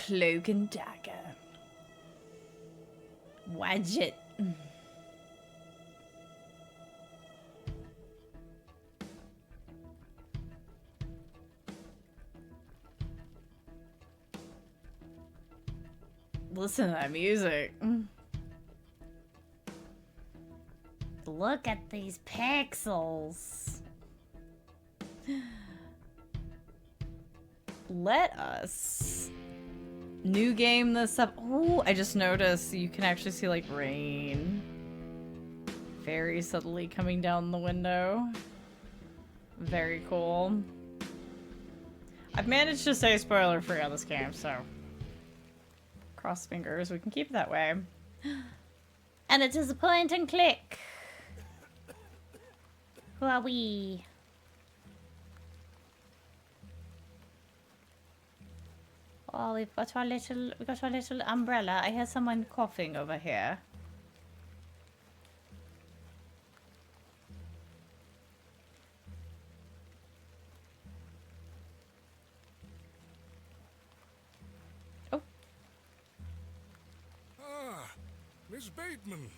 cloak and dagger. Wadget. Listen to that music. Look at these pixels. Let us new game this up. Oh, I just noticed you can actually see like rain very subtly coming down the window. Very cool. I've managed to stay spoiler free on this game, so cross fingers we can keep it that way. And it is a point and click. Who are we? Oh, we've got our little umbrella. I hear someone coughing over here. Oh. Ah, Miss Bateman.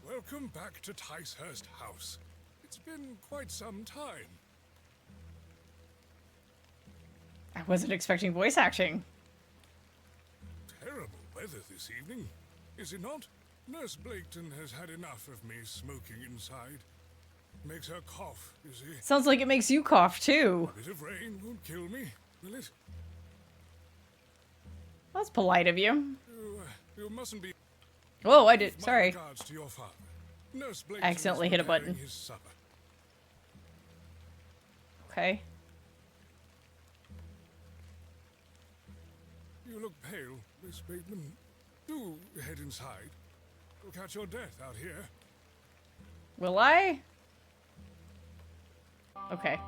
Welcome back to Ticehurst House. It's been quite some time. I wasn't expecting voice acting. Terrible weather this evening, is it not? Nurse Blaketon has had enough of me smoking inside. Makes her cough, you see. Sounds like it makes you cough too. A bit of rain won't kill me, will it? That's polite of you. You mustn't be... Oh, I did. My Sorry. regards to your father. Nurse Blaketon Accidentally is hit a preparing button. his supper. Okay. You look pale, Miss Bateman. Do head inside. You'll catch your death out here. Will I? Okay.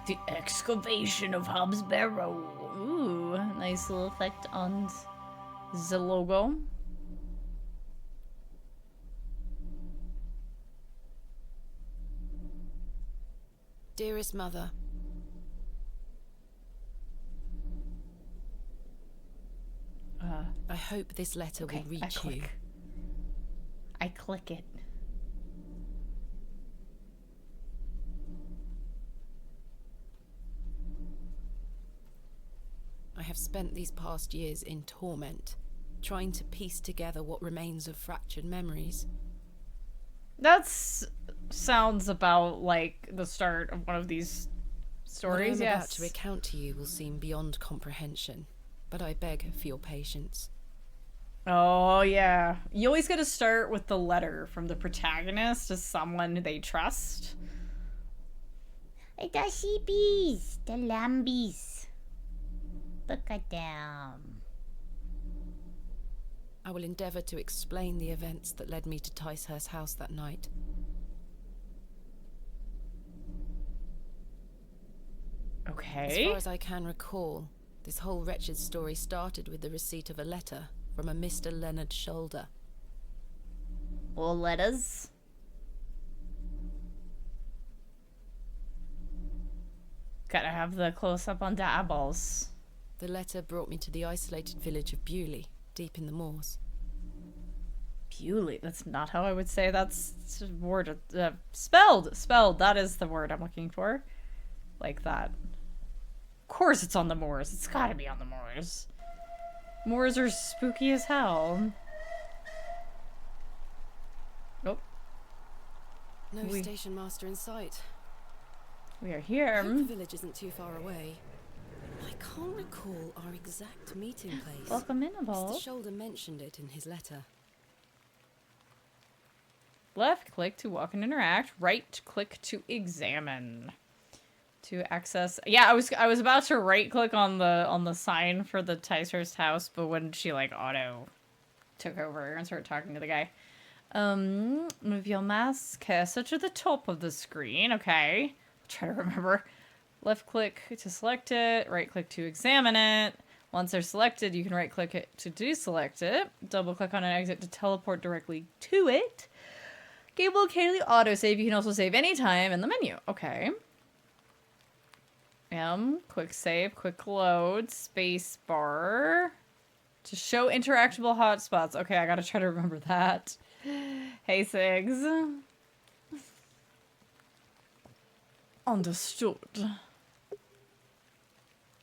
The excavation of Hob's Barrow. Ooh, nice little effect on the logo. Dearest Mother, I hope this letter will reach you. I click it. I have spent these past years in torment, trying to piece together what remains of fractured memories. Sounds about like the start of one of these stories. What I'm about Yes. to recount to you will seem beyond comprehension, but I beg for your patience. Oh yeah, you always got to start with the letter from the protagonist to someone they trust. The sheepies, the lambies. Look at them. I will endeavour to explain the events that led me to Ticehurst House that night. Okay. As far as I can recall, this whole wretched story started with the receipt of a letter from a Mr. Leonard Shoulder. All letters. Gotta have the close-up on the eyeballs. The letter brought me to the isolated village of Bewley, deep in the moors. Bewley. That's not how I would say that's a word. Spelled. That is the word I'm looking for. Like that. Of course it's on the moors. It's gotta be on the moors. Moors are spooky as hell. Nope. No station master in sight. We are I here. hope the village isn't too far away. I can't recall our exact meeting place. Welcome in, Mr. Evolve. Shoulder mentioned it in his letter. Left click to walk and interact. Right click to examine. To access. Yeah, I was about to right click on the sign for the Ticehurst house, but when she like auto took over and started talking to the guy. Move your mouse cursor to the top of the screen. Okay. Try to remember. Left click to select it, right click to examine it. Once they're selected, you can right click it to deselect it. Double click on an exit to teleport directly to it. Game will occasionally autosave. You can also save anytime in the menu. Okay. Quick save, quick load, space bar. To show interactable hotspots. Okay, I gotta try to remember that. Hey, Sigs. Understood.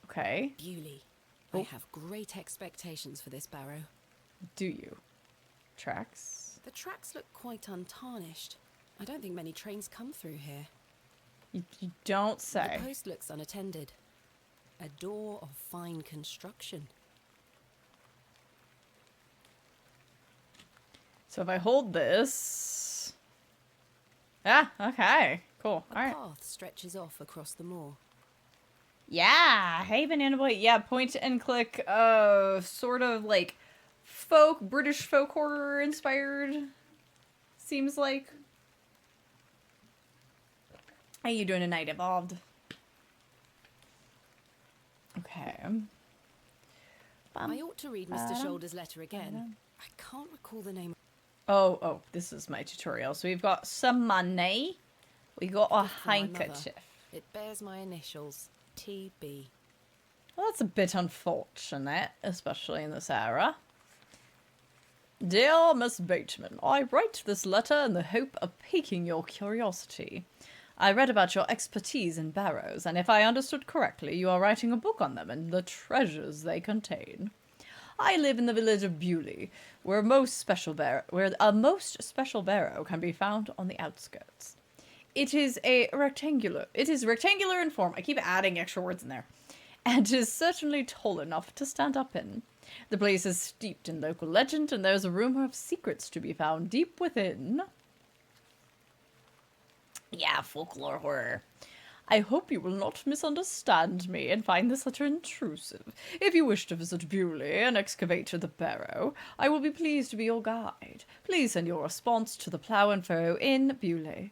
Okay. Bewley. Oh. I have great expectations for this Barrow. Do you? Tracks? The tracks look quite untarnished. I don't think many trains come through here. You don't say. The post looks unattended. A door of fine construction. So if I hold this... Ah, okay. Cool. A Alright. path stretches off across the moor. Yeah! Hey, Banana Boy. Yeah, point and click, sort of like British folk horror inspired. Seems like. How you doing tonight, Evolved? Okay. I ought to read Mr. Shoulder's letter again. I can't recall the name. Oh, this is my tutorial. So we've got some money. We got a Gift from my mother. handkerchief. It bears my initials, TB. Well, that's a bit unfortunate, especially in this era. Dear Miss Bateman, I write this letter in the hope of piquing your curiosity. I read about your expertise in barrows, and if I understood correctly, you are writing a book on them and the treasures they contain. I live in the village of Bewley, where a most special barrow can be found on the outskirts. It is rectangular in form. I keep adding extra words in there. And is certainly tall enough to stand up in. The place is steeped in local legend, and there's a rumor of secrets to be found deep within. Yeah, folklore horror. I hope you will not misunderstand me and find this letter intrusive. If you wish to visit Bewley and excavate the Barrow, I will be pleased to be your guide. Please send your response to the Plough and Furrow in Bewley.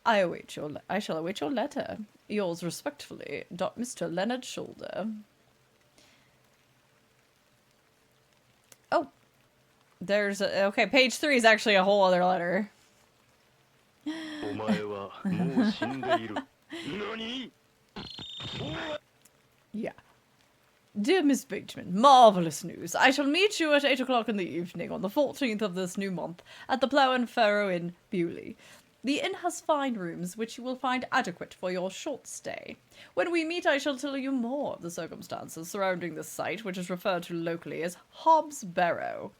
I shall await your letter. Yours respectfully, Mr. Leonard Shoulder. Oh, there's okay. Page 3 is actually a whole other letter. Yeah. Dear Miss Bateman, marvelous news. I shall meet you at 8 o'clock in the evening on the 14th of this new month at the Plough and Furrow in Bewley. The inn has fine rooms, which you will find adequate for your short stay. When we meet, I shall tell you more of the circumstances surrounding this site, which is referred to locally as Hob's Barrow.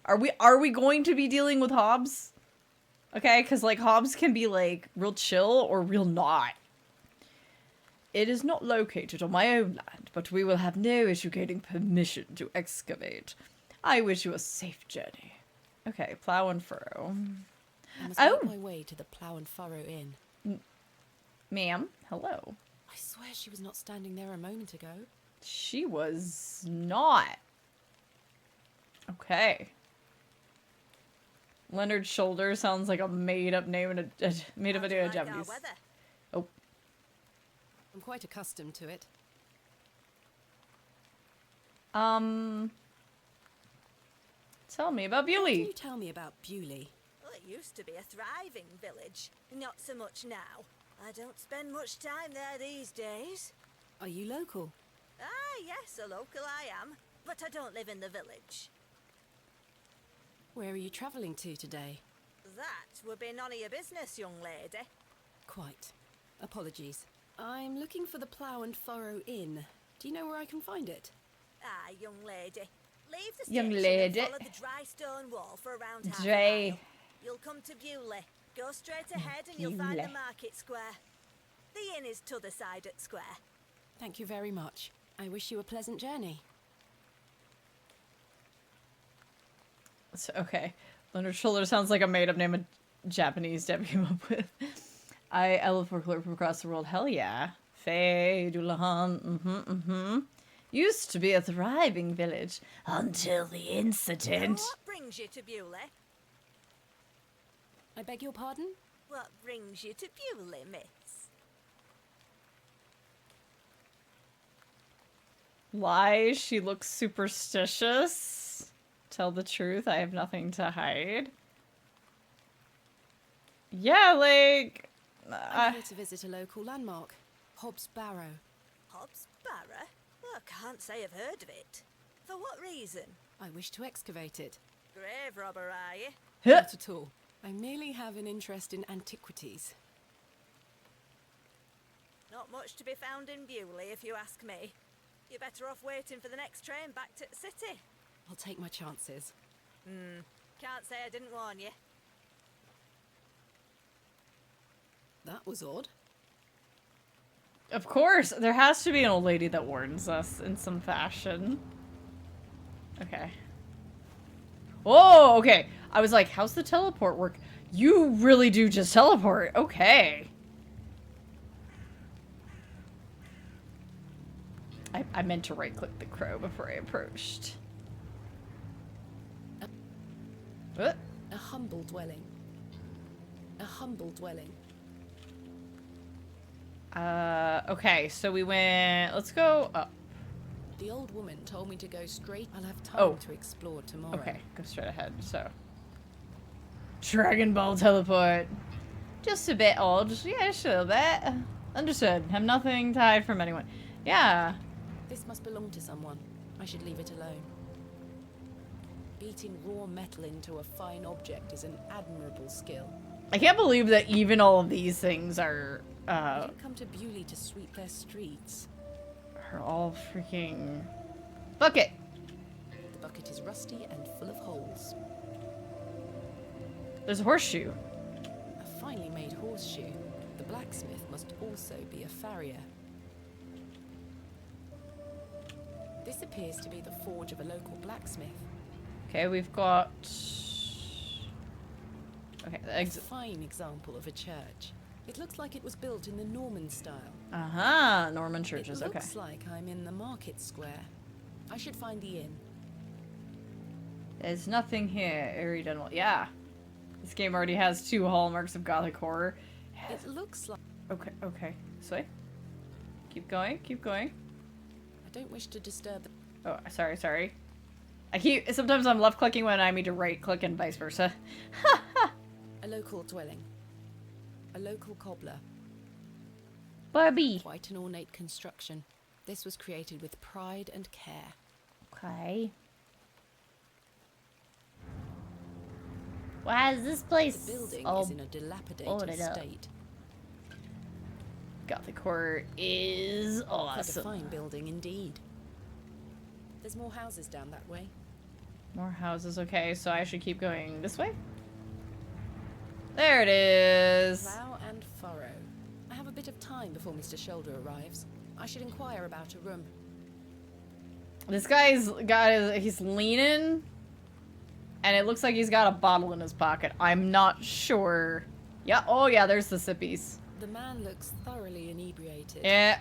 Are we going to be dealing with Hobbs? Okay, because, like, Hobbs can be, like, real chill or real not. It is not located on my own land, but we will have no issue getting permission to excavate. I wish you a safe journey. Okay, Plough and Furrow. I must make my way to the Plough and Furrow Inn. Ma'am, hello. I swear she was not standing there a moment ago. She was not. Okay. Leonard Shoulder sounds like a made-up name in a made-up video in Japanese. Oh. I'm quite accustomed to it. Tell me about What can Bewley. you tell me about Bewley? Well, it used to be a thriving village. Not so much now. I don't spend much time there these days. Are you local? Ah, yes, a local I am. But I don't live in the village. Where are you travelling to today? That would be none of your business, young lady. Quite. Apologies. I'm looking for the Plough and Furrow Inn. Do you know where I can find it? Ah, young lady. Leave the Young station lady. and follow the dry stone wall for around half a Dry. mile. You'll come to Bewley. Go straight ahead and you'll find the Bewley. market square. The inn is t'other side at square. Thank you very much. I wish you a pleasant journey. So, okay. Leonard Shoulder sounds like a made-up name a Japanese Deb came up with. I love folklore from across the world. Hell yeah. Faye, Dulahan, Used to be a thriving village until the incident. What brings you to Bewley? I beg your pardon? What brings you to Bewley, miss? Lies, she looks superstitious. Tell the truth, I have nothing to hide. Yeah, like... I'm here to visit a local landmark. Hobbs Barrow. Hobbs Barrow? Oh, I can't say I've heard of it. For what reason? I wish to excavate it. Grave robber, are you? Not at all. I merely have an interest in antiquities. Not much to be found in Bewley, if you ask me. You're better off waiting for the next train back to the city. I'll take my chances. Can't say I didn't warn you. That was odd. Of course, there has to be an old lady that warns us in some fashion. Okay. Oh, okay. I was like, how's the teleport work? You really do just teleport. Okay. I meant to right-click the crow before I approached. What? A humble dwelling. A humble dwelling. Okay, so we went... Let's go up. The old woman told me to go straight. I'll have time to explore tomorrow. Okay, go straight ahead, so... Dragon Ball teleport. Just a bit odd. Yeah, just a little bit. Understood. Have nothing to hide from anyone. Yeah. This must belong to someone. I should leave it alone. Beating raw metal into a fine object is an admirable skill. I can't believe that even all of these things are, I didn't come to Bewley to sweep their streets. are all freaking... Bucket! The bucket is rusty and full of holes. There's a horseshoe. A finely made horseshoe. The blacksmith must also be a farrier. This appears to be the forge of a local blacksmith. Okay, we've got... Okay, the A exit. fine example of a church. It looks like it was built in the Norman style. Uh-huh, Norman churches, It okay. looks like I'm in the market square. I should find the inn. There's nothing here, Eerie Dunwell. Yeah. This game already has 2 hallmarks of gothic horror. It looks like... Okay, okay. Sway. Keep going, keep going. I don't wish to disturb the... Oh, sorry. Sometimes I'm left-clicking when I mean to right-click and vice versa. A local dwelling. A local cobbler. Barbie. Quite an ornate construction. This was created with pride and care. Okay. Why is this place The building all is in a dilapidated boarded up? state. Gothic horror is Quite a awesome. fine building indeed. There's more houses down that way. More houses, okay, so I should keep going this way? There it is. Plough and furrow. I have a bit of time before Mr. Shoulder arrives. I should inquire about a room. This guy's he's leaning, and it looks like he's got a bottle in his pocket. I'm not sure. Yeah, oh yeah, there's the sippies. The man looks thoroughly inebriated. Yeah.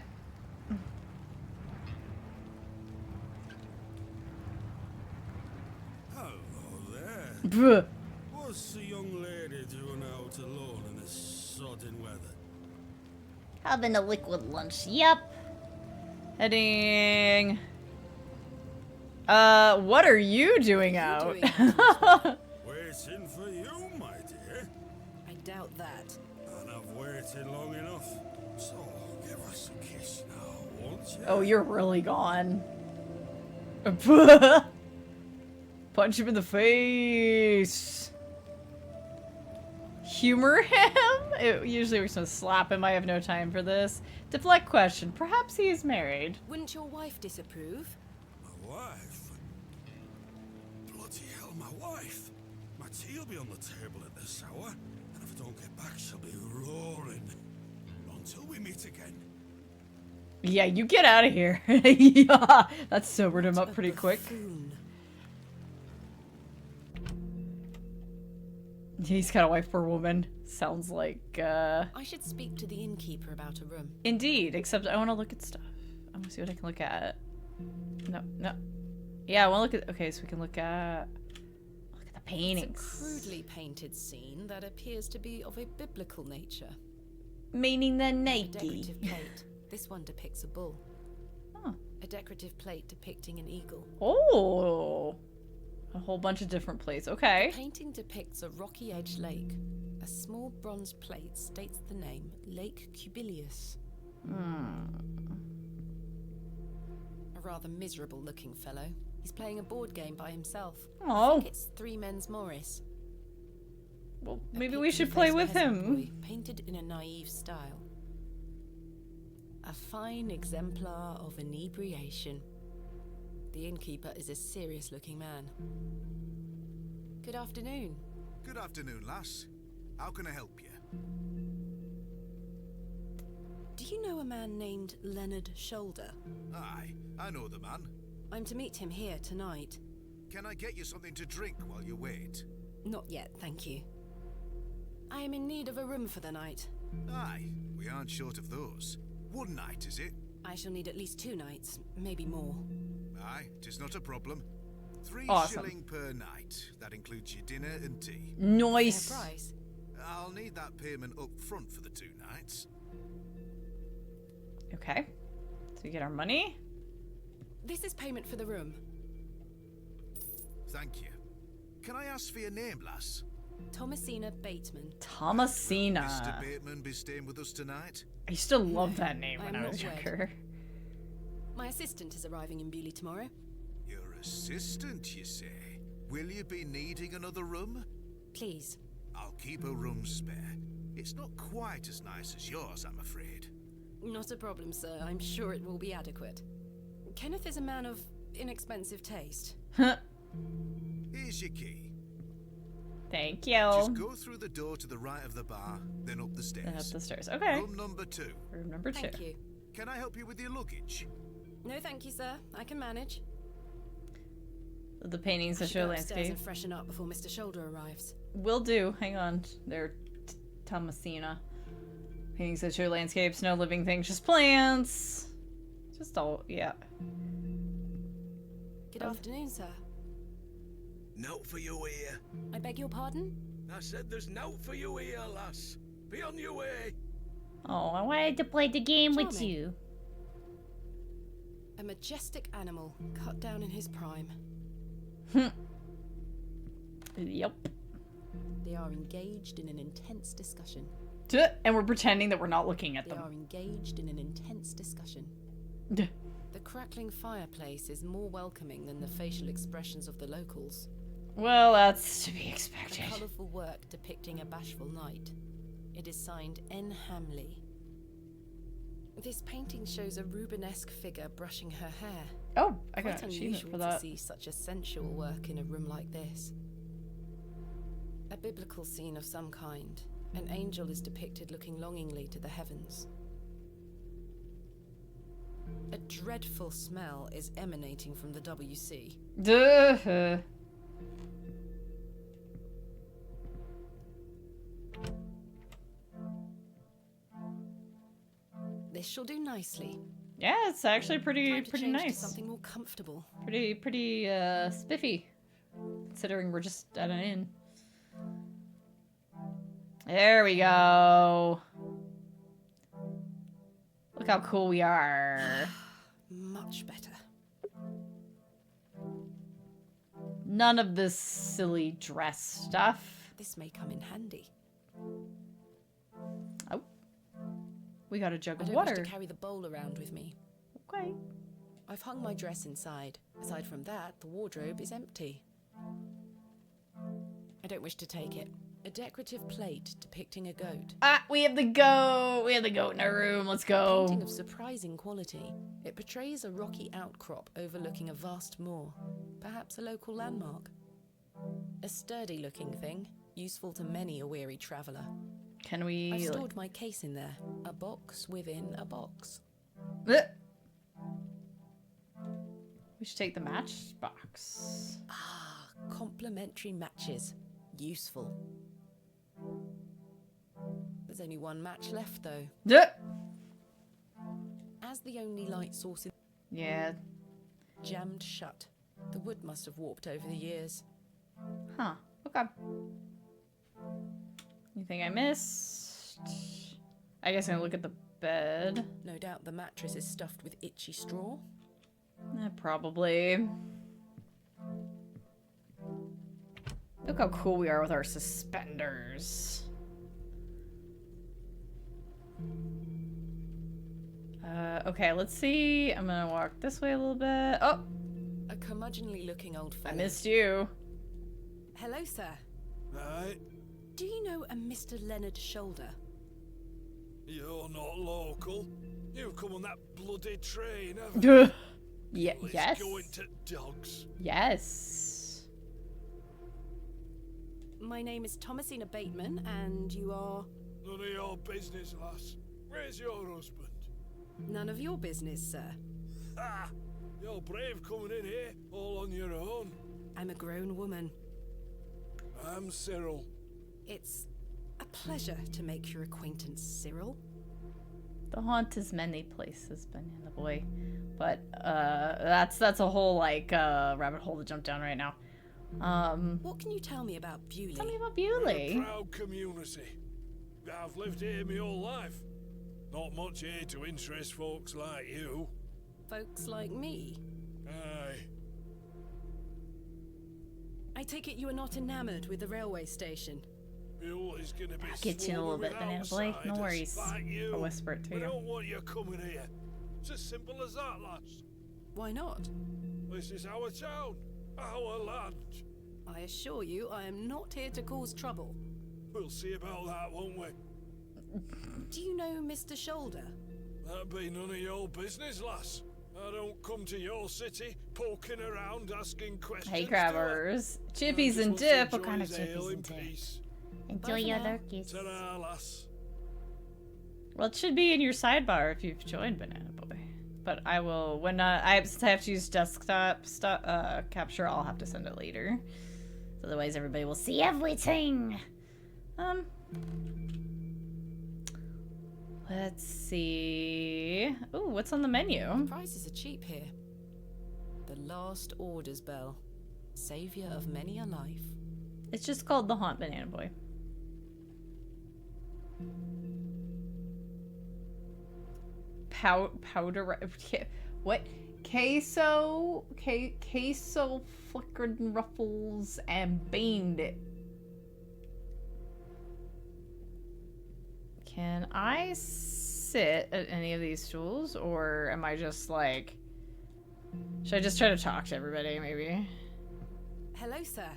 Hello there. Bruh. What's the young lady doing out alone in this sodden weather? Having a liquid lunch. Yep. Heading. What are you doing out? Doing out? Waiting for you, my dear. I doubt that. And I've waited long enough. So, give us a kiss now, won't you? Oh, you're really gone. Punch him in the face. Humor him? Usually we're supposed to slap him. I have no time for this. Deflect question. Perhaps he is married. Wouldn't your wife disapprove? My wife? Bloody hell, my wife. My tea'll be on the table at this hour, and if I don't get back, she'll be roaring. Until we meet again. Yeah, you get out of here. Yeah, that sobered him up pretty quick. Buffoon. He's got a wife for a woman. Sounds like, I should speak to the innkeeper about a room. Indeed, except I want to look at stuff. I want to see what I can look at. No. Yeah, I want to look at... Okay, so we can look at the paintings. It's a crudely painted scene that appears to be of a biblical nature. Meaning they're A naked. decorative plate. This one depicts a bull. Huh. A decorative plate depicting an eagle. Oh, a whole bunch of different plates. Okay. The painting depicts a rocky edge lake. A small bronze plate states the name Lake Cubilius. A rather miserable-looking fellow. He's playing a board game by himself. I Oh, think it's Three Men's Morris. well, A maybe we should play with pixie-faced peasant him. boy, painted in a naive style. A fine exemplar of inebriation. The innkeeper is a serious-looking man. Good afternoon. Good afternoon, lass. How can I help you? Do you know a man named Leonard Shoulder? Aye, I know the man. I'm to meet him here tonight. Can I get you something to drink while you wait? Not yet, thank you. I am in need of a room for the night. Aye, we aren't short of those. One night, is it? I shall need at least 2 nights, maybe more. Aye, 'tis not a problem. 3 Awesome. shilling per night. That includes your dinner and tea. Nice. Fair price. I'll need that payment up front for the 2 nights. Okay. So we get our money. This is payment for the room. Thank you. Can I ask for your name, lass? Thomasina Bateman. Thomasina. Mr. Bateman be staying with us tonight? I used to love that name I when am I was not wed. younger. My assistant is arriving in Bewley tomorrow. Your assistant, you say? Will you be needing another room? Please. I'll keep a room spare. It's not quite as nice as yours, I'm afraid. Not a problem, sir. I'm sure it will be adequate. Kenneth is a man of inexpensive taste. Here's your key. Thank you. Just go through the door to the right of the bar, then up the Then up stairs. the stairs. Okay. Room number 2. Room number 2. Thank you. Can I help you with your luggage? No, thank you, sir. I can manage. The paintings I that should show go upstairs landscape. and freshen up before Mr. Shoulder arrives. Will do. Hang on. They're Thomasina. Paintings that show landscapes, no living things, just plants. Just all, yeah. Good afternoon, sir. Note for you here. I beg your pardon? I said there's note for you here, lass. Be on your way. Oh, I wanted to play the game with Charming. you. A majestic animal, cut down in his prime. Yep. They are engaged in an intense discussion. And we're pretending that we're not looking at They them. are engaged in an intense discussion. The crackling fireplace is more welcoming than the facial expressions of the locals. Well, that's to be A expected. colourful work depicting a bashful night. It is signed N. Hamley. This painting shows a Rubenesque figure brushing her hair. Oh, I got Quite an achievement unusual for to that. see such a sensual work in a room like this. A biblical scene of some kind. An angel is depicted looking longingly to the heavens. A dreadful smell is emanating from the WC. Duh. This shall do nicely. Yeah, it's actually pretty Time to change to nice. something more comfortable. Pretty spiffy. Considering we're just at an inn. There we go. Look how cool we are. Much better. None of this silly dress stuff. This may come in handy. Oh. We got a jug I of don't water. wish to carry the bowl around with me. Okay. I've hung my dress inside. Aside from that, the wardrobe is empty. I don't wish to take it. A decorative plate depicting a goat. Ah, we have the goat. We have the goat in our room. Let's go. Painting of surprising quality. It portrays a rocky outcrop overlooking a vast moor. Perhaps a local landmark. A sturdy-looking thing, useful to many a weary traveller. Can we... I've stored my case in there. A box within a box. Blech. We should take the matchbox. Ah, complimentary matches. Useful. There's only one match left, though. Duh. As the only light source is Yeah. jammed shut, the wood must have warped over the years. Huh. Okay. Anything I missed? I guess I look at the bed. No doubt the mattress is stuffed with itchy straw. Probably. Look how cool we are with our suspenders. Okay, let's see. I'm gonna walk this way a little bit. Oh, A curmudgeonly-looking old I fellow. missed you. Hello, sir. Right? Do you know a Mr. Leonard Shoulder? You're not local. You've come on that bloody train, haven't you? Yeah, Well, it's yes. going to dogs. Yes. My name is Thomasina Bateman, and you are... None of your business, lass. Where's your husband? None of your business, sir. Ah! You're brave coming in here, all on your own. I'm a grown woman. I'm Cyril. It's a pleasure to make your acquaintance, Cyril. The haunt is many places, Banana Boy. But that's a whole like rabbit hole to jump down right now. What can you tell me about Bewley? Tell me about We're a Bewley. proud community. I've lived here my whole life. Not much here to interest folks like you. Folks like me. Aye. I take it you are not enamored with the railway station. Bewley's gonna be I'll get you in a little swarming bit, with Banana Boy. No outsiders worries. like you. I'll whisper it to We you. don't want you coming here. It's as simple as that, lass. Why not? This is our town, our land. I assure you, I am not here to cause trouble. We'll see about that, won't we? Do you know Mr. Shoulder? That'd be none of your business, lass. I don't come to your city poking around asking questions. Hey, do I? crabbers. I Chippies just and want to dip. What enjoy kind of his chippies ale in and dip? peace. Enjoy Bye for your now. lurkies. Ta-ra, lass. Well, it should be in your sidebar if you've joined Banana Boy. But I will, when since I have to use desktop capture, I'll have to send it later. Otherwise, everybody will see everything. Let's see. Ooh, what's on the menu? Prices are cheap here. The Last Orders Bell. Savior of many a life. It's just called the Haunt Banana Boy. Powder. What? Queso flickered ruffles and beaned it. Can I sit at any of these stools, or am I just like... Should I just try to talk to everybody, maybe? Hello, sir.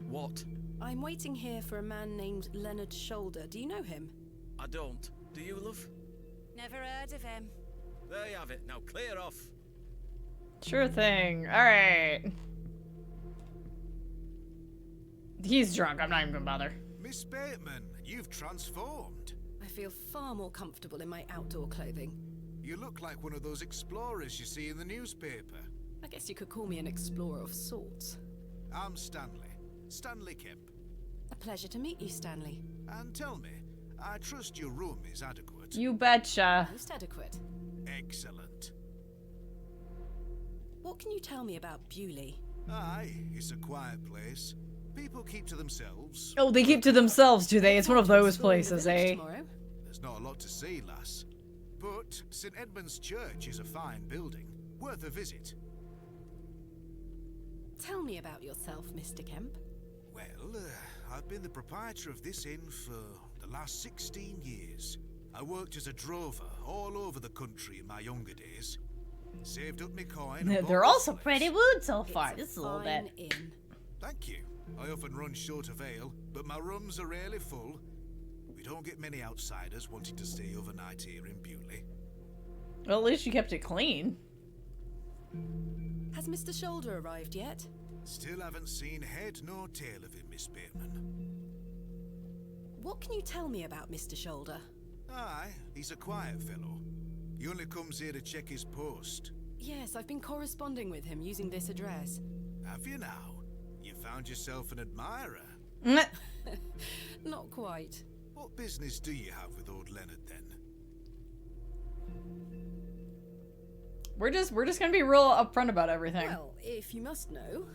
What? I'm waiting here for a man named Leonard Shoulder. Do you know him? I don't. Do you, love? Never heard of him. There you have it. Now clear off. Sure thing. Alright. He's drunk. I'm not even gonna bother. Miss Bateman, you've transformed. I feel far more comfortable in my outdoor clothing. You look like one of those explorers you see in the newspaper. I guess you could call me an explorer of sorts. I'm Stanley. Stanley Kemp. A pleasure to meet you, Stanley. And tell me, I trust your room is adequate. You betcha. Most adequate. Excellent. What can you tell me about Bewley? Aye, it's a quiet place. People keep to themselves. Oh, they keep to themselves, do they? It's one of those Exploring the places, village eh? tomorrow. There's not a lot to see, lass. But St. Edmund's Church is a fine building. Worth a visit. Tell me about yourself, Mr. Kemp. Well, I've been the proprietor of this inn for the last 16 years. I worked as a drover all over the country in my younger days. Saved up my coin. and bought They're this also place. pretty wood so far. It's This is a little bit. fine inn. Thank you. I often run short of ale, but my rooms are rarely full. We don't get many outsiders wanting to stay overnight here in Bewley. Well, at least you kept it clean. Has Mr. Shoulder arrived yet? Still haven't seen head nor tail of him, Miss Bateman. What can you tell me about Mr. Shoulder? Aye, he's a quiet fellow. He only comes here to check his post. Yes, I've been corresponding with him using this address. Have you now? You found yourself an admirer. Not quite. What business do you have with old Leonard then? We're just gonna be real upfront about everything. Well, if you must know,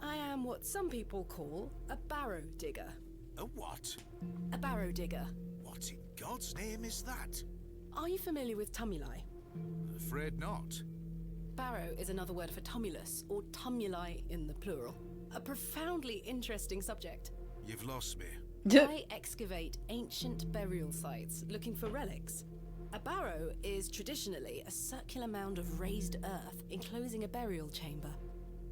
I am what some people call a barrow digger. A what? A barrow digger. What in God's name is that? Are you familiar with tumuli? Afraid not. Barrow is another word for tumulus, or tumuli in the plural. A profoundly interesting subject. You've lost me. I excavate ancient burial sites looking for relics. A barrow is traditionally a circular mound of raised earth enclosing a burial chamber.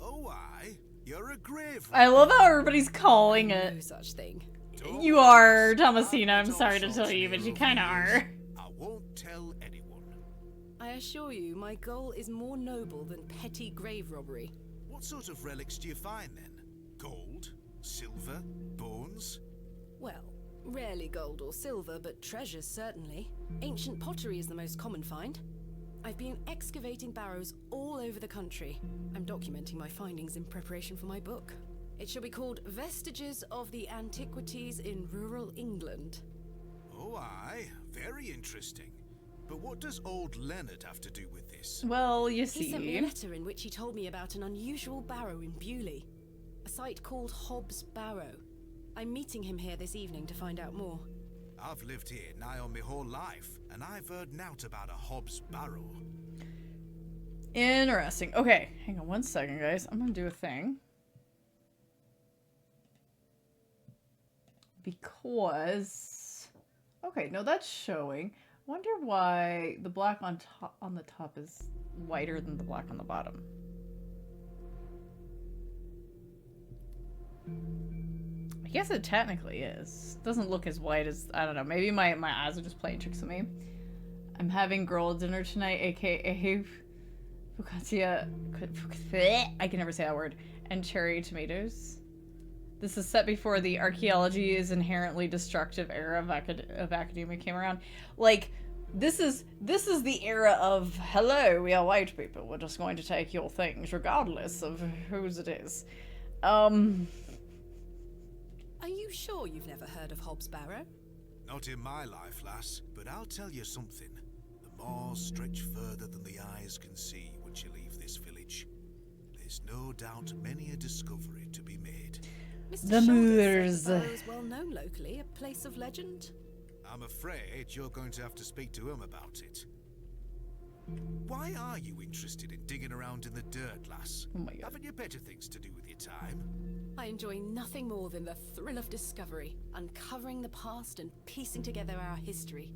Oh, aye. You're a grave. I love how everybody's calling No it. such thing. Don't You worry, are, I've Thomasina. I'm met all sorry to sorts tell you, near but you over kind of the years. are. I won't tell anyone. I assure you, my goal is more noble than petty grave robbery. What sort of relics do you find then? Gold? Silver? Bones? Well, rarely gold or silver, but treasures certainly. Ancient pottery is the most common find. I've been excavating barrows all over the country. I'm documenting my findings in preparation for my book. It shall be called Vestiges of the Antiquities in Rural England. Oh, aye. Very interesting. But what does old Leonard have to do with this? Well, you He sent me a see. letter in which he told me about an unusual barrow in Bewley, a site called Hob's Barrow. I'm meeting him here this evening to find out more. I've lived here nigh on my whole life, and I've heard nought about a Hob's Barrow. Interesting. Okay, hang on one second, guys. I'm gonna do a thing. Because... Okay, no, that's showing. Wonder why the black on the top is whiter than the black on the bottom. I guess it technically is. Doesn't look as white as, I don't know, maybe my eyes are just playing tricks on me. I'm having girl dinner tonight, aka focaccia, I can never say that word, and cherry tomatoes. This is set before the archaeology is inherently destructive era of academia came around. Like, this is the era of, hello, we are white people, we're just going to take your things regardless of whose it is. Are you sure you've never heard of Hob's Barrow? Not in my life, lass, but I'll tell you something. The moors stretch further than the eyes can see once you leave this village. There's no doubt many a discovery to be made. Mr. The Shoulder moors. says the barrow is well known locally, a place of legend. I'm afraid you're going to have to speak to him about it. Why are you interested in digging around in the dirt, lass? Oh my god. Haven't you better things to do with your time? I enjoy nothing more than the thrill of discovery, uncovering the past and piecing together our history.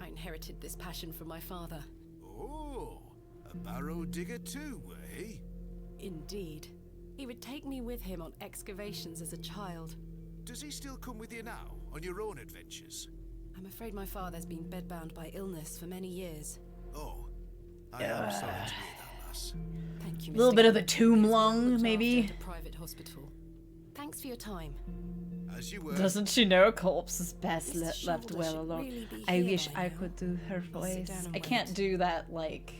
I inherited this passion from my father. Oh, a barrow digger too, eh? Indeed. He would take me with him on excavations as a child. Does he still come with you now, on your own adventures? I'm afraid my father's been bedbound by illness for many years. Oh, I am sorry to hear that, lass. Thank you, A little Mr. bit of the Kemp. tomb He's well lung, looked after maybe? at a private hospital. Thanks for your time. As you were. Doesn't she know a corpse is best Mr. left Shoulder well should alone? really be I here wish by I now. could do her Sit voice. down and I can't wait. do that, like,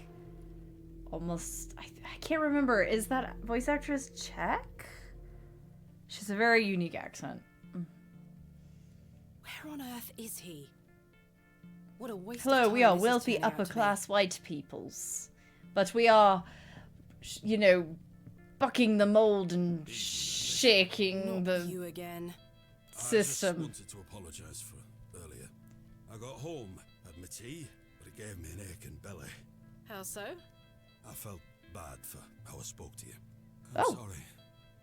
almost, I can't remember. Is that voice actress Czech? She's a very unique accent. Where on earth is he? What a waste Hello, of we time are this is wealthy turning out upper to be. class white peoples. But we are, you know, bucking the mold and shaking Not the you again. system. I just wanted to apologise for earlier. I got home, had my tea, but it gave me an aching belly. How so? I felt bad for how I spoke to you. Oh. I'm sorry.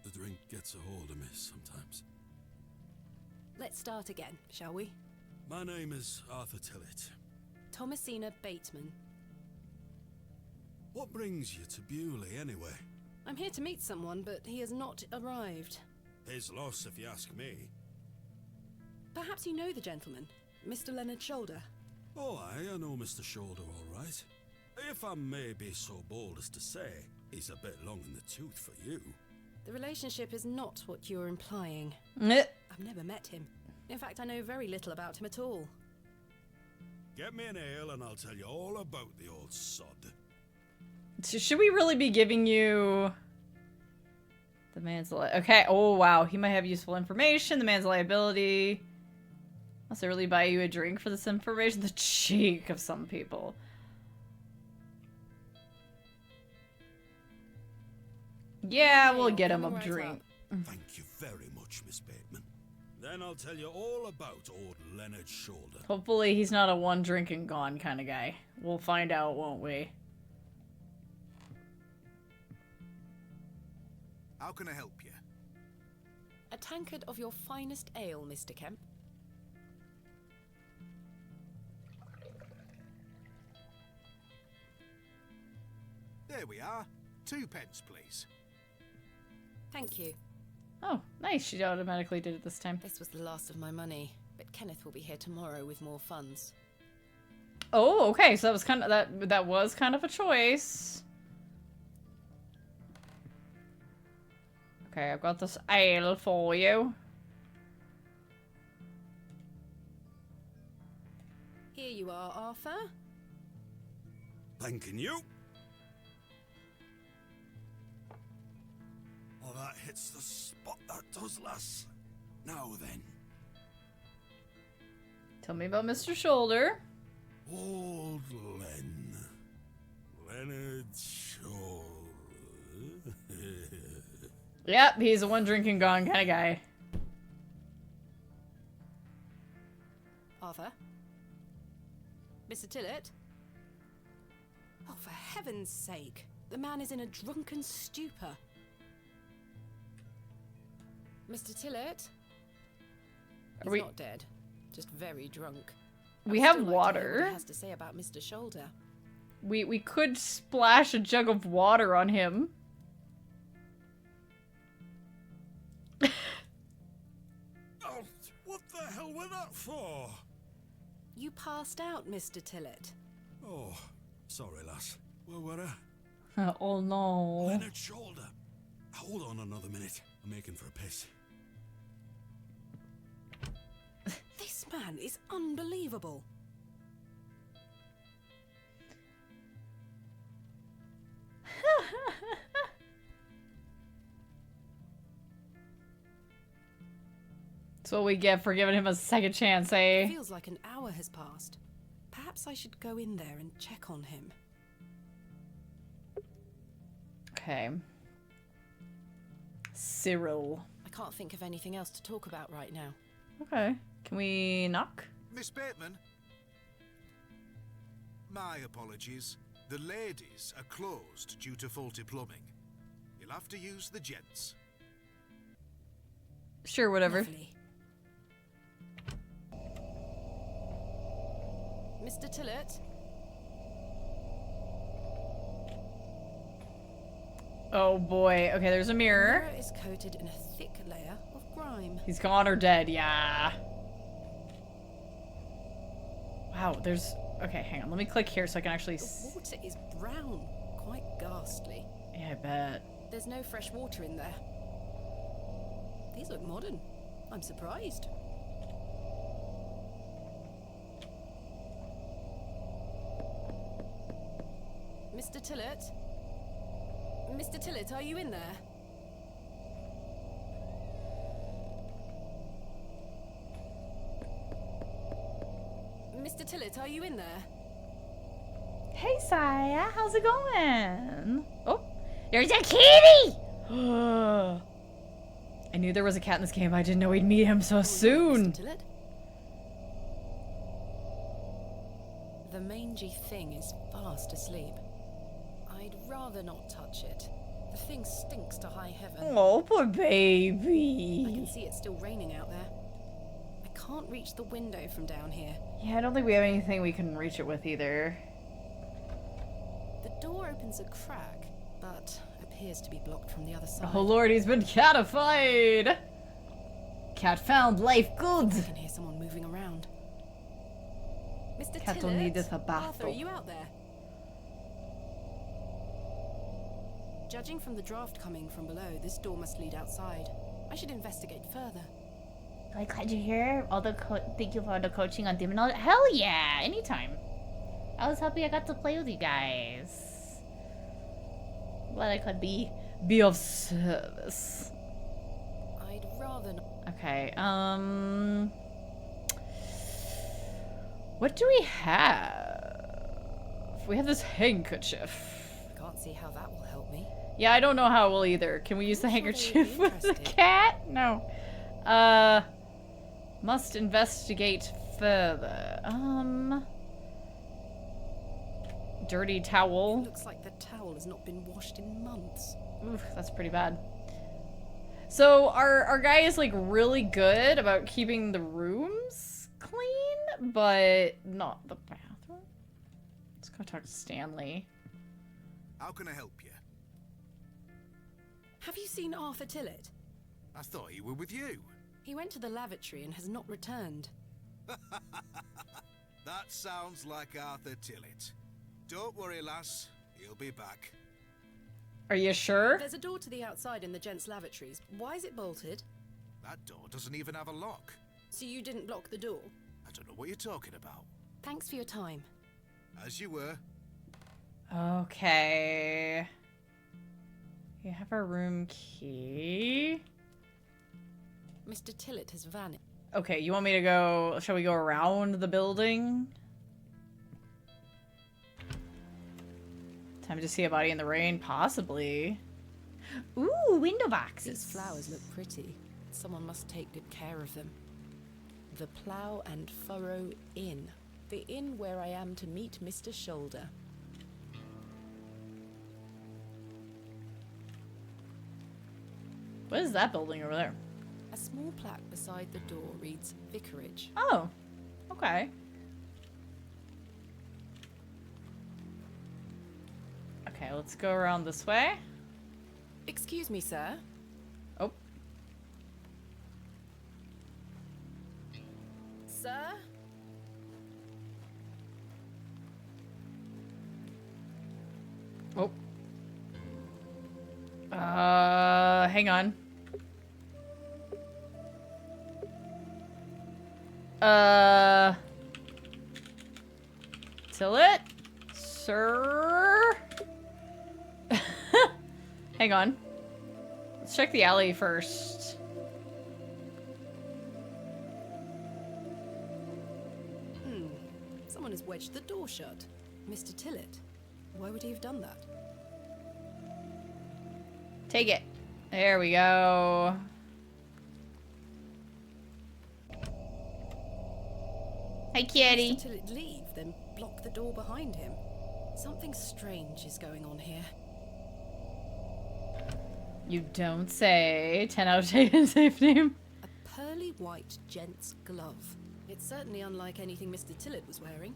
The drink gets a hold of me sometimes. Let's start again, shall we? My name is Arthur Tillett. Thomasina Bateman. What brings you to Bewley, anyway? I'm here to meet someone, but he has not arrived. His loss, if you ask me. Perhaps you know the gentleman, Mr. Leonard Shoulder. Oh, I know Mr. Shoulder all right. If I may be so bold as to say, he's a bit long in the tooth for you. The relationship is not what you're implying. Eh. I've never met him. In fact, I know very little about him at all. Get me an ale and I'll tell you all about the old sod. Should we really be giving you the man's okay? Oh wow, he might have useful information. The man's liability. Must I really buy you a drink for this information? The cheek of some people. Yeah, we'll get him a Coming right drink. Thank you very much, Miss Bateman. Then I'll tell you all about old Leonard Shoulder. Hopefully he's not a one drink and gone kind of guy. We'll find out, won't we? How can I help you? A tankard of your finest ale, Mr. Kemp. There we are. 2 pence, please. Thank you. Oh, nice. She automatically did it this time. This was the last of my money, but Kenneth will be here tomorrow with more funds. Oh, okay. So that was kind of that was kind of a choice. Okay, I've got this ale for you. Here you are, Arthur. Thanking you. Oh, that hits the spot, that does, lass. Now then. Tell me about Mr. Shoulder. Old Len. Leonard Shoulder. Yep, he's a one drinking gone kind of guy. Arthur? Mr. Tillett? Oh, for heaven's sake. The man is in a drunken stupor. Mr. Tillett? He's not dead. Just very drunk. We I'd have still like to hear water. what he has to say about Mr. Shoulder. We could splash a jug of water on him. Oh, what the hell was that for? You passed out, Mr. Tillett. Oh, sorry, lass. Where were I? Oh no. Leonard Shoulder. Hold on another minute. I'm making for a piss. This man is unbelievable. That's what we get for giving him a second chance, eh? It feels like an hour has passed. Perhaps I should go in there and check on him. Okay. Cyril. I can't think of anything else to talk about right now. Okay. Can we knock? Miss Bateman? My apologies. The ladies are closed due to faulty plumbing. You'll have to use the gents. Sure, whatever. Lovely. Mr. Tillett? Oh boy. Okay, there's a The mirror. mirror is coated in a thick layer of grime. He's gone or dead, yeah. Wow, there's... Okay, hang on. Let me click here so I can actually... The water is brown, quite ghastly. Yeah, I bet. There's no fresh water in there. These look modern. I'm surprised. Mr. Tillett? Mr. Tillett, are you in there? Mr. Tillett, are you in there? Hey, Saya. How's it going? Oh, there's a kitty! I knew there was a cat in this game. I didn't know we'd meet him so soon. Mr. Tillett? The mangy thing is fast asleep. I'd rather not touch it. The thing stinks to high heaven. Oh, poor I can baby. see it's still raining out there. I can't reach the window from down here. Yeah, I don't think we have anything we can reach it with either. The door opens a crack, but appears to be blocked from the other side. Oh lord, he's been catified! Cat found, life good! I can hear someone moving around. Mr. Cat Tillett? needeth a bath. Arthur, are you out there? Judging from the draft coming from below, this door must lead outside. I should investigate further. Like, glad you're here. All the thank you for all the coaching on Demon. Hell yeah, anytime. I was happy I got to play with you guys. Glad I could be of service. I'd rather not. Okay, what do we have? We have this handkerchief. Can't see how that will help me. Yeah, I don't know how it will either. Can we use the I'm sure they handkerchief would be with the interested. cat? No. Must investigate further. Dirty towel. Looks like the towel has not been washed in months. Oof, that's pretty bad. So our guy is like really good about keeping the rooms clean, but not the bathroom. Let's go talk to Stanley. How can I help you? Have you seen Arthur Tillett? I thought he were with you. He went to the lavatory and has not returned. That sounds like Arthur Tillett. Don't worry, lass. He'll be back. Are you sure? There's a door to the outside in the gents' lavatories. Why is it bolted? That door doesn't even have a lock. So you didn't lock the door? I don't know what you're talking about. Thanks for your time. As you were. Okay. You have our room key. Mr. Tillett has vanished. Okay, you want me to go... Shall we go around the building? Time to see a body in the rain? Possibly. Ooh, window boxes. These flowers look pretty. Someone must take good care of them. The Plough and Furrow Inn. The inn where I am to meet Mr. Shoulder. What is that building over there? A small plaque beside the door reads Vicarage. Oh, okay. Okay, let's go around this way. Excuse me, sir. Oh. Sir? Oh. Hang on. Tillett? Sir? Hang on. Let's check the alley first. Someone has wedged the door shut. Mr. Tillett. Why would he have done that? Take it. There we go. Hi, kitty. Mr. Tillett leave, then block the door behind him. Something strange is going on here. You don't say. 10 out of 10 safe name. A pearly white gent's glove. It's certainly unlike anything Mr. Tillett was wearing.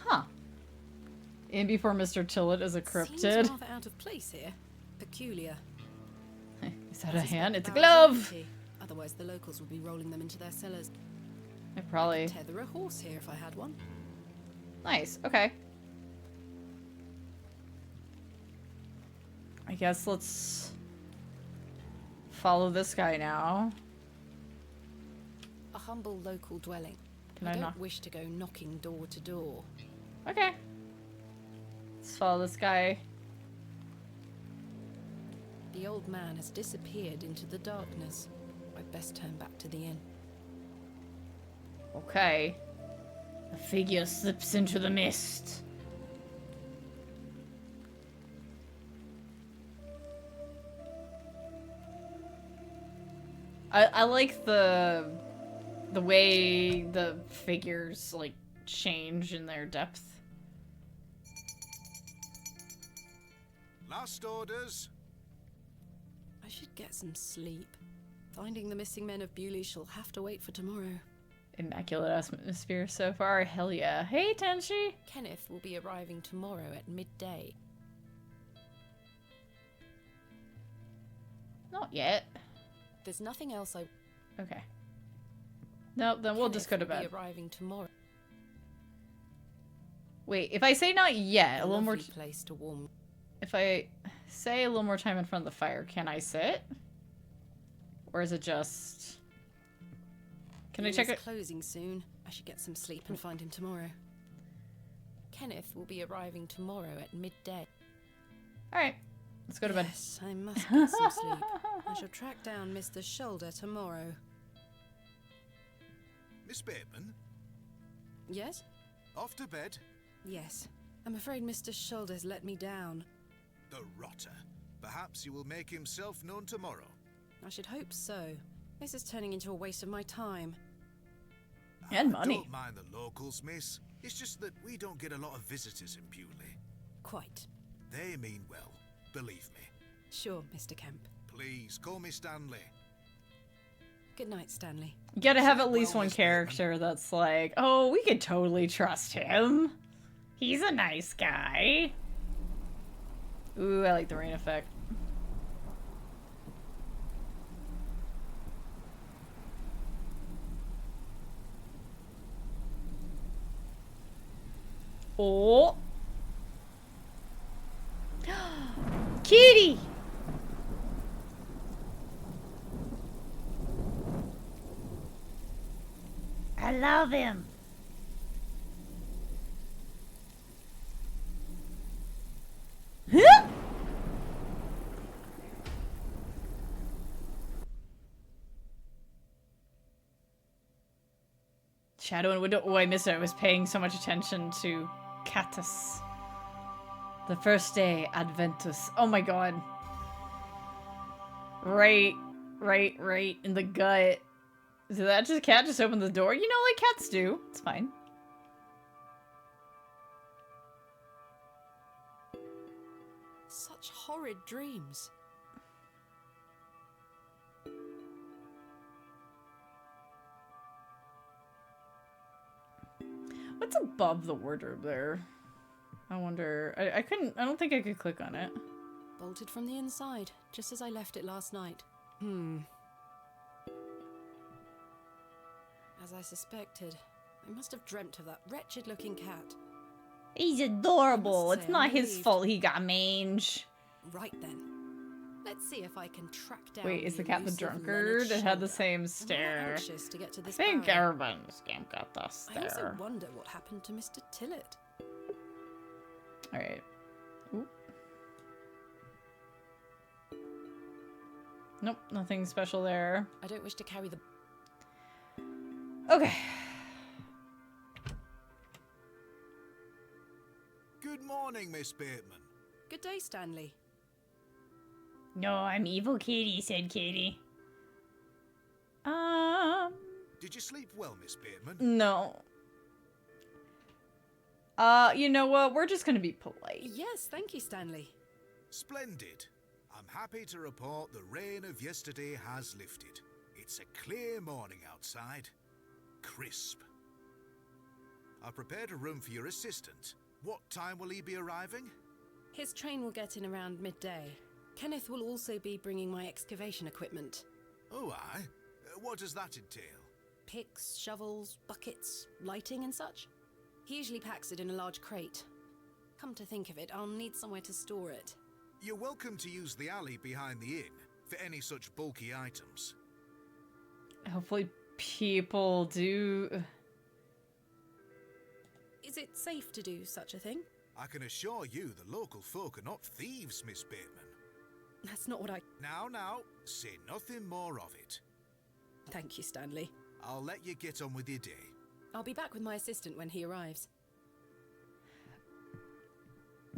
Huh. In before Mr. Tillett is a cryptid. Seems rather out of place here. Peculiar. Is that a hand? It's a The barrels are glove! empty. Otherwise the locals would be rolling them into their cellars. I probably... Tether a horse here if I had one. Nice, okay. I guess let's follow this guy now. A humble local dwelling. Can I I don't knock? wish to go knocking door to door. Okay. Let's follow this guy. The old man has disappeared into the darkness. I'd best turn back to the inn. Okay. A figure slips into the mist. I like the way the figures like change in their depth. Last orders. I should get some sleep. Finding the missing men of Bewley shall have to wait for tomorrow. Immaculate atmosphere so far. Hell yeah. Hey, Tenshi. Kenneth will be arriving tomorrow at midday. Not yet. There's nothing else I... Okay. No, then we'll just go to Kenneth will bed. be arriving tomorrow. Wait, if I say not yet, a little more... lovely place to warm. If I say a little more time in front of the fire, can I sit? Or is it just... Can I check it? Closing soon. I should get some sleep and find him tomorrow. Kenneth will be arriving tomorrow at midday. Alright. Let's go to bed. Yes, I must get some sleep. I shall track down Mr. Shoulder tomorrow. Miss Bateman, Yes? off to bed. Yes. I'm afraid Mr. Shoulder's let me down. The rotter. Perhaps he will make himself known tomorrow. I should hope so. This is turning into a waste of my time. And money. Don't mind the locals, miss. It's just that we don't get a lot of visitors in Bewley. Quite. They mean well, believe me. Sure, Mr. Kemp. Please, call me Stanley. Good night, Stanley. You gotta have at least Well, one Miss Bateman. character that's like, oh, we could totally trust him. He's a nice guy. Ooh, I like the rain effect. Oh. Kitty! I love him. Huh? Shadow and Window. Oh, I missed it. I was paying so much attention to Catus. The first day, Adventus. Oh my god. Right in the gut. Did that just cat just open the door? You know, like cats do. It's fine. Such horrid dreams. What's above the wardrobe there? I wonder. I don't think I could click on it. Bolted from the inside, just as I left it last night. As I suspected, I must have dreamt of that wretched-looking cat. He's adorable. I must It's say, not I'm his relieved. fault he got mange. Right then. Let's see if I can track down. Wait, is the cat the elusive drunkard? Leonard It had the Shoulder. same I'm stare. anxious to get to I this think barrow. everyone's got the I also stare. wonder what happened to Mr. Tillett. Alright. Ooh. Nope, nothing special there. I don't wish to carry the... Okay. Good morning, Miss Bateman. Good day, Stanley. No, I'm evil Kitty, said Kitty. Did you sleep well, Miss Bateman? No. You know what? We're just gonna be polite. Yes, thank you, Stanley. Splendid. I'm happy to report the rain of yesterday has lifted. It's a clear morning outside. Crisp. I've prepared a room for your assistant. What time will he be arriving? His train will get in around midday. Kenneth will also be bringing my excavation equipment. Oh, aye. What does that entail? Picks, shovels, buckets, lighting and such. He usually packs it in a large crate. Come to think of it, I'll need somewhere to store it. You're welcome to use the alley behind the inn for any such bulky items. Hopefully people do... Is it safe to do such a thing? I can assure you the local folk are not thieves, Miss Bateman. That's not what I... Now, say nothing more of it. Thank you, Stanley. I'll let you get on with your day. I'll be back with my assistant when he arrives.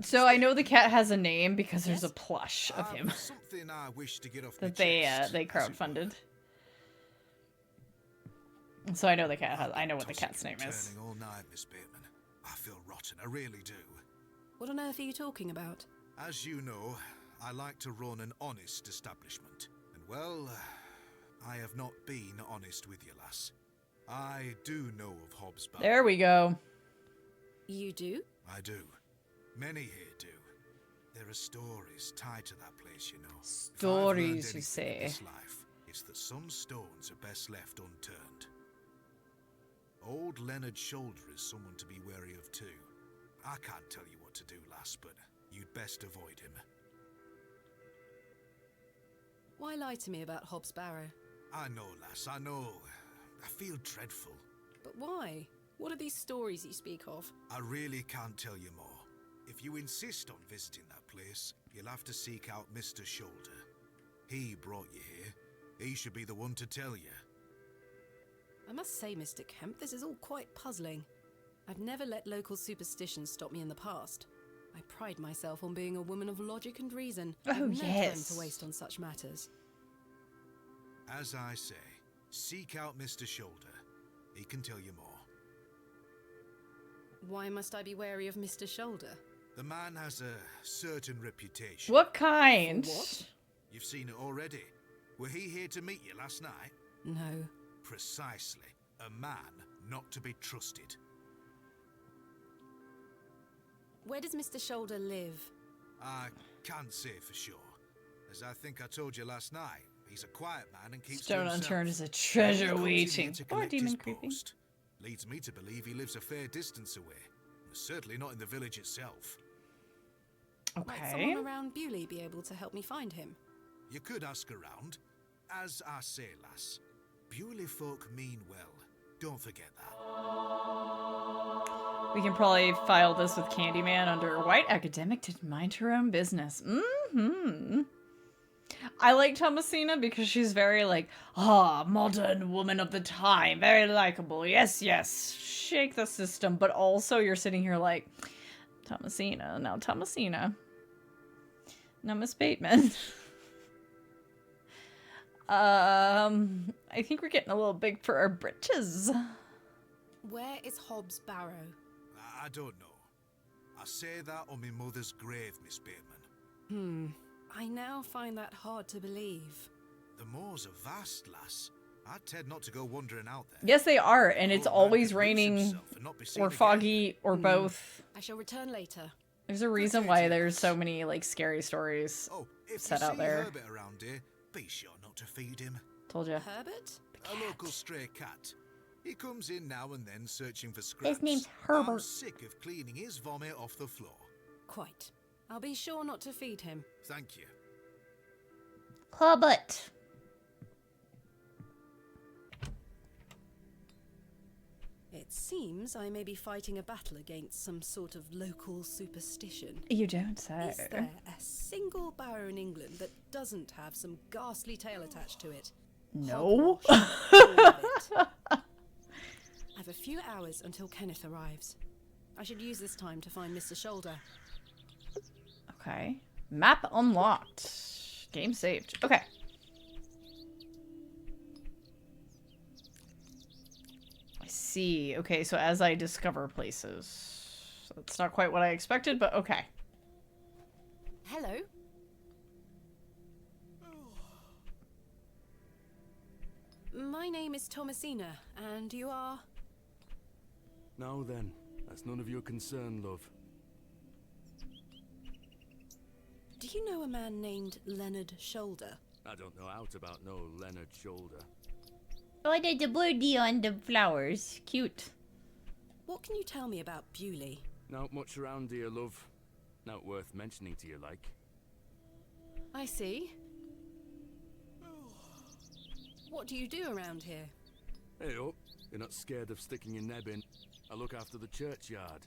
So I know the cat has a name because there's Yes? a plush of him Something I wish to get off my that they chest, as it were. crowdfunded. So I know the cat has. I know what the Tossing cat's and name is. turning all night, Miss Bateman. I feel rotten, I really do. What on earth are you talking about? As you know, I like to run an honest establishment. And well, I have not been honest with you, lass. I do know of Hobbs Barrow. There we go. You do? I do. Many here do. There are stories tied to that place, you know. If I've learned Stories, you anything in say. this life, it's that some stones are best left unturned. Old Leonard Shoulder is someone to be wary of too. I can't tell you what to do, lass, but you'd best avoid him. Why lie to me about Hobbs Barrow? I know, lass, I know. I feel dreadful. But why? What are these stories you speak of? I really can't tell you more. If you insist on visiting that place, you'll have to seek out Mr. Shoulder. He brought you here. He should be the one to tell you. I must say, Mr. Kemp, this is all quite puzzling. I've never let local superstitions stop me in the past. I pride myself on being a woman of logic and reason. Oh, I've no time yes. to waste on such matters. As I say, seek out Mr. Shoulder. He can tell you more. Why must I be wary of Mr. Shoulder? The man has a certain reputation. What kind? What? You've seen it already. Were he here to meet you last night? No. Precisely. A man not to be trusted. Where does Mr. Shoulder live? I can't say for sure. As I think I told you last night, he's a quiet man and keeps Stone to himself. unturned is a He treasure comes in waiting. here to Or collect his demon creeping. post. Leads me to believe he lives a fair distance away. Certainly not in the village itself. Might Okay. someone around Bewley be able to help me find him? You could ask around. As I say, lass, Bewley folk mean well. Don't forget that. We can probably file this with Candyman under white academic didn't mind her own business. Mm-hmm. I like Thomasina because she's very like, modern woman of the time. Very likable. Yes, yes. Shake the system. But also you're sitting here like, Thomasina. Now Thomasina. Now Miss Bateman. I think we're getting a little big for our britches. Where is Hobbs Barrow? I don't know. I say that on my mother's grave, Miss Bateman. I now find that hard to believe. The moors are vast, lass. I'd tend not to go wandering out there. Yes, they are, and it's Old man always could lose raining himself and not be seen or again. foggy or both. I shall return later. There's a reason why there's so many like scary stories Oh, if set you out see there. Herbert around here, be sure not to feed him. Told you. Herbert? A local stray cat. He comes in now and then searching for scraps. His name's I'm Herbert. sick of cleaning his vomit off the floor. Quite. I'll be sure not to feed him. Thank you. Herbert. It seems I may be fighting a battle against some sort of local superstition. You don't say. Is there a single barrow in England that doesn't have some ghastly tale attached to it? No. Hogwash, all of it. I've a few hours until Kenneth arrives. I should use this time to find Mr. Shoulder. Okay. Map unlocked. Game saved. Okay. I see. Okay, so as I discover places. That's not quite what I expected, but okay. Hello? My name is Thomasina, and you are... Now then, that's none of your concern, love. Do you know a man named Leonard Shoulder? I don't know out about no Leonard Shoulder. Oh, there's a birdie on the flowers. Cute. What can you tell me about Bewley? Not much around here, love. Not worth mentioning to you, like. I see. What do you do around here? Hey up, you're not scared of sticking your neb in. I look after the churchyard.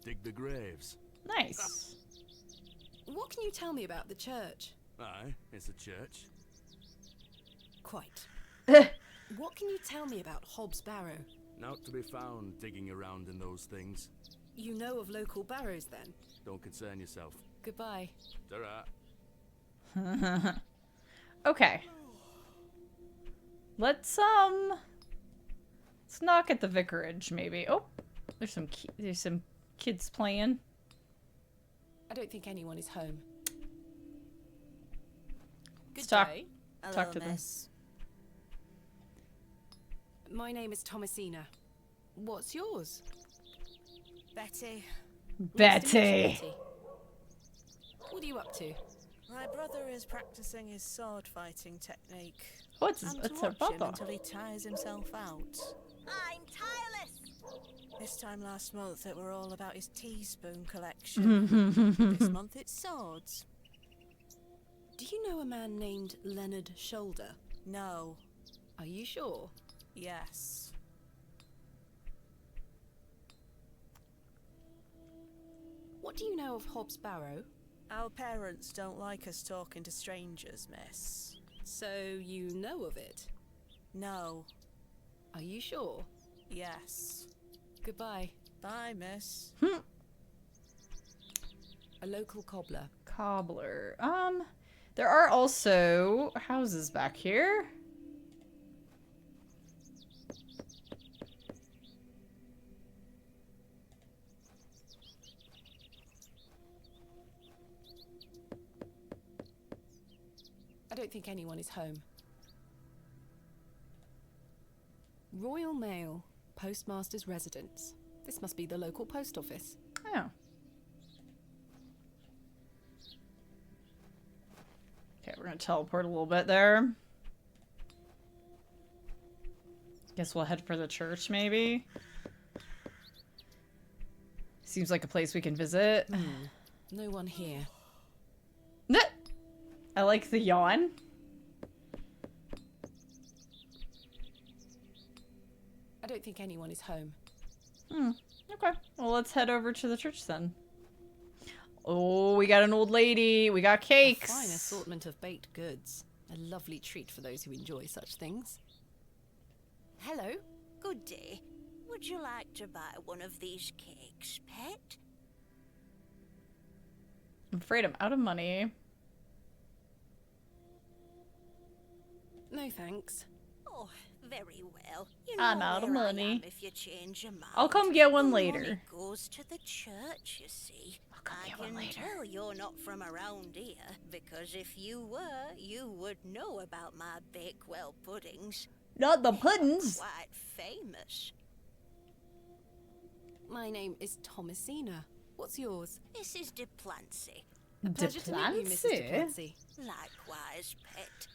Dig the graves. Nice. What can you tell me about the church? Aye, it's a church. Quite. What can you tell me about Hobbs Barrow? Not to be found digging around in those things. You know of local barrows, then? Don't concern yourself. Goodbye. Ta-ra. Okay. Let's knock at the vicarage, maybe. Oh, there's some kids playing. I don't think anyone is home. Let's Good talk. day. Talk to them. miss. My name is Thomasina. What's yours? Betty, Nice to meet you, Betty. Betty. What are you up to? my brother is practicing his sword fighting technique. What's I'm what's to her watch him papa? until he tires himself out. I'm tireless. This time last month it were all about his teaspoon collection. This month it's swords. Do you know a man named Leonard Shoulder? No. Are you sure? Yes. What do you know of Hobbs Barrow? Our parents don't like us talking to strangers, miss. So you know of it? No. Are you sure? Yes. Goodbye. Bye, miss. A local cobbler. Cobbler. There are also houses back here. I don't think anyone is home. Royal Mail, Postmaster's Residence. This must be the local post office. Oh. we're gonna teleport a little bit there. Guess we'll head for the church, maybe. Seems like a place we can visit. No one here. I like the yawn. I don't think anyone is home. Okay. Well, let's head over to the church then. Oh, we got an old lady. We got cakes. A fine assortment of baked goods. A lovely treat for those who enjoy such things. Hello. Good day. Would you like to buy one of these cakes, pet? I'm afraid I'm out of money. No thanks. Oh, very well. You know I'm out of where I money. am if you change your mind. I'll come get one The later. money goes to the church, you see. come I get one can later. tell you're not from around here, because if you were, you would know about my Bakewell puddings. Not the puddings. Quite famous. My name is Thomasina. What's yours? This is De Plancy. Pleasure to meet you, Mrs. De Plancy. Likewise, pet.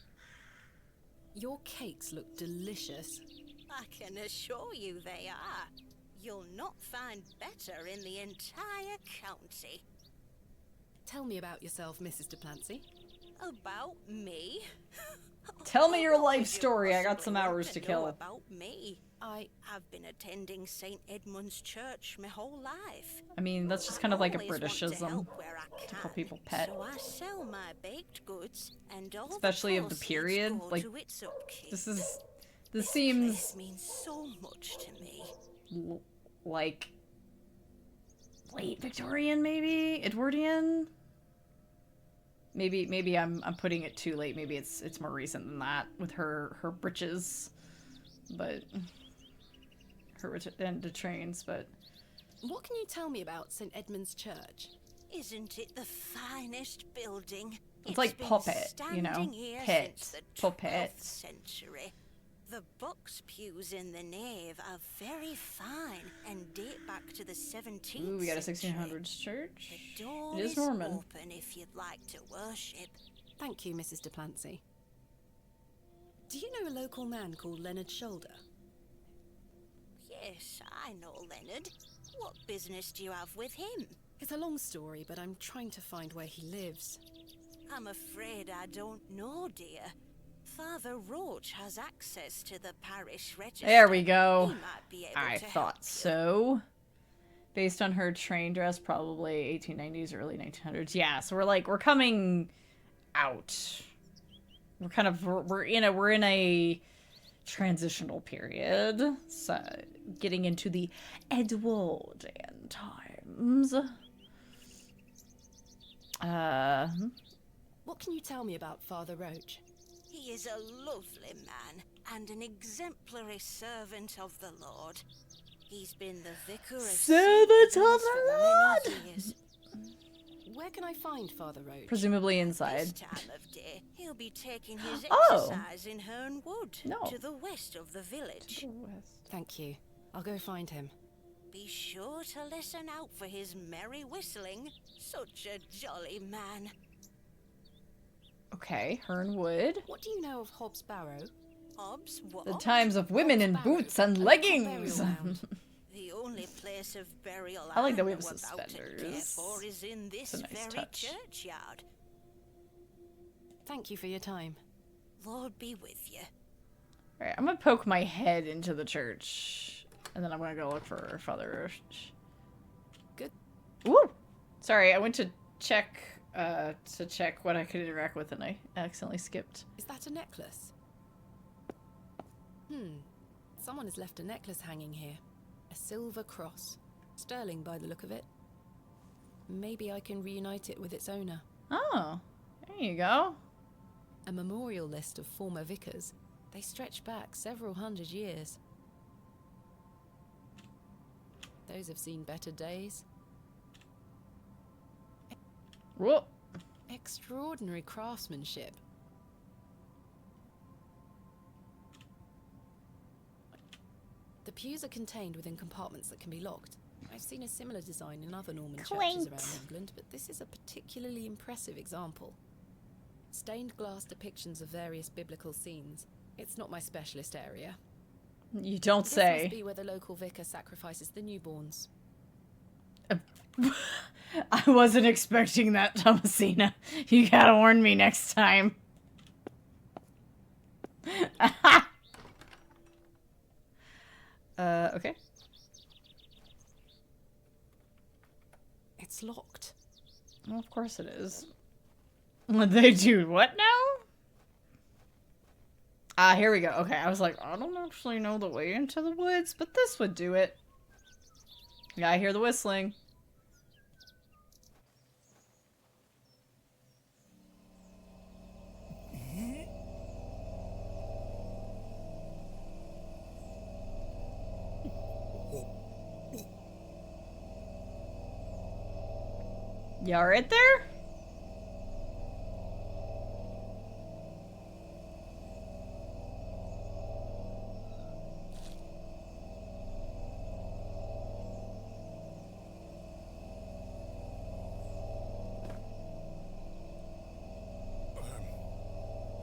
Your cakes look delicious. I can assure you they are. You'll not find better in the entire county. Tell me about yourself, Mrs. De Plancy. About me? Tell me your What life would you story. I got possibly some want hours to know kill. About me? I I've been attending St. Edmund's Church my whole life. I mean, that's just kind of like a Always want to Britishism. help where I to call can, people pet. So I sell my baked goods, and all Especially the of the proceeds period, go like, to its upkeep. This seems This means so much to me. like late Victorian, maybe Edwardian. Maybe I'm putting it too late. Maybe it's more recent than that with her breeches, but her and the trains. But What can you tell me about St. Edmund's Church? Isn't it the finest building? It's like been puppet, you know, standing here pit, since the puppet. 12th century. The box pews in the nave are very fine and date back to the 17th ooh, we got a century. 1600s church. The door It is is Norman. open if you'd like to worship. Thank you, Mrs. De Plancy. Do you know a local man called Leonard Shoulder? Yes, I know Leonard. What business do you have with him? It's a long story, but I'm trying to find where he lives. I'm afraid I don't know, dear. Father Roach has access to the parish register. There we go. He might be able I to help thought you. so. Based on her train dress, probably 1890s, early 1900s. Yeah, so we're coming out. We're in a transitional period. So getting into the Edwardian times. What can you tell me about Father Roach? He is a lovely man and an exemplary servant of the Lord. He's been the vicar of Servant St. of Edmunds the for many years. Where can I find Father Roach? presumably This inside. time of day, he'll be taking his Oh. exercise in Herne Wood, No. to the west of the village. Thank you. I'll go find him. Be sure to listen out for his merry whistling. Such a jolly man. Okay, Hernwood. What do you know of Hobbs Barrow? Hobbs, what? The times of women in boots and leggings. The only place of burial I like that we know have about to care suspenders. for is in this It's a nice very touch. churchyard. Thank you for your time. Lord be with you. Alright, I'm gonna poke my head into the church. And then I'm gonna go look for Father Roach. Good. Woo! Sorry, I went to check what I could interact with and I accidentally skipped. Is that a necklace? Someone has left a necklace hanging here. A silver cross. Sterling by the look of it. Maybe I can reunite it with its owner. Oh, there you go. A memorial list of former vicars. They stretch back several hundred years. Those have seen better days. Whoa. Extraordinary craftsmanship. The pews are contained within compartments that can be locked. I've seen a similar design in other Norman churches around England, but this is a particularly impressive example. Stained glass depictions of various biblical scenes. It's not my specialist area. You don't This say. must be where the local vicar sacrifices the newborns. I wasn't expecting that, Thomasina. You gotta warn me next time. Okay. It's locked. Well, of course it is. They do what now? Here we go. Okay, I was like, I don't actually know the way into the woods, but this would do it. Yeah, I hear the whistling. Y'all right there?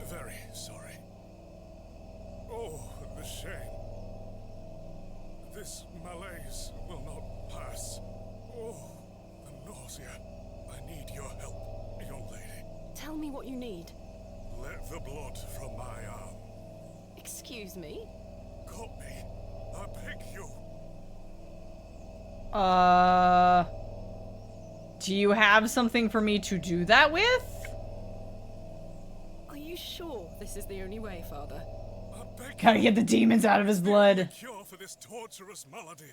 Very sorry. Oh, the shame. This malaise will not pass. Oh, the nausea. I need your help, young lady. Tell me what you need. Let the blood from my arm. Excuse me? Cut me. I beg you. Do you have something for me to do that with? Are you sure this is the only way, Father? I beg Gotta you. get the demons out of his blood. Cure for this torturous malady.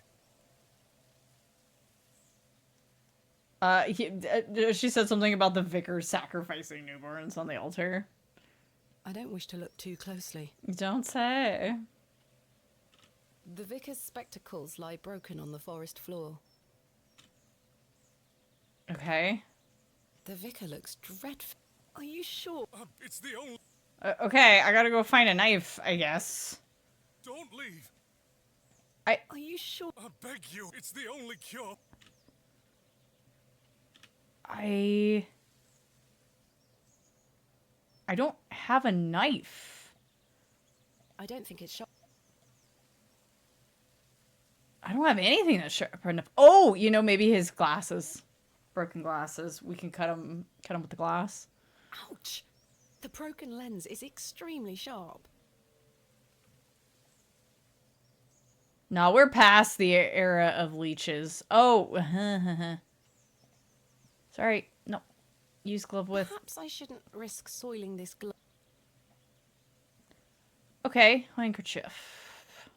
She said something about the vicar sacrificing newborns on the altar. I don't wish to look too closely. Don't say. The vicar's spectacles lie broken on the forest floor. Okay. The vicar looks dreadful. Are you sure? It's the only... Okay, I gotta go find a knife, I guess. Don't leave. Are you sure? I beg you. It's the only cure. I don't have a knife. I don't think it's sharp. I don't have anything that's sharp enough. Oh, you know, maybe his glasses. Broken glasses. We can cut him with the glass. Ouch! The broken lens is extremely sharp. No, we're past the era of leeches. Oh, sorry. No, use glove with. Perhaps I shouldn't risk soiling this glove. Okay, handkerchief.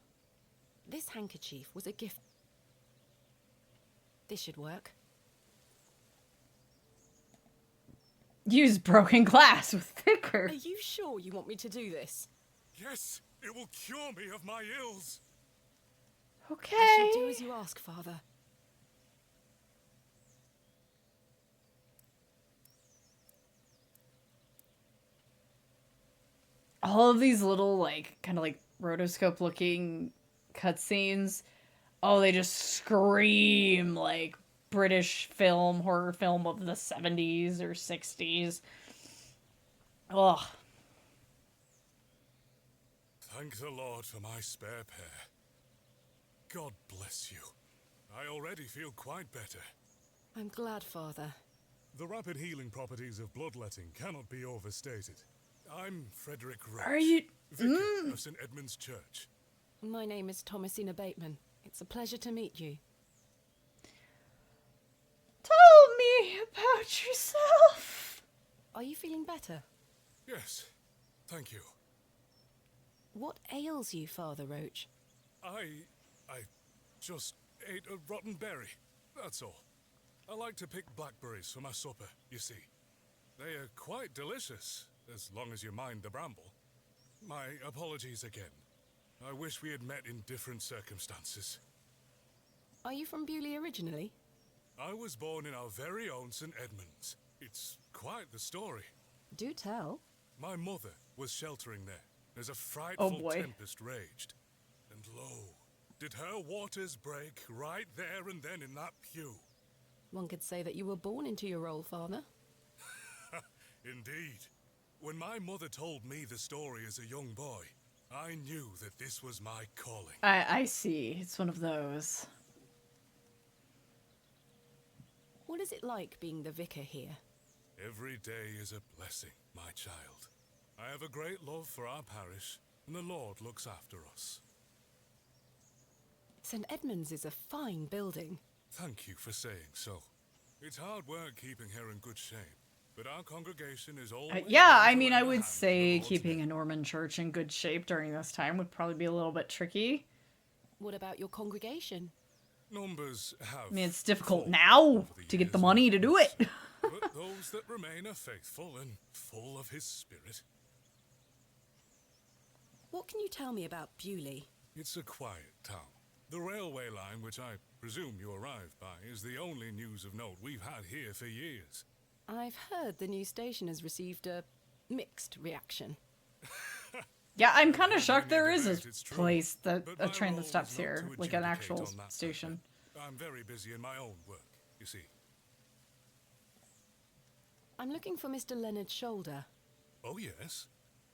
This handkerchief was a gift. This should work. Use broken glass with thicker. Are you sure you want me to do this? Yes, it will cure me of my ills. Okay. I shall do as you ask, Father. All of these little, like, kind of like rotoscope looking cutscenes. Oh, they just scream like British film, horror film of the 70s or 60s. Ugh. Thank the Lord for my spare pair. God bless you. I already feel quite better. I'm glad, Father. The rapid healing properties of bloodletting cannot be overstated. I'm Frederick Roach, Are you... Vicar of St. Edmund's Church. My name is Thomasina Bateman. It's a pleasure to meet you. Tell me about yourself. Are you feeling better? Yes, thank you. What ails you, Father Roach? I just ate a rotten berry, that's all. I like to pick blackberries for my supper, you see. They are quite delicious, as long as you mind the bramble. My apologies again. I wish we had met in different circumstances. Are you from Bewley originally? I was born in our very own St. Edmunds. It's quite the story. Do tell. My mother was sheltering there as a frightful boy. tempest raged. And lo, did her waters break right there and then in that pew. One could say that you were born into your role, Father. Indeed. When my mother told me the story as a young boy, I knew that this was my calling. I see. It's one of those. What is it like being the vicar here? Every day is a blessing, my child. I have a great love for our parish, and the Lord looks after us. St. Edmund's is a fine building. Thank you for saying so. It's hard work keeping her in good shape, but our congregation is always... Yeah, I mean, I would say keeping a Norman church in good shape during this time would probably be a little bit tricky. What about your congregation? Numbers have... I mean, it's difficult now to get the money to do it. But those that remain are faithful and full of his spirit. What can you tell me about Bewley? It's a quiet town. The railway line, which I presume you arrived by, is the only news of note we've had here for years. I've heard the new station has received a mixed reaction. Yeah, I'm kind of shocked there is a place a train that stops here, like an actual station. I'm very busy in my own work, you see. I'm looking for Mr. Leonard Shoulder. Oh, yes?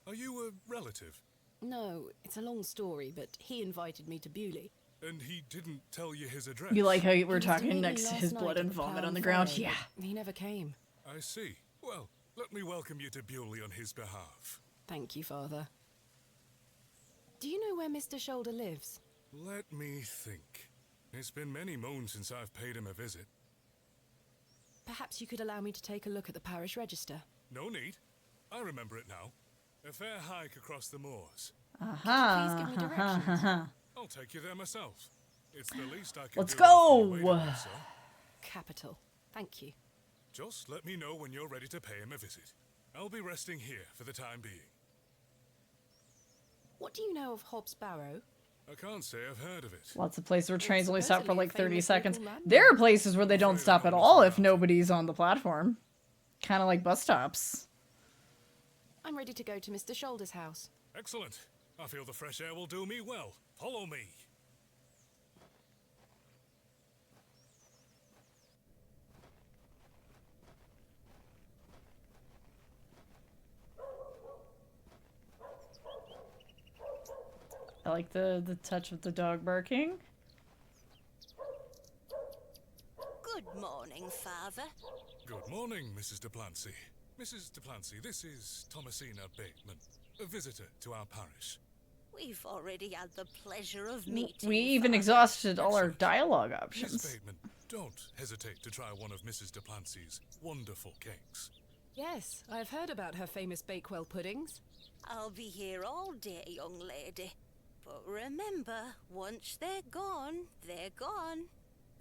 Are you a relative? No, it's a long story, but he invited me to Bewley. And he didn't tell you his address? You like how we're He was talking leaving next to last his night blood at and the vomit town on the ground? fair, Yeah. but he never came. I see. Well, let me welcome you to Bewley on his behalf. Thank you, Father. Do you know where Mr. Shoulder lives? Let me think. It's been many moons since I've paid him a visit. Perhaps you could allow me to take a look at the parish register. No need. I remember it now. A fair hike across the moors. Please give me directions. I'll take you there myself. It's the least I can Let's do. go! Wait a minute, sir. Capital. Thank you. Just let me know when you're ready to pay him a visit. I'll be resting here for the time being. What do you know of Hobbs Barrow? I can't say I've heard of it. Lots of places where trains only stop for supposedly a like 30 famous seconds. local landmark. There are places where they don't stop at all if nobody's on the platform. Kind of like bus stops. I'm ready to go to Mr. Shoulder's house. Excellent. I feel the fresh air will do me well. Follow me. I like the touch of the dog barking. Good morning, Father. Good morning, Mrs. Duplancy. Mrs. Duplancy, this is Thomasina Bateman, a visitor to our parish. We've already had the pleasure of meeting. We even Father. exhausted all our Excellent. dialogue Miss options. Bateman, don't hesitate to try one of Mrs. Duplancy's wonderful cakes. Yes, I've heard about her famous Bakewell puddings. I'll be here all day, young lady. But remember, once they're gone, they're gone.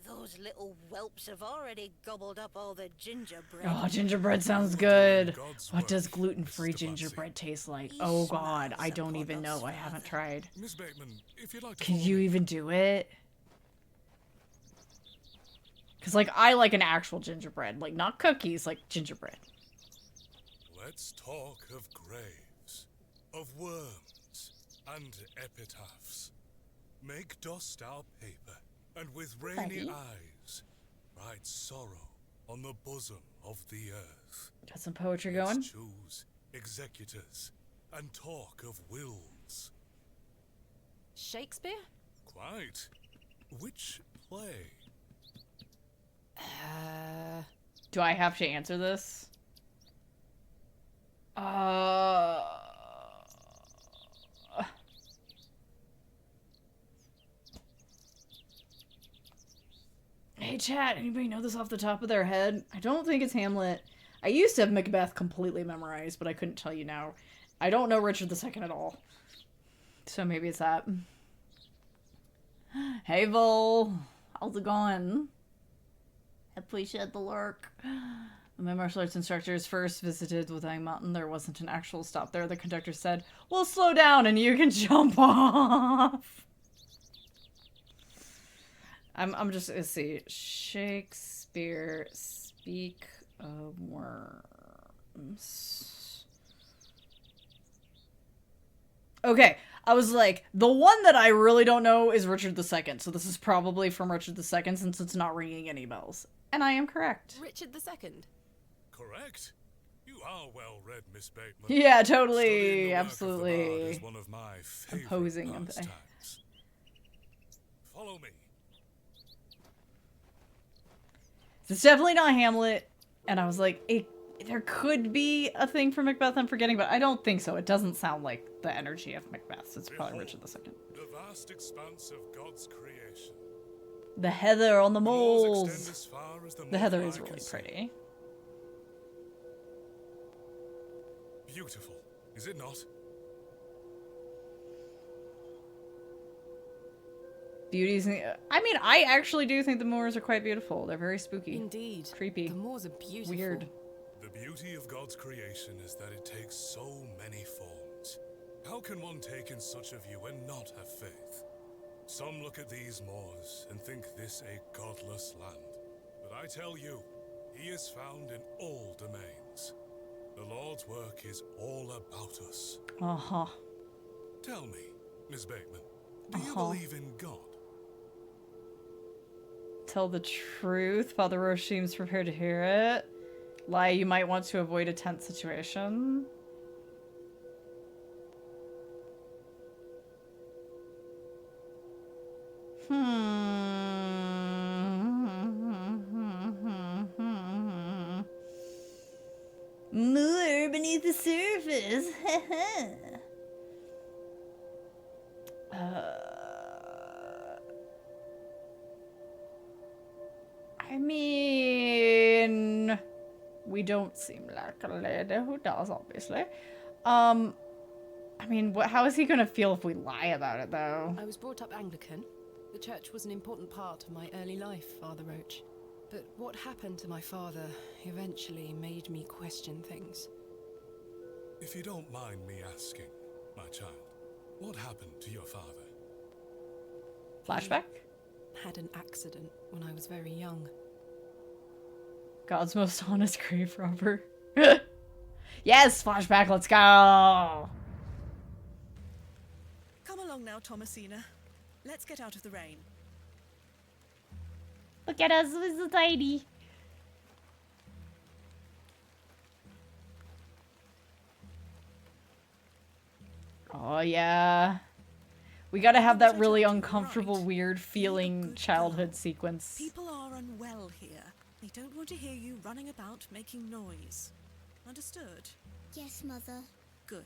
Those little whelps have already gobbled up all the gingerbread. Oh, gingerbread sounds good. God's What work, does gluten-free Mr. Duplancy. gingerbread taste like? Oh god, I don't even know. I haven't tried. Miss Bateman, if you'd like to Can follow you me- even do it? Because, like, I like an actual gingerbread. Like, not cookies, like gingerbread. Let's talk of graves, of worms, and epitaphs. Make dust our paper, and with rainy Buddy. eyes, write sorrow on the bosom of the earth. Got some poetry Let's going? choose executors, and talk of wills. Shakespeare? Quite. Which play? Do I have to answer this? Hey chat, anybody know this off the top of their head? I don't think it's Hamlet. I used to have Macbeth completely memorized, but I couldn't tell you now. I don't know Richard II at all. So maybe it's that. Hey Vol, how's it going? I appreciate the lurk. When my martial arts instructors first visited Withang Mountain, there wasn't an actual stop there. The conductor said, "We'll slow down and you can jump off." I'm just, let's see. Shakespeare, speak of worms. Okay, I was like, the one that I really don't know is Richard II, so this is probably from Richard II since it's not ringing any bells. And I am correct. Richard II. Correct. You are well read, Miss Bateman. Yeah, Studying totally, the work of the bard absolutely. is one of my favorite Opposing. pastimes. Follow me. It's definitely not Hamlet, and I was like, there could be a thing for Macbeth I'm forgetting, but I don't think so. It doesn't sound like the energy of Macbeth. It's probably Richard II. The vast expanse of God's creation. The heather on the Moors extend moles. as far as the The heather moonlight is really can see. pretty. Beautiful, is it not? Beauties. I mean, I actually do think the moors are quite beautiful. They're very spooky. Indeed. Creepy. The moors are beautiful. Weird. The beauty of God's creation is that it takes so many forms. How can one take in such a view and not have faith? Some look at these moors and think this a godless land. But I tell you, he is found in all domains. The Lord's work is all about us. Uh-huh. Tell me, Miss Bateman, do you believe in God? Tell the truth. Father Roche seems prepared to hear it. Lie, you might want to avoid a tense situation. More beneath the surface. I mean, we don't seem like a lady who does, obviously. I mean, how is he gonna feel if we lie about it, though? I was brought up Anglican. The church was an important part of my early life, Father Roach. But what happened to my father eventually made me question things. If you don't mind me asking, my child, what happened to your father? Flashback? Had an accident when I was very young. God's most honest grave robber. Yes, flashback, let's go! Come along now, Thomasina. Let's get out of the rain. Look at us, we're so tiny. Oh, yeah. We gotta have that really uncomfortable, weird feeling childhood sequence. People are unwell here. They don't want to hear you running about making noise. Understood? Yes, Mother. Good.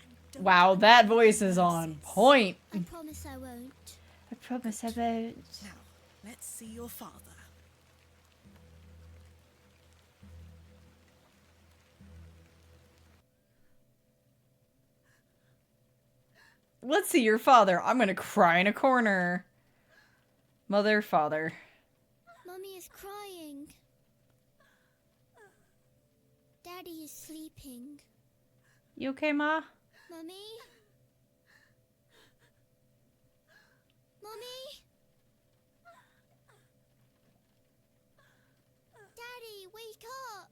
And don't Wow, that voice is on point. I promise I won't. I promise I won't. Now, let's see your father. Let's see your father. I'm gonna cry in a corner. Mother, father. Mummy is crying. Daddy is sleeping. You okay, Ma? Mummy? Mummy? Daddy, wake up!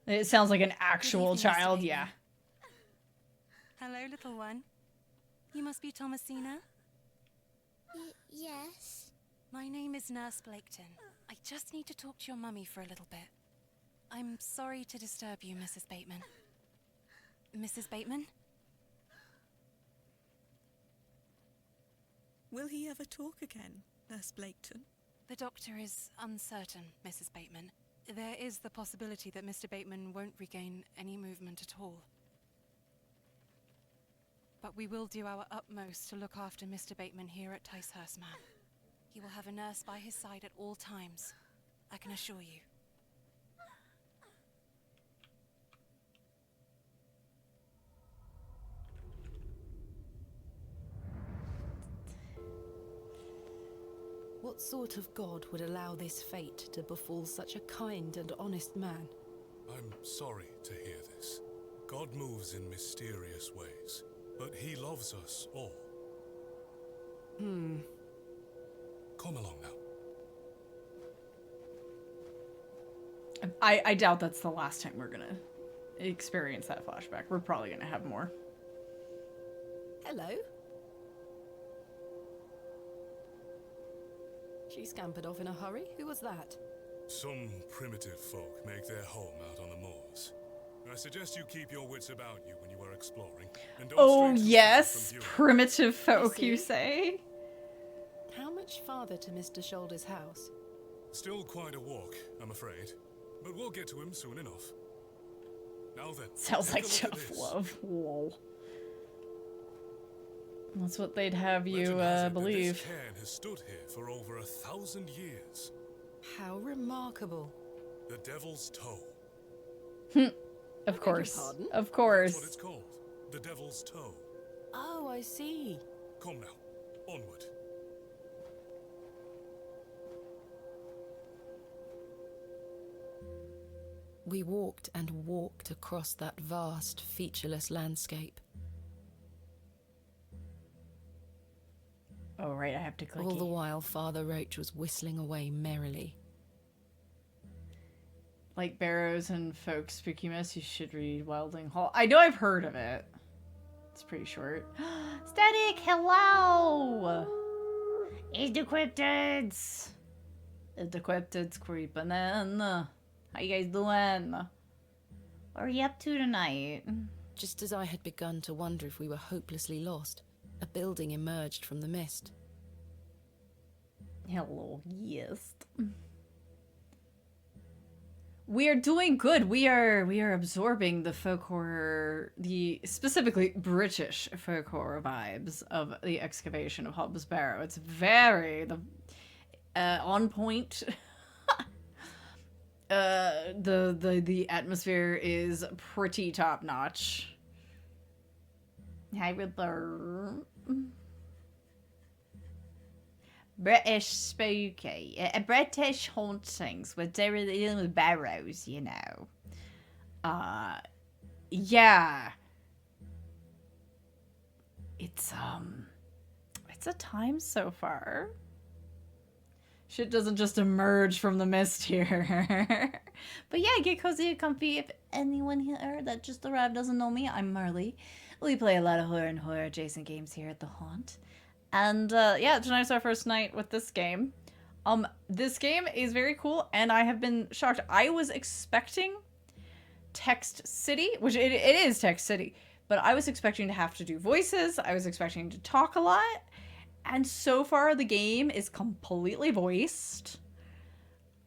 It sounds like an actual evening, Mr. child, Bateman. yeah. Hello, little one. You must be Thomasina. Yes. My name is Nurse Blaketon. I just need to talk to your mummy for a little bit. I'm sorry to disturb you, Mrs. Bateman. Mrs. Bateman? Will he ever talk again, Nurse Blaketon? The doctor is uncertain, Mrs. Bateman. There is the possibility that Mr. Bateman won't regain any movement at all. But we will do our utmost to look after Mr. Bateman here at Ticehurst Manor. He will have a nurse by his side at all times, I can assure you. What sort of god would allow this fate to befall such a kind and honest man? I'm sorry to hear this. God moves in mysterious ways, but he loves us all. Come along now. I doubt that's the last time we're gonna experience that flashback. We're probably gonna have more. Hello? She scampered off in a hurry. Who was that? Some primitive folk make their home out on the moors. suggest you keep your wits about you when you are exploring. And don't Oh stray too far yes, from view. primitive folk, you see? say? How much farther to Mr. Shoulder's house? Still quite a walk, I'm afraid. But we'll get to him soon enough. Now then, Sounds take like a look at tough this. love. Lol. That's what they'd have you Legend has it that believe. this cairn has stood here for over 1,000 years. How remarkable. The Devil's Toe. Of course. pardon? Of That's what course. it's called. The Devil's Toe. Oh, I see. Come now, onward. We walked and walked across that vast, featureless landscape. Oh right, I have to click. All the while, Father Roach was whistling away merrily. Like Barrows and Folk Spooky Mess, you should read Wilding Hall. I know I've heard of it. It's pretty short. Static, hello! It's the cryptids! It's the cryptids creeping in. How you guys doing? What are you up to tonight? Just as I had begun to wonder if we were hopelessly lost, a building emerged from the mist. Hello, yes. We are doing good. We are absorbing the folk horror, the specifically British folk horror vibes of the Excavation of Hob's Barrow. It's very on point. The atmosphere is pretty top notch. Hi, Riddler. British spooky. British hauntings with dealing with barrows, you know. Yeah. It's a time so far. Shit doesn't just emerge from the mist here. But yeah, get cozy and comfy. If anyone here that just arrived doesn't know me, I'm Marley. We play a lot of horror and horror adjacent games here at the Haunt. And yeah, tonight's our first night with this game. This game is very cool, and I have been shocked. I was expecting Text City, which it is Text City, but I was expecting to have to do voices. I was expecting to talk a lot, and so far the game is completely voiced,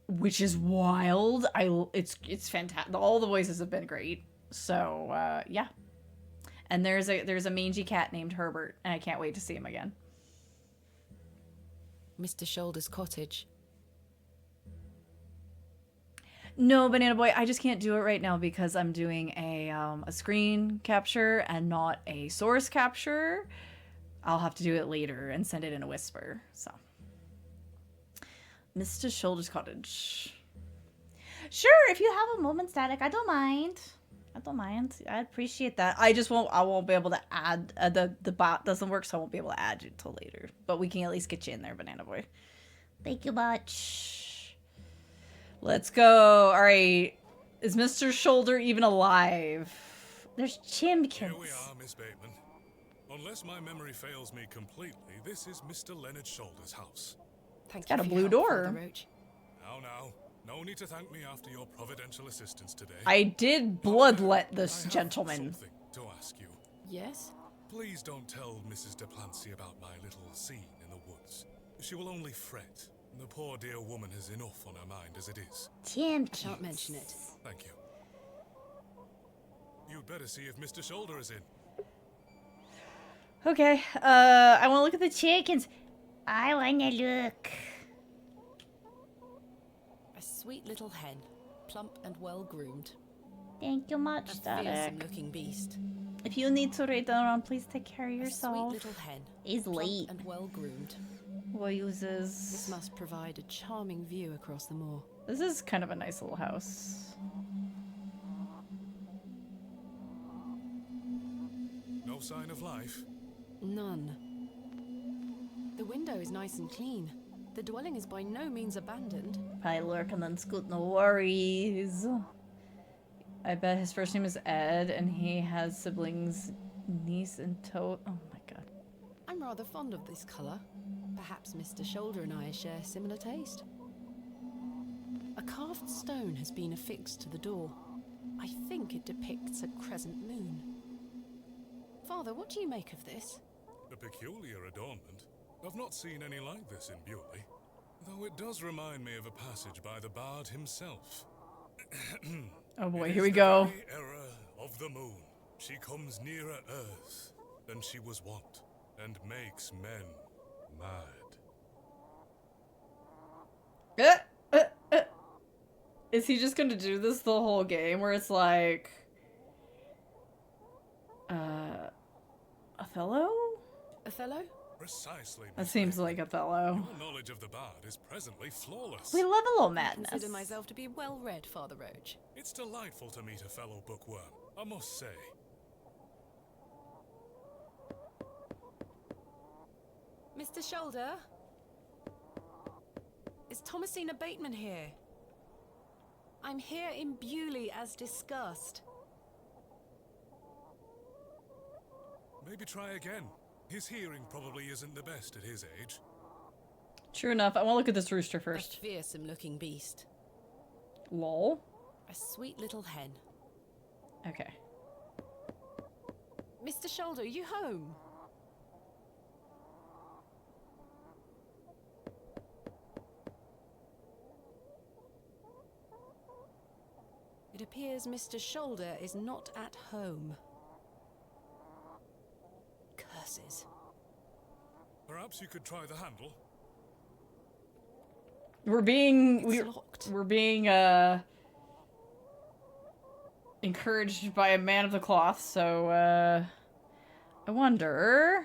which is wild. It's fantastic. All the voices have been great. So yeah, and there's a mangy cat named Herbert, and I can't wait to see him again. Mr. Shoulder's cottage. No, Banana Boy, I just can't do it right now because I'm doing a screen capture and not a source capture. I'll have to do it later and send it in a whisper. So, Mr. Shoulder's cottage. Sure, if you have a moment, Static, I don't mind. I appreciate that. I won't be able to add, the bot doesn't work, so I won't be able to add you till later. But we can at least get you in there, Banana Boy. Thank you much. Let's go. All right. Is Mr. Shoulder even alive? There's Chimkins. Here we are, Miss Bateman. Unless my memory fails me completely, this is Mr. Leonard Shoulder's house. Thank got you a for blue your help, door. Father Roach. Now. No need to thank me after your providential assistance today. I did bloodlet this I have gentleman. something to ask you. Yes? Please don't tell Mrs. Duplancy about my little scene in the woods. She will only fret. The poor dear woman has enough on her mind as it is. I shan't mention it. Thank you. You'd better see if Mr. Shoulder is in. Okay. I want to look at the chickens. I want to look. A sweet little hen, plump and well groomed. Thank you much, A Static. fearsome looking beast. If you need to write that around, please take care of A sweet yourself. little hen, He's plump late. and well groomed. What This uses? must provide a charming view across the moor. This is kind of a nice little house. No sign of life? None. The window is nice and clean. The dwelling is by no means abandoned. Probably lurking and scoot, no worries. I bet his first name is Ed, and he has siblings, niece and toad. Oh my god. I'm rather fond of this colour. Perhaps Mr. Shoulder and I share similar taste. A carved stone has been affixed to the door. I think it depicts a crescent moon. Father, what do you make of this? A peculiar adornment. I've not seen any like this in Bewley, though it does remind me of a passage by the bard himself. Oh boy, It here is we the go. very error of the moon. She comes nearer earth than she was wont, and makes men mad. Is he just gonna do this the whole game where it's like... Othello? Othello? Precisely. That Miss seems Bateman. like Othello. Your knowledge of the bard is presently flawless. We love a little I madness. consider myself to be well read, Father Roach. It's delightful to meet a fellow bookworm, I must say. Mr. Shoulder? Is Thomasina Bateman here? I'm here in Bewley as discussed. Maybe try again. His hearing probably isn't the best at his age. True enough. I want to look at this rooster A first. fearsome looking beast. Lol. A sweet little hen. Okay. Mr. Shoulder, are you home? It appears Mr. Shoulder is not at home. Curses. Perhaps you could try the handle. We're being... It's locked. We're being, encouraged by a man of the cloth, so, I wonder...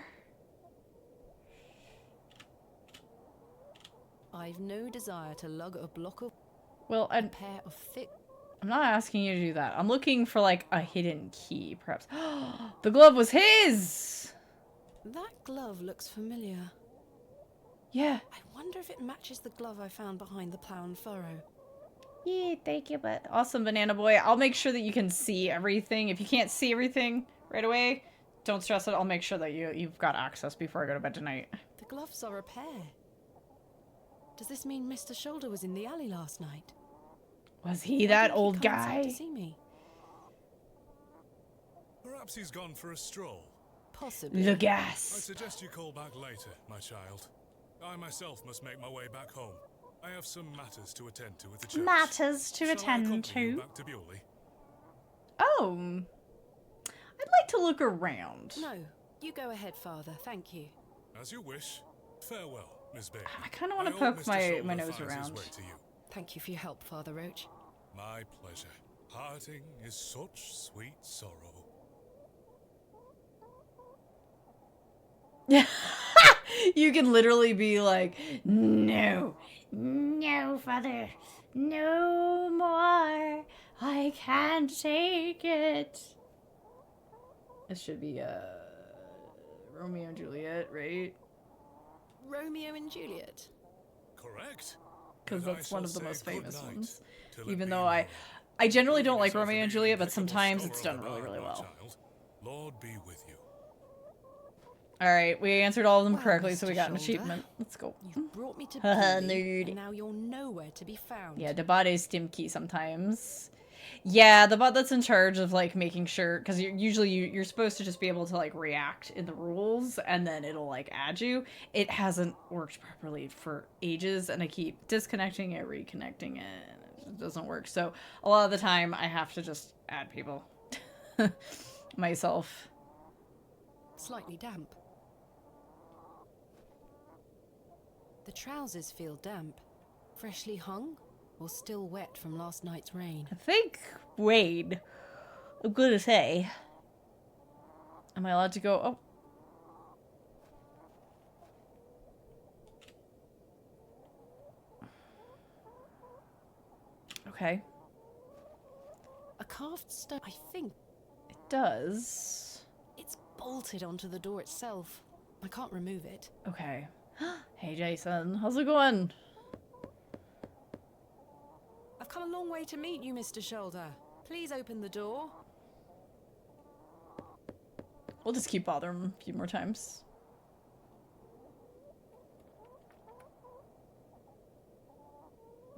I've no desire to lug a block of Well, a pair of thick... I'm not asking you to do that. I'm looking for, like, a hidden key, perhaps. The glove was his! That glove looks familiar. Yeah. I wonder if it matches the glove I found behind the plough and furrow. Yeah, thank you, but awesome, Banana Boy. I'll make sure that you can see everything. If you can't see everything right away, don't stress it. I'll make sure that you've got access before I go to bed tonight. The gloves are a pair. Does this mean Mr. Shoulder was in the alley last night? Was he Why that didn't he old come inside guy? to see me? Perhaps he's gone for a stroll. Possibly. The I gas. suggest you call back later, my child. I myself must make my way back home. I have some matters to attend to at the church. Matters to Shall I attend accompany you to. back to Bewley? Oh. I'd like to look around. No, you go ahead, Father. Thank you. As you wish. Farewell, Miss Bateman. I kind of want to I hope poke Mr. my Shoulder nose finds his around. way to you. Thank you for your help, Father Roach. My pleasure. Parting is such sweet sorrow. You can literally be like, no, no, Father, no more. I can't take it. This should be Romeo and Juliet, right? Romeo and Juliet. Correct. Because And I that's one shall of the say most good famous night, ones. till it Even be though known. I generally don't like Yourself Romeo and to be Juliet, but impeccable sometimes scholar it's of done the really, bard, really my well. child. Lord be with you. All right, we answered all of them Well, correctly, so Mr. we got an Shoulder, achievement. Let's go. You've brought me to Haha, Bewley, nerd. and now you're nowhere to be found. Yeah, the bot is stimky sometimes. Yeah, the bot that's in charge of like making sure, because you're supposed to just be able to like react in the rules, and then it'll like add you. It hasn't worked properly for ages, and I keep disconnecting it, reconnecting it, and it doesn't work. So a lot of the time, I have to just add people myself. Slightly damp. The trousers feel damp. Freshly hung, or still wet from last night's rain? I think Wade. I'm gonna say. Am I allowed to go? Oh. Okay. A carved stone. I think It does. it's bolted onto the door itself. I can't remove it. Okay. Hey Jason, how's it going? I've come a long way to meet you, Mr. Shoulder. Please open the door. We'll just keep bothering him a few more times.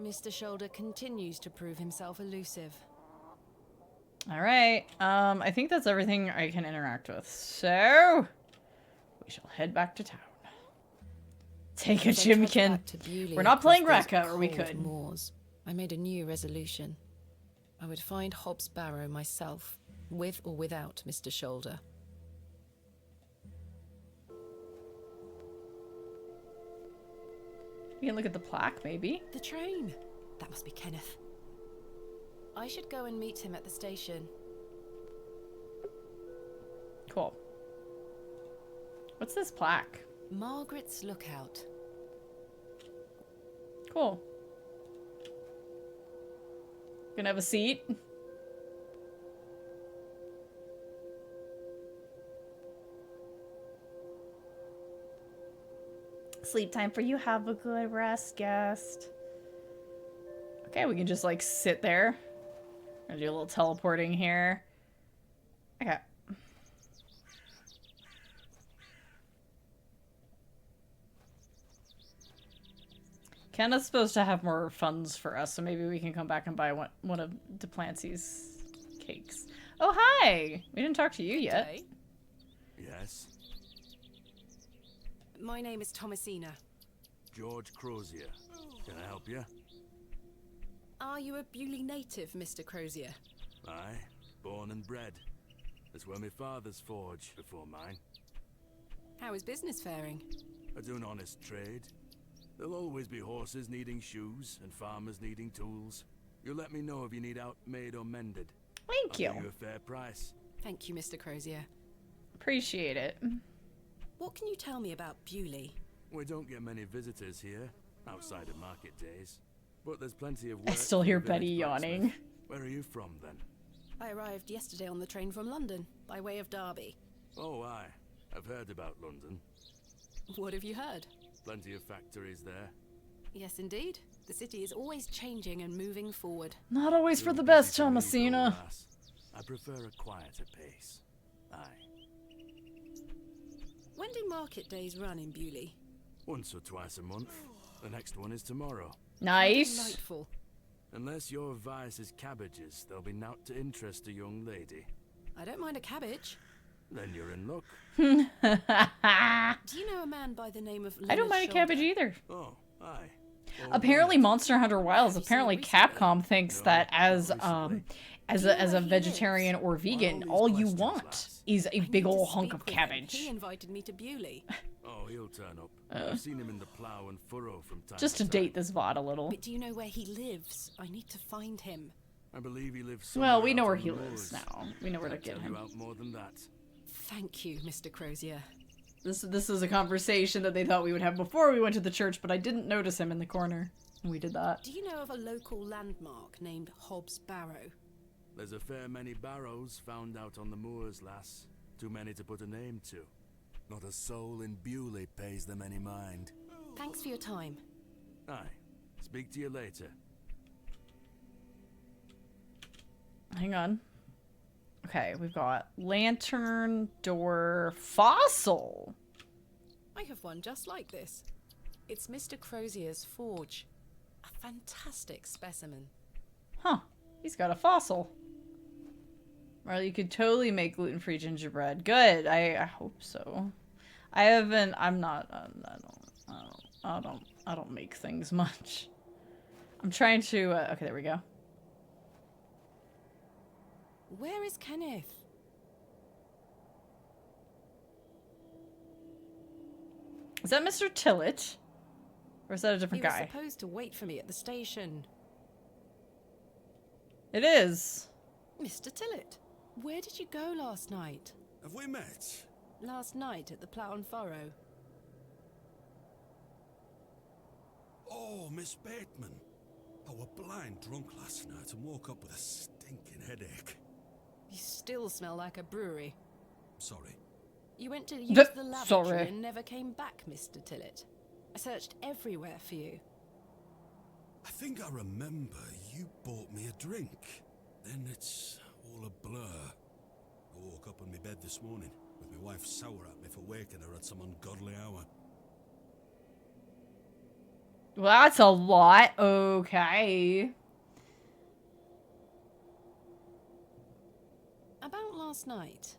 Mr. Shoulder continues to prove himself elusive. Alright, I think that's everything I can interact with. So, we shall head back to town. Take a As I trudged Jimkin. back to Bewley We're not across playing those Rekka, or we cold could. moors, I made a new resolution. I would find Hobbs Barrow myself, with or without Mr. Shoulder. We can look at the plaque, maybe. The train! That must be Kenneth. I should go and meet him at the station. Cool. What's this plaque? Margaret's Lookout. Cool. Gonna have a seat. Sleep time for you. Have a good rest, guest. Okay, we can just like sit there. Gonna do a little teleporting here. Okay. Kenneth's supposed to have more funds for us, so maybe we can come back and buy one of Duplancy's cakes. Oh, hi! We didn't talk to you yet. Day. Yes? My name is Thomasina. George Crozier. Can I help you? Are you a Bewley native, Mr. Crozier? Aye, born and bred. That's where my father's forge before mine. How is business faring? I do an honest trade. There'll always be horses needing shoes and farmers needing tools. You let me know if you need out made or mended. Thank I'll you. give you a fair price. Thank you, Mr. Crozier. Appreciate it. What can you tell me about Bewley? We don't get many visitors here, outside of market days. But there's plenty of I work still for hear the village Betty blacksmith. yawning. Where are you from, then? I arrived yesterday on the train from London, by way of Derby. Oh, aye. I've heard about London. What have you heard? Plenty of factories there. Yes, indeed. The city is always changing and moving forward. Not always for Too the busy best, to move, though, Thomasina. lass. I prefer a quieter pace. Aye. When do market days run in Bewley? Once or twice a month. The next one is tomorrow. Nice. Delightful. Unless your vice is cabbages, there'll be naught to interest a young lady. I don't mind a cabbage. Then you're in luck. Do you know a man by the name of I don't Leonard mind a cabbage Shoulder? either. Oh, aye. Oh, Apparently, Leonard. Monster Hunter Wilds. Apparently, Capcom thinks No, that as not recently. as Do you a know where he vegetarian or vegan, these all you questions, want lass? is a I need big to ol' speak hunk of with him. cabbage. He invited me to Bewley. Oh, he'll turn up. I've seen him in the plough and furrow from time Just to time. date this VOD a little. But do you know where he lives? I need to find him. I believe he lives Well, somewhere we know out where on he the lives moors. now. We know where to Can't get tell him. you out more than that. Thank you, Mr. Crozier. This is a conversation that they thought we would have before we went to the church, but I didn't notice him in the corner. And we did that. Do you know of a local landmark named Hobbs Barrow? There's a fair many barrows found out on the moors, lass. Too many to put a name to. Not a soul in Bewley pays them any mind. Thanks for your time. Aye. Speak to you later. Hang on. Okay, we've got lantern, door, fossil. I have one just like this. It's Mr. Crozier's forge. A fantastic specimen. Huh. He's got a fossil. Well, you could totally make gluten-free gingerbread. Good. I hope so. I haven't. I'm not. I don't make things much. I'm trying to. Okay, there we go. Where is Kenneth? Is that Mr. Tillett? Or is that a He different was guy? supposed to wait for me at the station. It is. Mr. Tillett, where did you go last night? Have we met? Last night at the Plough and Furrow. Oh, Miss Bateman. I were blind drunk last night and woke up with a stinking headache. You still smell like a brewery. Sorry. You went to use the lavatory sorry. and never came back, Mr. Tillett. I searched everywhere for you. I think I remember you bought me a drink. Then it's all a blur. I woke up in my bed this morning with my wife sour at me for waking her at some ungodly hour. Well, that's a lot. Okay. About last night.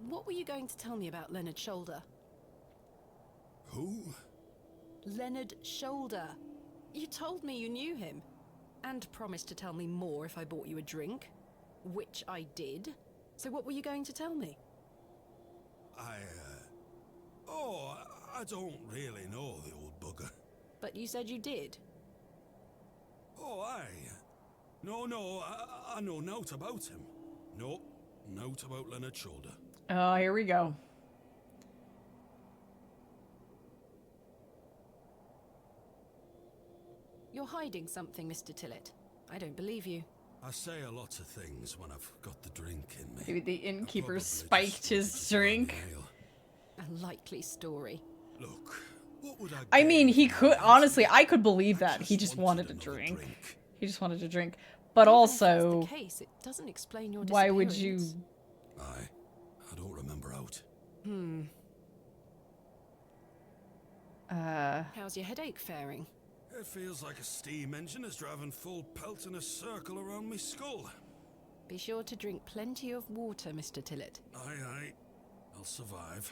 What were you going to tell me about Leonard Shoulder? Who? Leonard Shoulder. You told me you knew him. And promised to tell me more if I bought you a drink. Which I did. So what were you going to tell me? Oh, I don't really know the old bugger. But you said you did. Oh, aye. No, I know naught about him. No, naught about Leonard Shoulder. Oh, here we go. You're hiding something, Mr. Tillett. I don't believe you. I say a lot of things when I've got the drink in me. Maybe the I innkeeper probably spiked just his wanted to buy drink. an ale. A likely story. Look, what would I gain mean, he from could, this? honestly, I could believe I that. He just wanted to another drink. He just wanted to drink. But Even if also, that's the case, it doesn't explain your why would you... disappearance. Aye, I don't remember out. How's your headache faring? It feels like a steam engine is driving full pelt in a circle around me skull. Be sure to drink plenty of water, Mr. Tillett. Aye, I'll survive.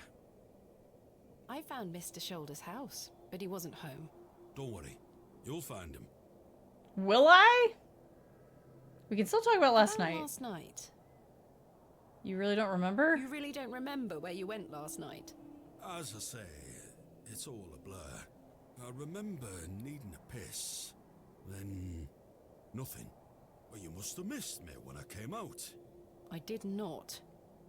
I found Mr. Shoulder's house, but he wasn't home. Don't worry, you'll find him. Will I? We can still talk about last About night. Last night? You really don't remember? You really don't remember where you went last night? As I say, it's all a blur. I remember needing a piss, then nothing. Well, you must have missed me when I came out. I did not.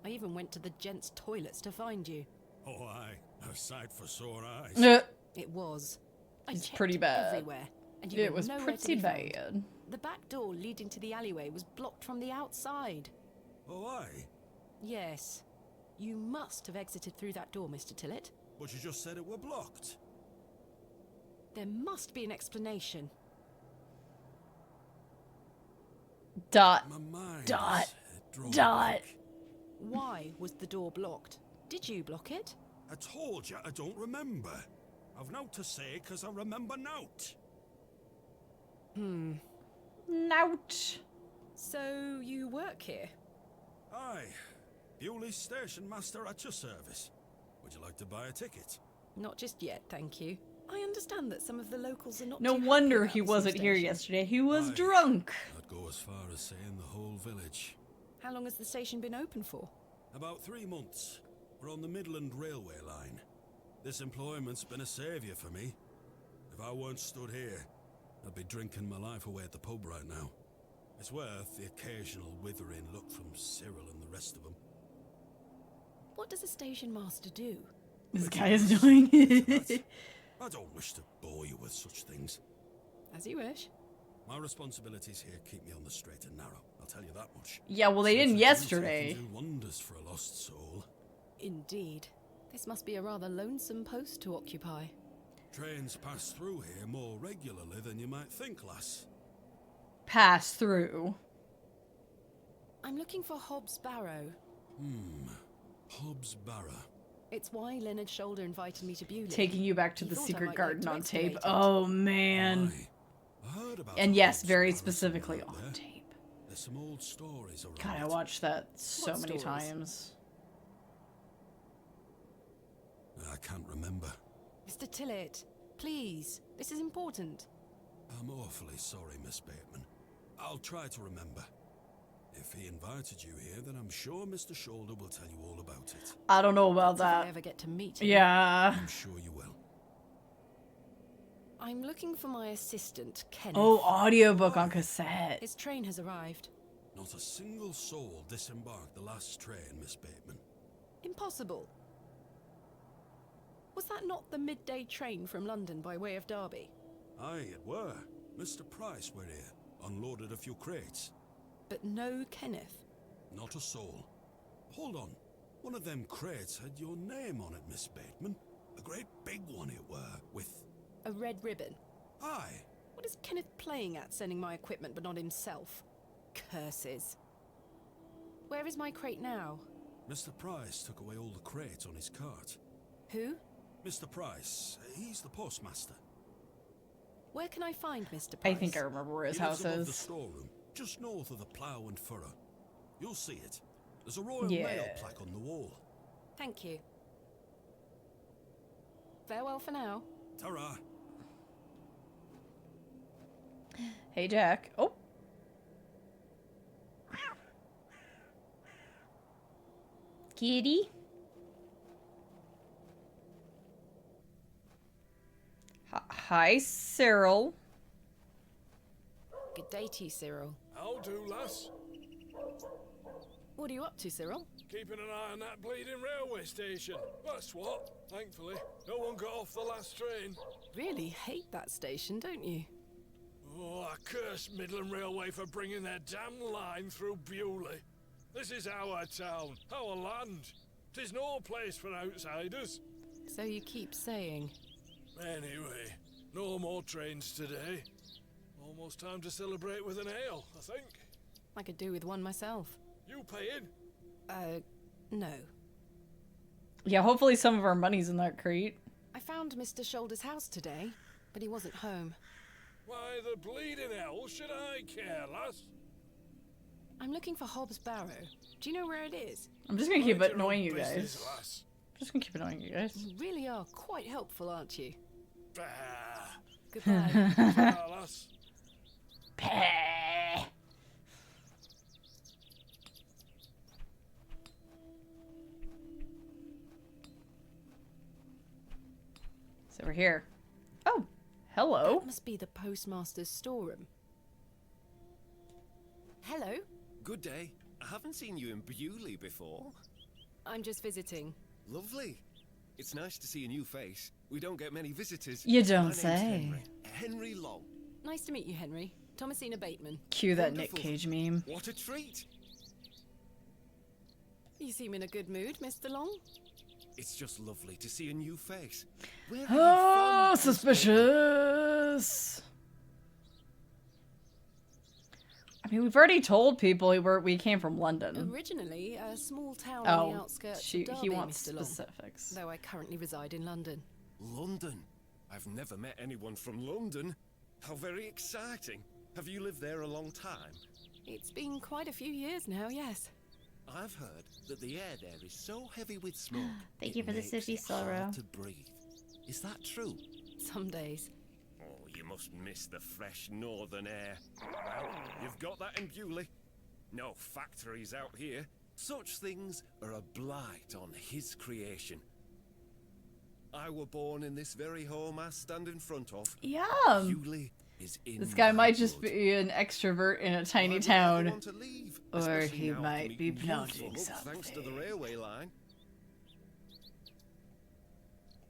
I even went to the gents' toilets to find you. Oh, aye, a sight for sore eyes. It was. I It's checked pretty bad. everywhere, and you It were was nowhere to pretty be found. bad. The back door leading to the alleyway was blocked from the outside. Oh, aye, Yes. You must have exited through that door, Mr. Tillett. but you just said it were blocked. There must be an explanation. Dot. My mind Dot. is drawn Dot. back. Why was the door blocked? Did you block it? I told you I don't remember. I've naught to say, 'cause I remember naught. Nout. So you work here? Aye, Bewley Station Master at your service. Would you like to buy a ticket? Not just yet, thank you. I understand that some of the locals are not No too happy wonder about he this wasn't new here station. yesterday. He was Aye. drunk. I'd go as far as saying the whole village. How long has the station been open for? About 3 months. We're on the Midland Railway line. This employment's been a saviour for me. If I weren't stood here, I'd be drinking my life away at the pub right now. It's worth the occasional withering look from Cyril and the rest of them. What does a station master do? This guy is doing it. I don't wish to bore you with such things. As you wish. My responsibilities here keep me on the straight and narrow. I'll tell you that much. Yeah, well, they Sense didn't of duty yesterday. can do wonders for a lost soul. Indeed. This must be a rather lonesome post to occupy. Trains pass through here more regularly than you might think, lass. Pass through. I'm looking for Hobbs Barrow. Hobbs Barrow. It's why Leonard Shoulder invited me to Bewley. Taking you back to He the thought I secret might garden like to on tape. excavate it. Oh, man. Aye. I heard about And the yes, Hobbs very Barrow specifically somewhere on out there. tape. There's some old stories around. God, I it. watched that so What many stories? times. I can't remember. Mr. Tillett, please. This is important. I'm awfully sorry, Miss Bateman. I'll try to remember. If he invited you here, then I'm sure Mr. Shoulder will tell you all about it. I don't know about If I that. ever get to meet him. Yeah. I'm sure you will. I'm looking for my assistant, Kenneth. Oh, audiobook on cassette. His train has arrived. Not a single soul disembarked the last train, Miss Bateman. Impossible. Was that not the midday train from London by way of Derby? Aye, it were. Mr. Price were here, unloaded a few crates. But no Kenneth. Not a soul. Hold on. One of them crates had your name on it, Miss Bateman. A great big one it were, with... A red ribbon. Aye. What is Kenneth playing at, sending my equipment but not himself? Curses. Where is my crate now? Mr. Price took away all the crates on his cart. Who? Mr. Price, he's the postmaster. Where can I find Mr. I Price? think I remember where his He lives house above the is. storeroom, just north of the plough and furrow. You'll see it. There's a Royal Yeah. Mail plaque on the wall. Thank you. Farewell for now. Ta-ra. Hey, Jack. Oh. Kitty. Hi, Cyril. Good day to you, Cyril. How do, lass? What are you up to, Cyril? Keeping an eye on that bleeding railway station. That's what. Thankfully, no one got off the last train. Really hate that station, don't you? Oh, I curse Midland Railway for bringing their damn line through Bewley. This is our town, our land. 'Tis no place for outsiders. So you keep saying. Anyway, no more trains today. Almost time to celebrate with an ale, I think. I could do with one myself. You paying? No. Yeah, hopefully some of our money's in that crate. I found Mr. Shoulder's house today, but he wasn't home. Why the bleeding hell should I care, lass? I'm looking for Hobbs Barrow. Do you know where it is? I'm just gonna keep Mind your annoying own you business, guys. lass. Just gonna keep annoying you guys. You really are quite helpful, aren't you? Bah. Goodbye. Ta-ra, lass. Pah. So we're here. Oh, hello. That must be the postmaster's storeroom. Hello. Good day. I haven't seen you in Bewley before. I'm just visiting. Lovely. It's nice to see a new face. We don't get many visitors. You don't My name's say. Henry. Henry Long. Nice to meet you, Henry. Thomasina Bateman. Cue that Nick Wonderful. Cage meme. What a treat. You seem in a good mood, Mr. Long. It's just lovely to see a new face. Where are you Oh, from? suspicious. I mean, we've already told people we came from London. Originally, a small town on the outskirts of Derby, he wants Mr. Long. specifics. Though I currently reside in London. London. I've never met anyone from London. How very exciting. Have you lived there a long time? It's been quite a few years now, yes. I've heard that the air there is so heavy with smoke. Thank it you for the makes sushi, it hard Sorrow. to breathe. Is that true? Some days. Oh, you must miss the fresh northern air. Well, you've got that in Bewley. No factories out here. Such things are a blight on his creation. I were born in this very home I stand in front of. Yum. Bewley is in This guy my might just blood. be an extrovert in a Why tiny would I ever town. want to leave? Or Especially he now might to be meet you plotting folk, thanks to the railway line.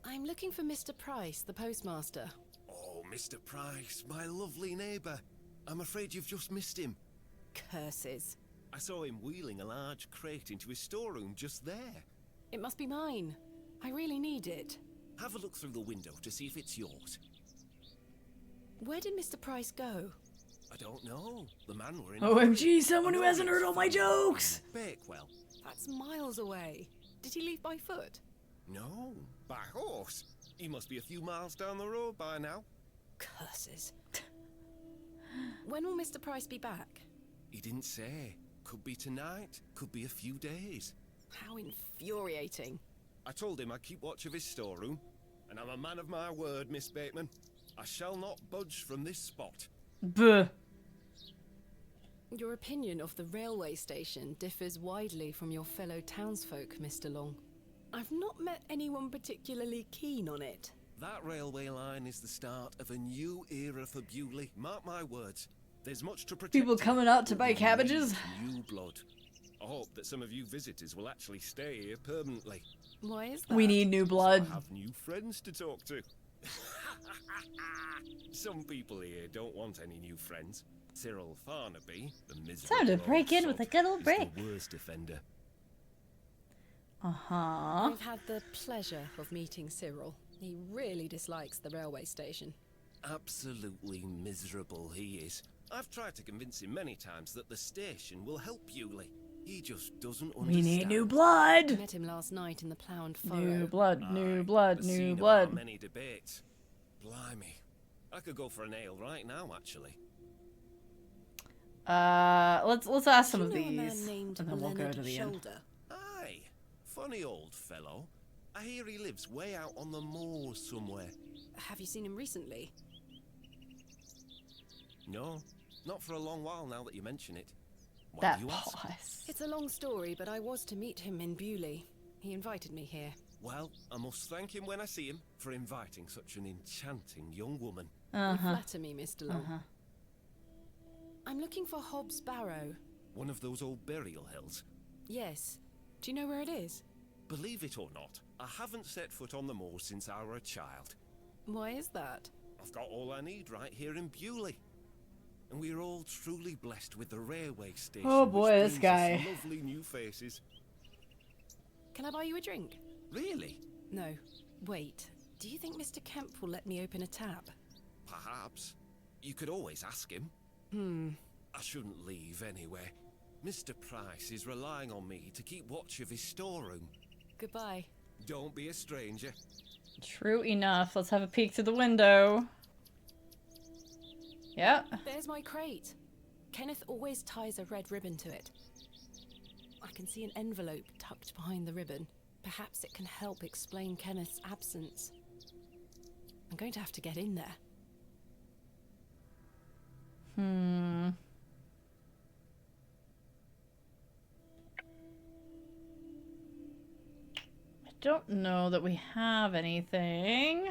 I'm looking for Mr. Price, the postmaster. Oh, Mr. Price, my lovely neighbour. I'm afraid you've just missed him. Curses. I saw him wheeling a large crate into his storeroom just there. It must be mine. I really need it. Have a look through the window to see if it's yours. Where did Mr. Price go? I don't know. The man were in. OMG, someone who hasn't heard all my jokes! Bakewell. That's miles away. Did he leave by foot? No, by horse. He must be a few miles down the road by now. Curses. When will Mr. Price be back? He didn't say. Could be tonight, could be a few days. How infuriating. I told him I'd keep watch of his storeroom, and I'm a man of my word, Miss Bateman. I shall not budge from this spot. Buh. Your opinion of the railway station differs widely from your fellow townsfolk, Mr. Long. I've not met anyone particularly keen on it. That railway line is the start of a new era for Bewley. Mark my words. There's much to protect. People coming out to but buy we cabbages? need new blood. I hope that some of you visitors will actually stay here permanently. Why is that? We need new blood. So I have new friends to talk to. Some people here don't want any new friends. Cyril Farnaby, the miserable Time to old break in with sod, a good old is break. the worst offender. Uh-huh. I've had the pleasure of meeting Cyril. He really dislikes the railway station. Absolutely miserable he is. I've tried to convince him many times that the station will help Bewley. He just doesn't understand. We need new I blood! met him last night in the Plough and Furrow. New blood, new Aye, blood, the scene new of blood. our many debates. Blimey. I could go for an ale right now, actually. Let's ask some Do of you know a man these, named and then we'll go Leonard to the end. Shoulder? Aye, funny old fellow. I hear he lives way out on the moors somewhere. Have you seen him recently? No, not for a long while now that you mention it. Why That do you ask? pause. It's a long story, but I was to meet him in Bewley. He invited me here. Well, I must thank him when I see him for inviting such an enchanting young woman. You flatter me, Mr. Long. I'm looking for Hob's Barrow. One of those old burial hills. Yes. Do you know where it is? Believe it or not, I haven't set foot on the moors since I were a child. Why is that? I've got all I need right here in Bewley. And we're all truly blessed with the railway station. Oh boy, which this brings us guy. lovely new faces. Can I buy you a drink? Really? No. Wait. Do you think Mr. Kemp will let me open a tab? Perhaps. You could always ask him. I shouldn't leave anyway. Mr. Price is relying on me to keep watch of his storeroom. Goodbye. Don't be a stranger. True enough. Let's have a peek through the window. Yeah. There's my crate. Kenneth always ties a red ribbon to it. I can see an envelope tucked behind the ribbon. Perhaps it can help explain Kenneth's absence. I'm going to have to get in there. I don't know that we have anything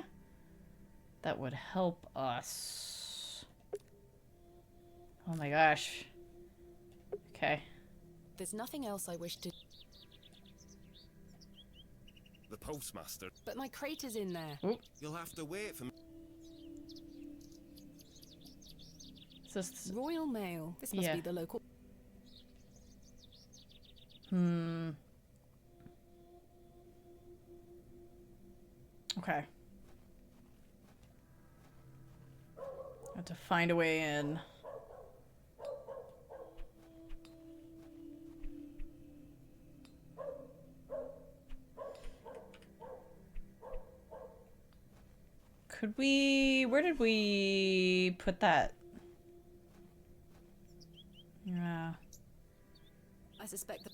that would help us. Oh my gosh. Okay. There's nothing else I wish to... The postmaster. But my crate is in there. You'll have to wait for me. Is this... Royal Mail. This must Yeah. be the local... Okay. Have to find a way in. Could we... Where did we put that? Yeah. I suspect that...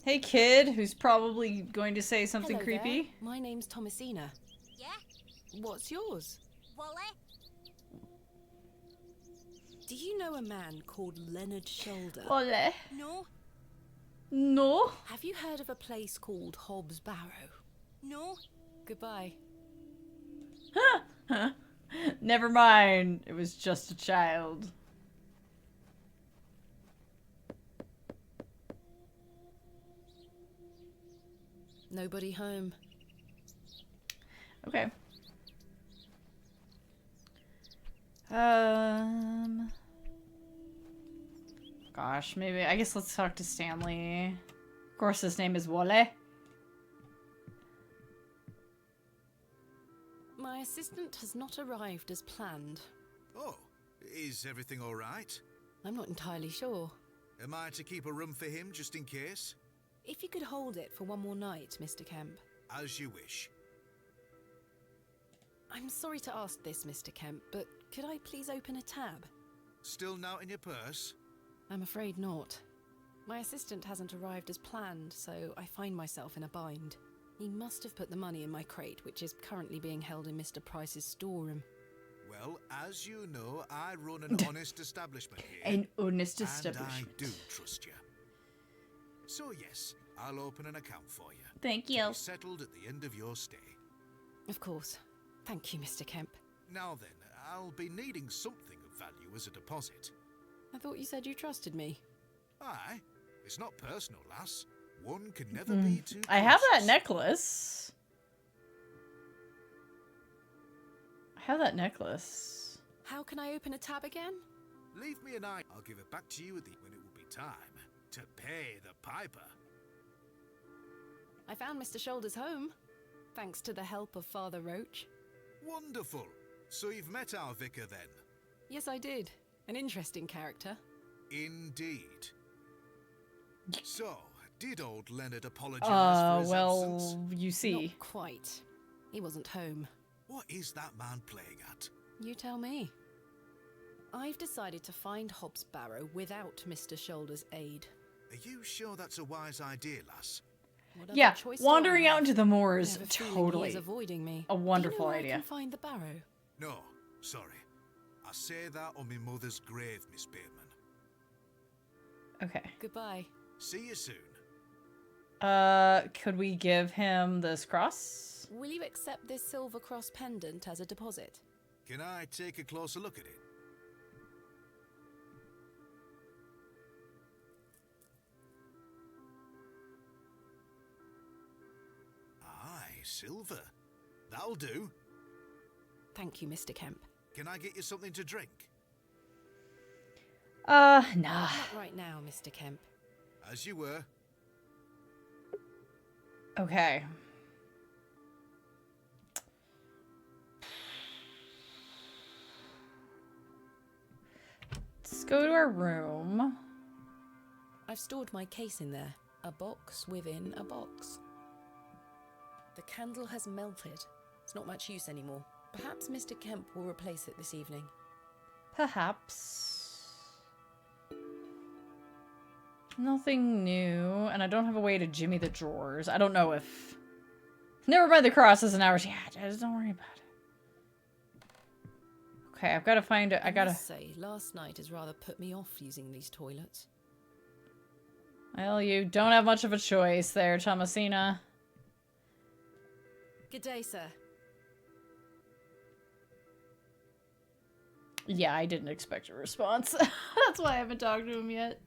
Hey kid, who's probably going to say something Hello creepy. there. My name's Thomasina. Yeah? What's yours? Wally? Do you know a man called Leonard Shoulder? Ole. No? No. Have you heard of a place called Hob's Barrow? No? Goodbye. Never mind. It was just a child. Nobody home. Okay. Gosh, maybe. I guess let's talk to Stanley. Of course, his name is Wale. My assistant has not arrived as planned. Oh, is everything all right? I'm not entirely sure. Am I to keep a room for him just in case? If you could hold it for one more night, Mr. Kemp. As you wish. I'm sorry to ask this, Mr. Kemp, but could I please open a tab? Still not in your purse? I'm afraid not. My assistant hasn't arrived as planned, so I find myself in a bind. He must have put the money in my crate, which is currently being held in Mr. Price's storeroom. Well, as you know, I run an honest establishment here. An honest And establishment. I do trust you. So yes, I'll open an account for you. Thank To you. be settled at the end of your stay. Of course. Thank you, Mr. Kemp. Now then, I'll be needing something of value as a deposit. I thought you said you trusted me. Aye, it's not personal, lass. One can never be too I have that cautious. necklace. I have that necklace. How can I open a tab again? Leave me an eye. I'll give it back to you when it will be time to pay the piper. I found Mr. Shoulder's home, thanks to the help of Father Roach. Wonderful. So you've met our vicar then? Yes, I did. An interesting character. Indeed. So, did old Leonard apologize for his absence? Well, you see. Not quite. He wasn't home. What is that man playing at? You tell me. I've decided to find Hob's Barrow without Mr. Shoulder's aid. Are you sure that's a wise idea, lass? What other Yeah, choice do wandering I out have? into the moors, I have a feeling totally he's avoiding me. a wonderful Do you know idea. where I can find the Barrow? No, sorry. I say that on my mother's grave, Miss Bateman. Okay. Goodbye. See you soon. Could we give him this cross? Will you accept this silver cross pendant as a deposit? Can I take a closer look at it? Aye, silver. That'll do. Thank you, Mr. Kemp. Can I get you something to drink? Nah. Not right now, Mr. Kemp. As you were. Okay. Let's go to our room. I've stored my case in there. A box within a box. The candle has melted. It's not much use anymore. Perhaps Mr. Kemp will replace it this evening. Perhaps. Nothing new, and I don't have a way to jimmy the drawers. I don't know if... Never mind the crosses and hours. Yeah, just don't worry about it. Okay, I've got to find it. I gotta... must say, last night has rather put me off using these toilets. Well, you don't have much of a choice there, Thomasina. Good day, sir. Yeah, I didn't expect a response. That's why I haven't talked to him yet.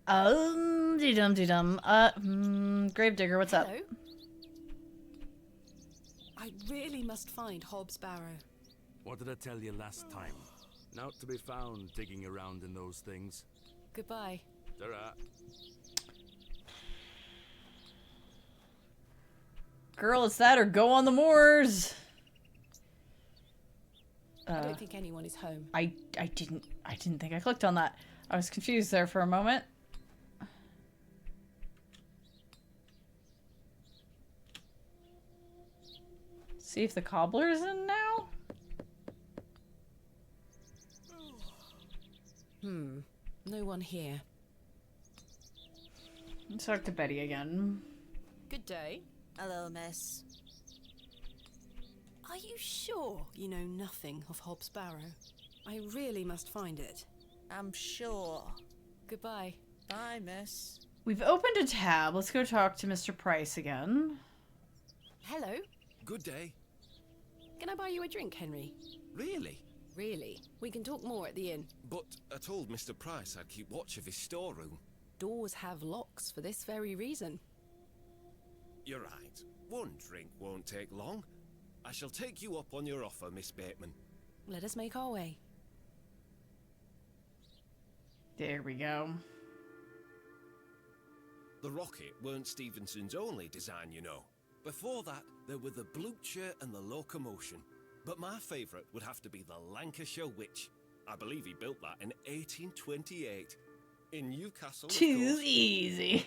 Dee-dum. Gravedigger, what's up? Hello? I really must find Hob's Barrow. What did I tell you last time? Not to be found digging around in those things. Goodbye. Ta-ra. Girl, it's that or go on the moors. I don't think anyone is home. I didn't think I clicked on that. I was confused there for a moment. See if the cobbler's in now? No one here. Let's talk to Betty again. Good day. Hello, miss. Are you sure you know nothing of Hob's Barrow? I really must find it. I'm sure. Goodbye. Bye, miss. We've opened a tab. Let's go talk to Mr. Price again. Hello. Good day. Can I buy you a drink, Henry? Really? Really? We can talk more at the inn. But I told Mr. Price I'd keep watch of his storeroom. Doors have locks for this very reason. You're right. One drink won't take long. I shall take you up on your offer, Miss Bateman. Let us make our way. There we go. The rocket weren't Stevenson's only design, you know. Before that, there were the Blucher and the Locomotion. But my favourite would have to be the Lancashire Witch. I believe he built that in 1828. In Newcastle, of Too course. easy.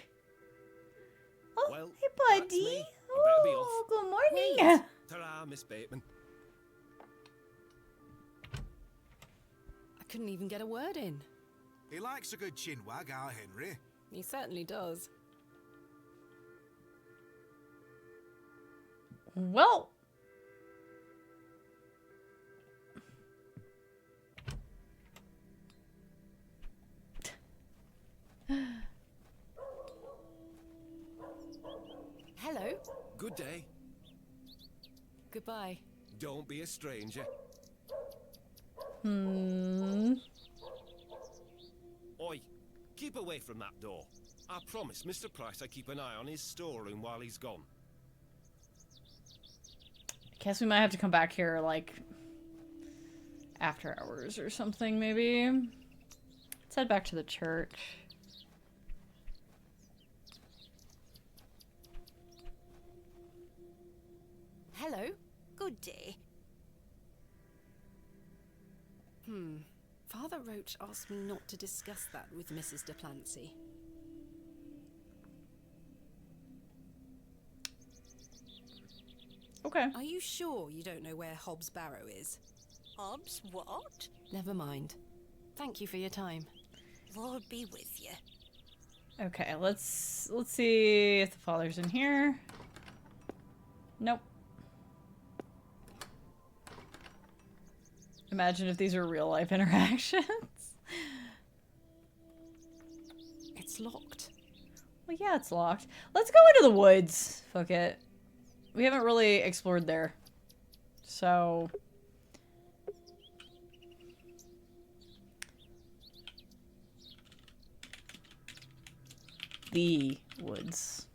Oh, Well, hey, that's buddy. me. I better be Oh, off. good morning. Ta-ra, Miss Bateman. I couldn't even get a word in. He likes a good chinwag, our Henry. He certainly does. Well. Hello. Good day. Goodbye. Don't be a stranger. Oi, keep away from that door. I promise Mr. Price I keep an eye on his storeroom while he's gone. Guess we might have to come back here, like, after hours or something, maybe. Let's head back to the church. Hello. Good day. Father Roach asked me not to discuss that with Mrs. de Plancy. Okay. Okay. Are you sure you don't know where Hobbs Barrow is? Hobbs, what? Never mind. Thank you for your time. Lord be with you. Okay, let's see if the father's in here. Nope. Imagine if these are real life interactions. It's locked. Well, yeah, it's locked. Let's go into the woods. Fuck it. We haven't really explored there. So... the woods.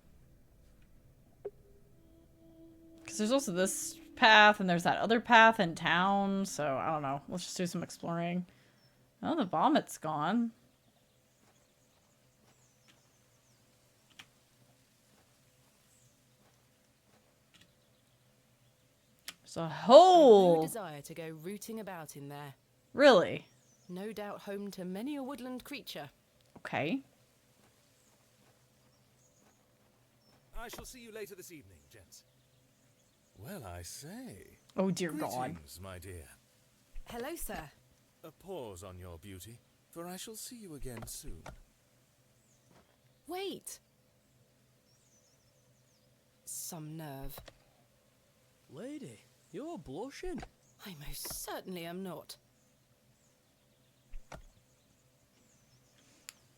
Because there's also this path, and there's that other path in town, so I don't know. Let's just do some exploring. Oh, the vomit's gone. There's a hole! No desire to go rooting about in there. Really? No doubt home to many a woodland creature. Okay. I shall see you later this evening, gents. Well, I say. Oh, dear God. Greetings, my dear. Hello, sir. A pause on your beauty, for I shall see you again soon. Wait. Some nerve. Lady, you're blushing. I most certainly am not.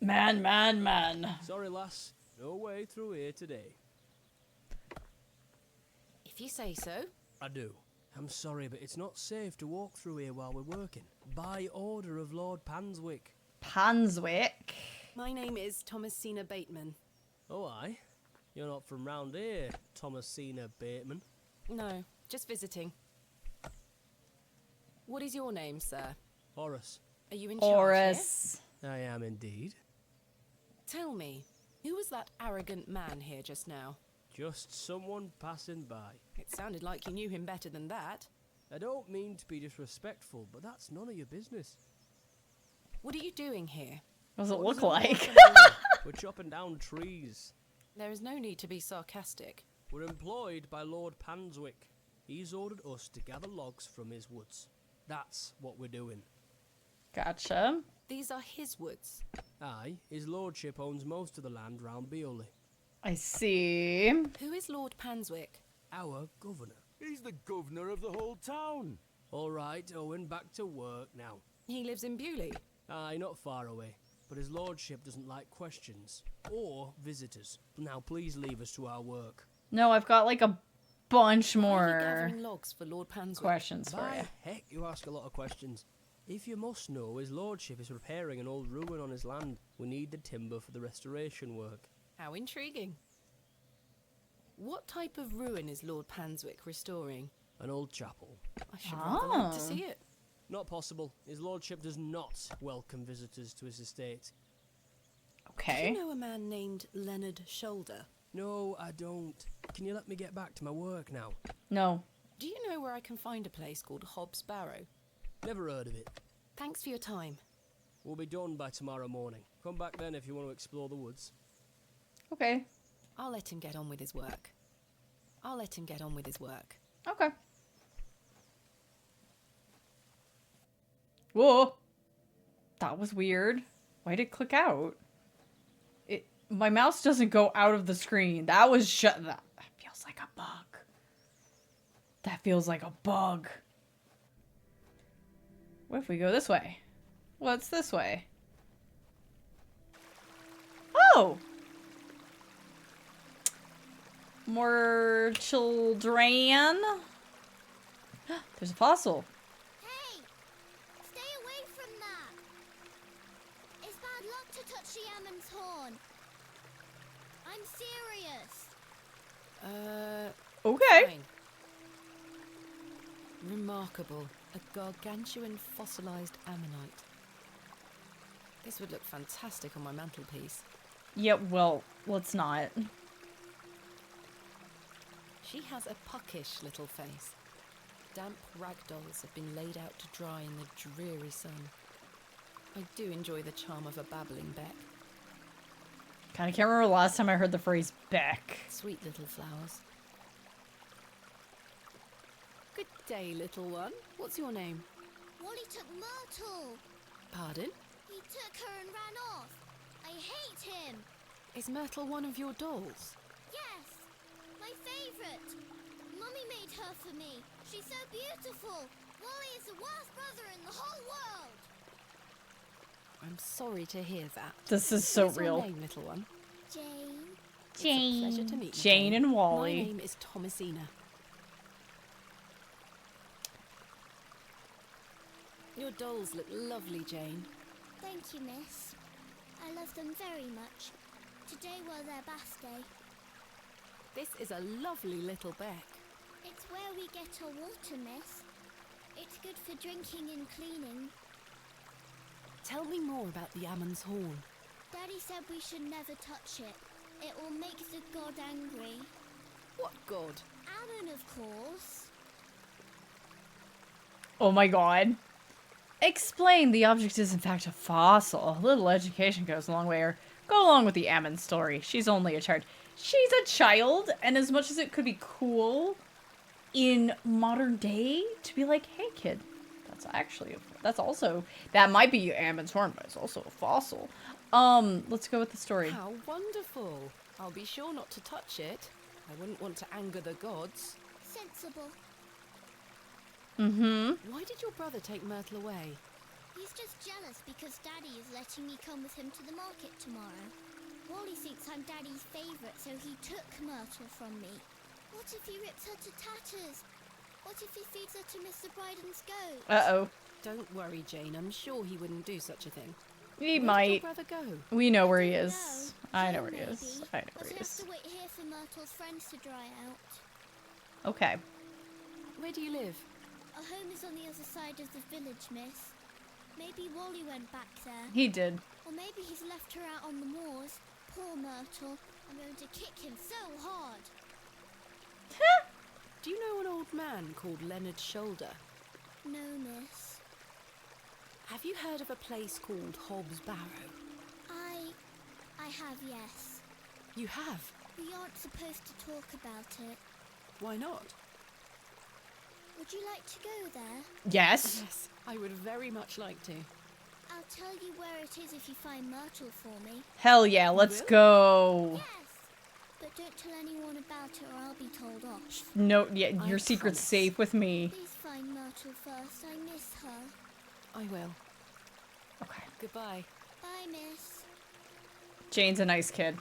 Man. Sorry, lass. No way through here today. If you say so. I do. I'm sorry, but it's not safe to walk through here while we're working. By order of Lord Panswick. Panswick? My name is Thomasina Bateman. Oh, aye? You're not from round here, Thomasina Bateman. No, just visiting. What is your name, sir? Horace. Are you in Horace. charge I am indeed. Tell me, who was that arrogant man here just now? Just someone passing by. It sounded like you knew him better than that. I don't mean to be disrespectful, but that's none of your business. What are you doing here? What does it What look does like? We're chopping down trees. There is no need to be sarcastic. We're employed by Lord Panswick. He's ordered us to gather logs from his woods. That's what we're doing. Gotcha. These are his woods. Aye, his lordship owns most of the land round Beoley. I see. Who is Lord Panswick? Our governor. He's the governor of the whole town. All right, Owen, back to work now. He lives in Bewley. Aye, not far away. But his lordship doesn't like questions. Or visitors. Now, please leave us to our work. No, I've got like a bunch Why are you more gathering logs for Lord Panswick? questions for By you. heck, you ask a lot of questions. If you must know, his lordship is repairing an old ruin on his land. We need the timber for the restoration work. How intriguing. What type of ruin is Lord Panswick restoring? An old chapel. I should rather like to see it. Not possible. His lordship does not welcome visitors to his estate. Okay. Do you know a man named Leonard Shoulder? No, I don't. Can you let me get back to my work now? No. Do you know where I can find a place called Hobbs Barrow? Never heard of it. Thanks for your time. We'll be done by tomorrow morning. Come back then if you want to explore the woods. Okay. I'll let him get on with his work. Okay. Whoa. That was weird. Why did it click out? My mouse doesn't go out of the screen. That was that feels like a bug. That feels like a bug. What if we go this way? What's this way? Oh! More children. There's a fossil. Hey! Stay away from that! It's bad luck to touch the Ammon's horn. I'm serious. Okay. Fine. Remarkable. A gargantuan fossilized ammonite. This would look fantastic on my mantelpiece. Yeah, well, let's not. She has a puckish little face. Damp ragdolls have been laid out to dry in the dreary sun. I do enjoy the charm of a babbling beck. Kinda can't remember the last time I heard the phrase Beck. Sweet little flowers. Good day, little one. What's your name? Wally took Myrtle. Pardon? He took her and ran off. I hate him. Is Myrtle one of your dolls? Yes, my favourite. Mummy made her for me. She's so beautiful. Wally is the worst brother in the whole world. I'm sorry to hear that. This is so What's real. your name, little one? Jane. It's a pleasure to meet you, Jane and Wally. My name is Thomasina. Your dolls look lovely, Jane. Thank you, miss. I love them very much. Today was their bath day. This is a lovely little beck. It's where we get our water, miss. It's good for drinking and cleaning. Tell me more about the Ammon's Horn. Daddy said we should never touch it. It will make the god angry. What god? Ammon, of course. Oh my god. Explain the object is in fact a fossil. A little education goes a long way. Or go along with the Ammon story. She's only a child. She's a child, and as much as it could be cool in modern day to be like, hey kid, that might be Ammon's horn, but it's also a fossil. Let's go with the story. How wonderful. I'll be sure not to touch it. I wouldn't want to anger the gods. Sensible. Mm-hmm. Why did your brother take Myrtle away? He's just jealous because Daddy is letting me come with him to the market tomorrow. Wally thinks I'm Daddy's favourite, so he took Myrtle from me. What if he rips her to tatters? What if he feeds her to Mr. Bryden's goat? Uh-oh. Don't worry, Jane. I'm sure he wouldn't do such a thing. He Where might. did your brother go? We know where he don't is. know. I know Home, where he is. maybe, I know but where he I have is. to wait here for Myrtle's friends to dry out. Okay. Where do you live? Our home is on the other side of the village, miss. Maybe Wally went back there. He did. Or maybe he's left her out on the moors. Poor Myrtle. I'm going to kick him so hard. Do you know an old man called Leonard Shoulder? No, miss. Have you heard of a place called Hobbs Barrow? I have, yes. You have? We aren't supposed to talk about it. Why not? Would you like to go there? Yes. Yes, I would very much like to. I'll tell you where it is if you find Myrtle for me. Hell yeah, let's will? go. Yes! But don't tell anyone about it or I'll be told off. No, yeah, I your secret's promise. safe with me. Please find Myrtle first. I miss her. I will. Okay. Goodbye. Bye, miss. Jane's a nice kid.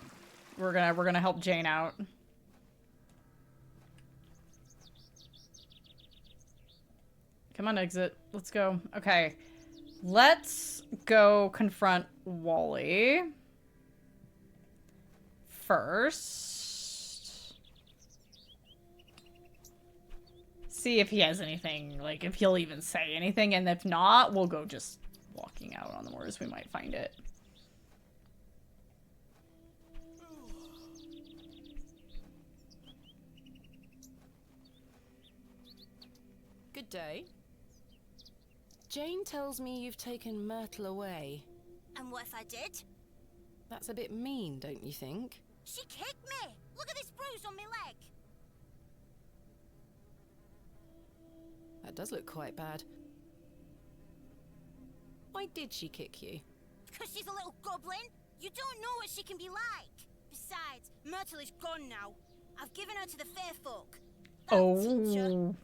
We're gonna help Jane out. Come on, exit. Let's go. Okay. Let's go confront Wally first. See if he has anything, like if he'll even say anything, and if not, we'll go just walking out on the moors. We might find it. Good day. Jane tells me you've taken Myrtle away. And what if I did? That's a bit mean, don't you think? She kicked me! Look at this bruise on my leg! That does look quite bad. Why did she kick you? Because she's a little goblin! You don't know what she can be like! Besides, Myrtle is gone now. I've given her to the fair folk. That'll teach her. Oh.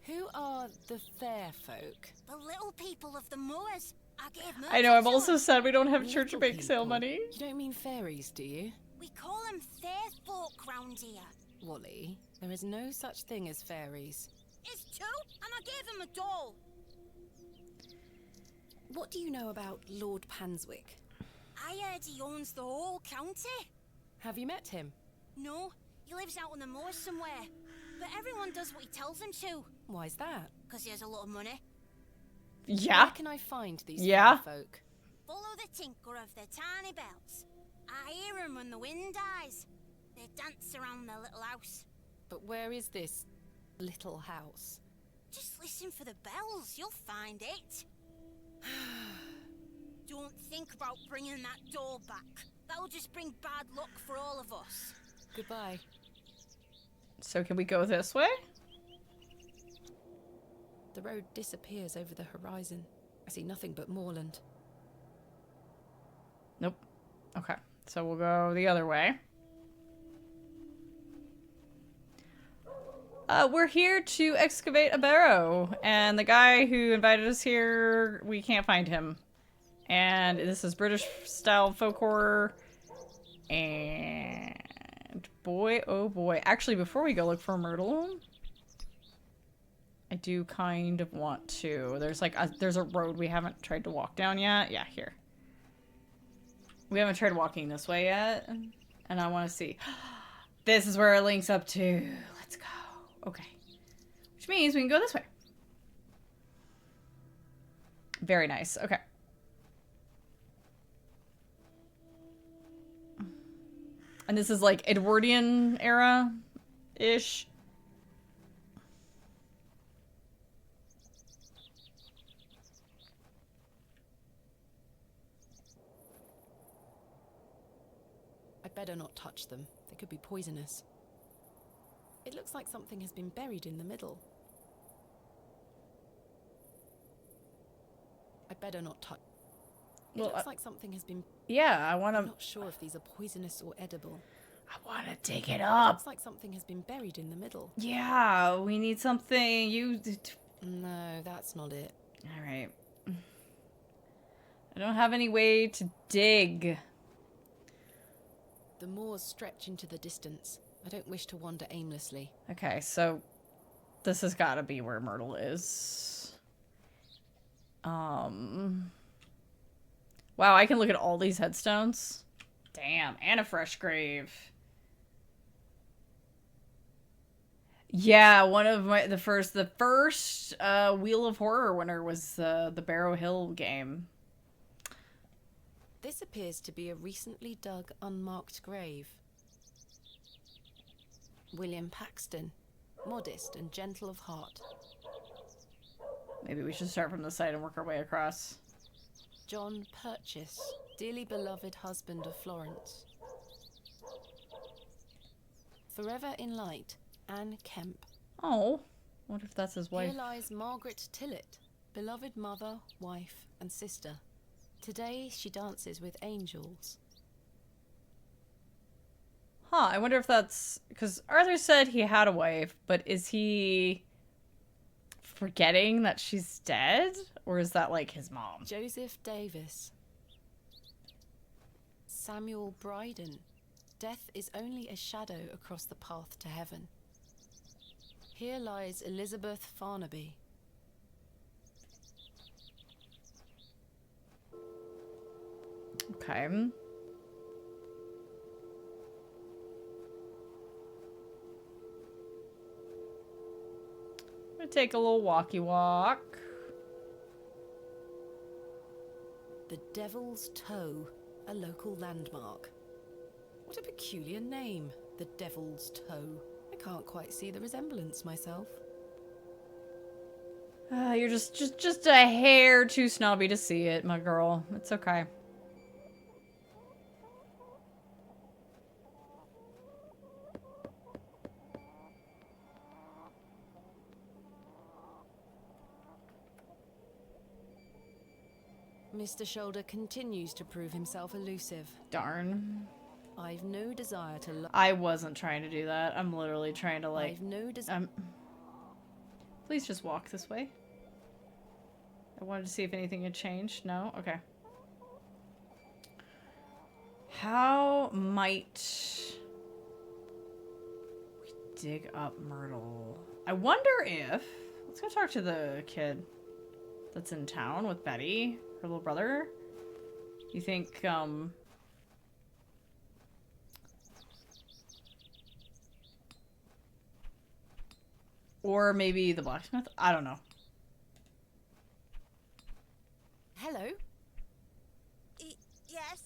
Who are the fair folk? The little people of the moors. I gave Myrtle I know, I'm to also them. sad we don't have church Little bake sale people. money. You don't mean fairies, do you? We call them fair folk round here. Wally, there is no such thing as fairies. It's two, and I gave him a doll. What do you know about Lord Panswick? I heard he owns the whole county. Have you met him? No, he lives out on the moors somewhere. But everyone does what he tells them to. Why's that? Because he has a lot of money. Yeah. Where can I find these Yeah. fair folk? Follow the tinkle of their tiny bells. I hear them when the wind dies. They dance around their little house. But where is this little house? Just listen for the bells, you'll find it. Don't think about bringing that doll back. That'll just bring bad luck for all of us. Goodbye. So can we go this way? The road disappears over the horizon. I see nothing but moorland. Nope. Okay, so we'll go the other way. We're here to excavate a barrow, and the guy who invited us here, we can't find him. And this is British-style folk horror, and boy, oh boy. Actually, before we go look for Myrtle, I do kind of want to. There's like there's a road we haven't tried to walk down yet. Yeah, here. We haven't tried walking this way yet, and I want to see. This is where it links up to. Let's go. Okay. Which means we can go this way. Very nice. Okay. And this is like Edwardian era-ish. I'd better not touch them. They could be poisonous. It looks like something has been buried in the middle. I'd better not touch. It looks like something has been... Yeah, I want to... I'm not sure if these are poisonous or edible. I want to dig it up. It looks like something has been buried in the middle. Yeah, we need something. No, that's not it. All right. I don't have any way to dig. The moors stretch into the distance. I don't wish to wander aimlessly. Okay, so this has got to be where Myrtle is. Wow, I can look at all these headstones. Damn, and a fresh grave. Yeah, one of the first Wheel of Horror winner was the Barrow Hill game. This appears to be a recently dug, unmarked grave. William Paxton, modest and gentle of heart. Maybe we should start from the side and work our way across. John Purchase, dearly beloved husband of Florence. Forever in light, Anne Kemp. Oh, wonder if that's his wife. Here lies Margaret Tillett, beloved mother, wife, and sister. Today she dances with angels. Huh, I wonder if that's... Because Arthur said he had a wife, but is he forgetting that she's dead? Or is that like his mom? Joseph Davis. Samuel Bryden. Death is only a shadow across the path to heaven. Here lies Elizabeth Farnaby. Okay. I'm gonna take a little walkie walk. The Devil's Toe, a local landmark. What a peculiar name, the Devil's Toe. I can't quite see the resemblance myself. You're just a hair too snobby to see it, my girl. It's okay. Mr. Shoulder continues to prove himself elusive. Darn. I've no desire to... I wasn't trying to do that. I'm literally trying to, like... I've no desire... Please just walk this way. I wanted to see if anything had changed. No? Okay. How might we dig up Myrtle? I wonder if... Let's go talk to the kid that's in town with Betty, her little brother. You think, or maybe the blacksmith? I don't know. Hello? Yes?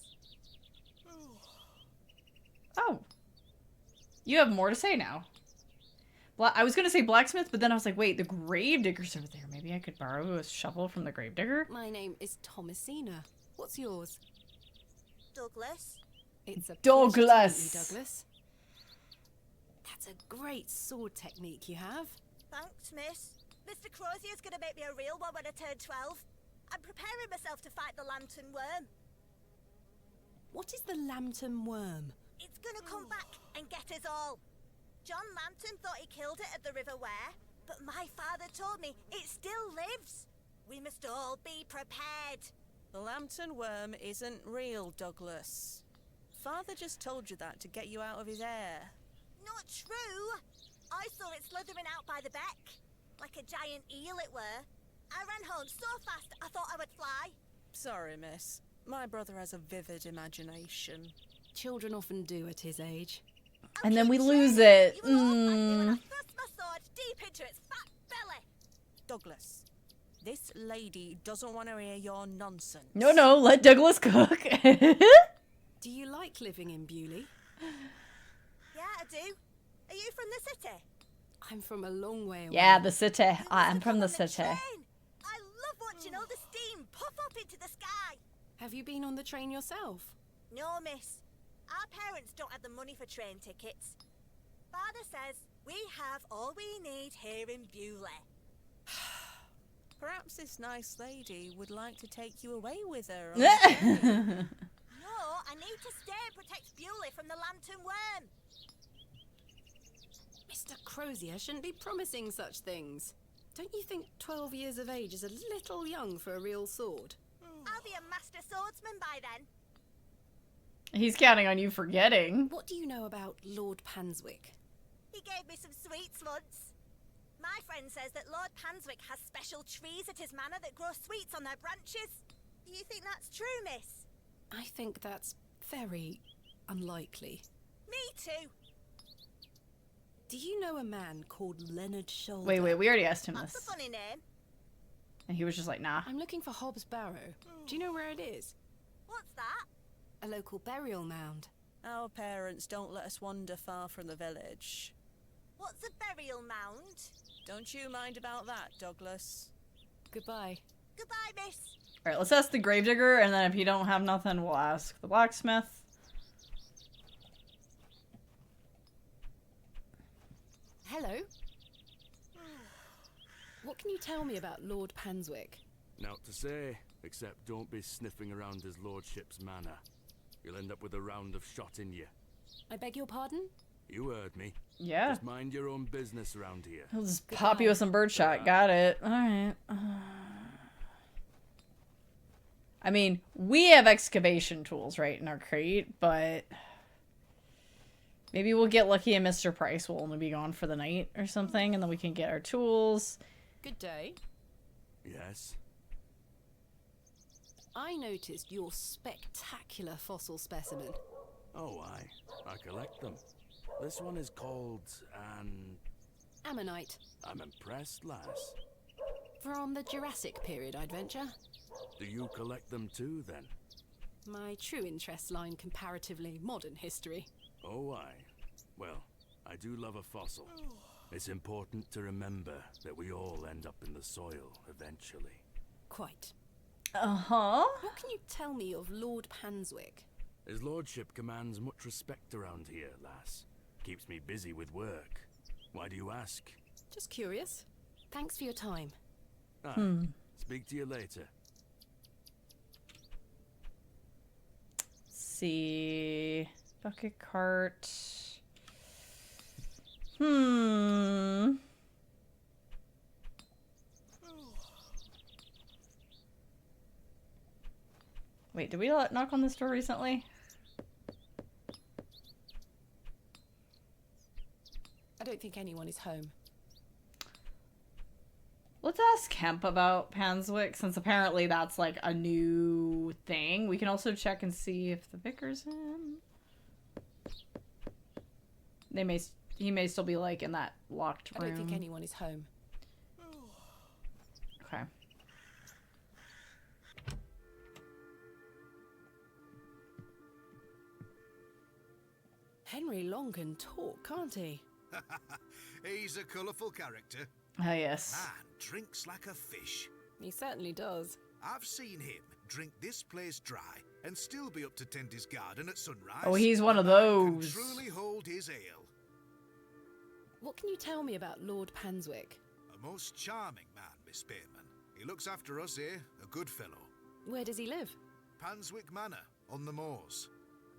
Oh. You have more to say now. I was going to say blacksmith, but then I was like, wait, the gravedigger's over there. Maybe I could borrow a shovel from the gravedigger? My name is Thomasina. What's yours? Douglas. It's a Douglas. pleasure to meet you, Douglas. That's a great sword technique you have. Thanks, miss. Mr. Crozier's gonna make me a real one when I turn 12. I'm preparing myself to fight the lantern worm. What is the lantern worm? It's gonna come back and get us all. John Lantern thought he killed it at the River Ware, but my father told me it still lives. We must all be prepared. The lantern worm isn't real, Douglas. Father just told you that to get you out of his hair. Not true. I saw it slithering out by the beck. Like a giant eel it were. I ran home so fast I thought I would fly. Sorry, miss. My brother has a vivid imagination. Children often do at his age. And then we lose it. You will all fight me when I thrust my sword deep into its fat belly. Douglas, this lady doesn't want to hear your nonsense. No, let Douglas cook. Do you like living in Bewley? Yeah, I do. Are you from the city? I'm from a long way away. Yeah, the city. I'm from the city. I love watching all the steam puff up into the sky. Have you been on the train yourself? No, miss. Our parents don't have the money for train tickets. Father says we have all we need here in Bewley. Perhaps this nice lady would like to take you away with her. No, I need to stay and protect Bewley from the lantern worm. Mr. Crozier shouldn't be promising such things. Don't you think 12 years of age is a little young for a real sword? I'll be a master swordsman by then. He's counting on you forgetting. What do you know about Lord Panswick? He gave me some sweets once. My friend says that Lord Panswick has special trees at his manor that grow sweets on their branches. Do you think that's true, miss? I think that's very unlikely. Me too. Do you know a man called Leonard Shoulder? Wait, we already asked him That's this. a funny name. And he was just like, nah. I'm looking for Hobbs Barrow. Do you know where it is? What's that? A local burial mound. Our parents don't let us wander far from the village. What's a burial mound? Don't you mind about that, Douglas. Goodbye. Goodbye, miss. Alright, let's ask the gravedigger, and then if you don't have nothing, we'll ask the blacksmith. Hello. What can you tell me about Lord Panswick? Naught to say, except don't be sniffing around his lordship's manor. You'll end up with a round of shot in you. I beg your pardon? You heard me. Yeah. Just mind your own business around here. He'll just pop you with some birdshot. Got it. Alright. I mean, we have excavation tools, right, in our crate, but maybe we'll get lucky and Mr. Price will only be gone for the night or something, and then we can get our tools. Good day. Yes? I noticed your spectacular fossil specimen. Oh, I collect them. This one is called an... Ammonite. I'm impressed, lass. From the Jurassic period, I'd venture. Do you collect them too, then? My true interests lie in comparatively modern history. Oh, well, I do love a fossil. It's important to remember that we all end up in the soil eventually. Quite. Uh-huh. What can you tell me of Lord Panswick? His lordship commands much respect around here, lass. Keeps me busy with work. Why do you ask? Just curious. Thanks for your time. Speak to you later. See. Bucket cart. Wait, did we knock on this door recently? I don't think anyone is home. Let's ask Kemp about Panswick, since apparently that's like a new thing. We can also check and see if the vicar's in. He may still be like in that locked room. I don't think anyone is home. Okay. Henry Long can talk, can't he? He's a colourful character. Oh, yes. Man drinks like a fish. He certainly does. I've seen him drink this place dry and still be up to tend his garden at sunrise. Oh, he's one of Man can those. truly hold his ale. What can you tell me about Lord Panswick? A most charming man, Miss Bateman. He looks after us here, a good fellow. Where does he live? Panswick Manor, on the moors.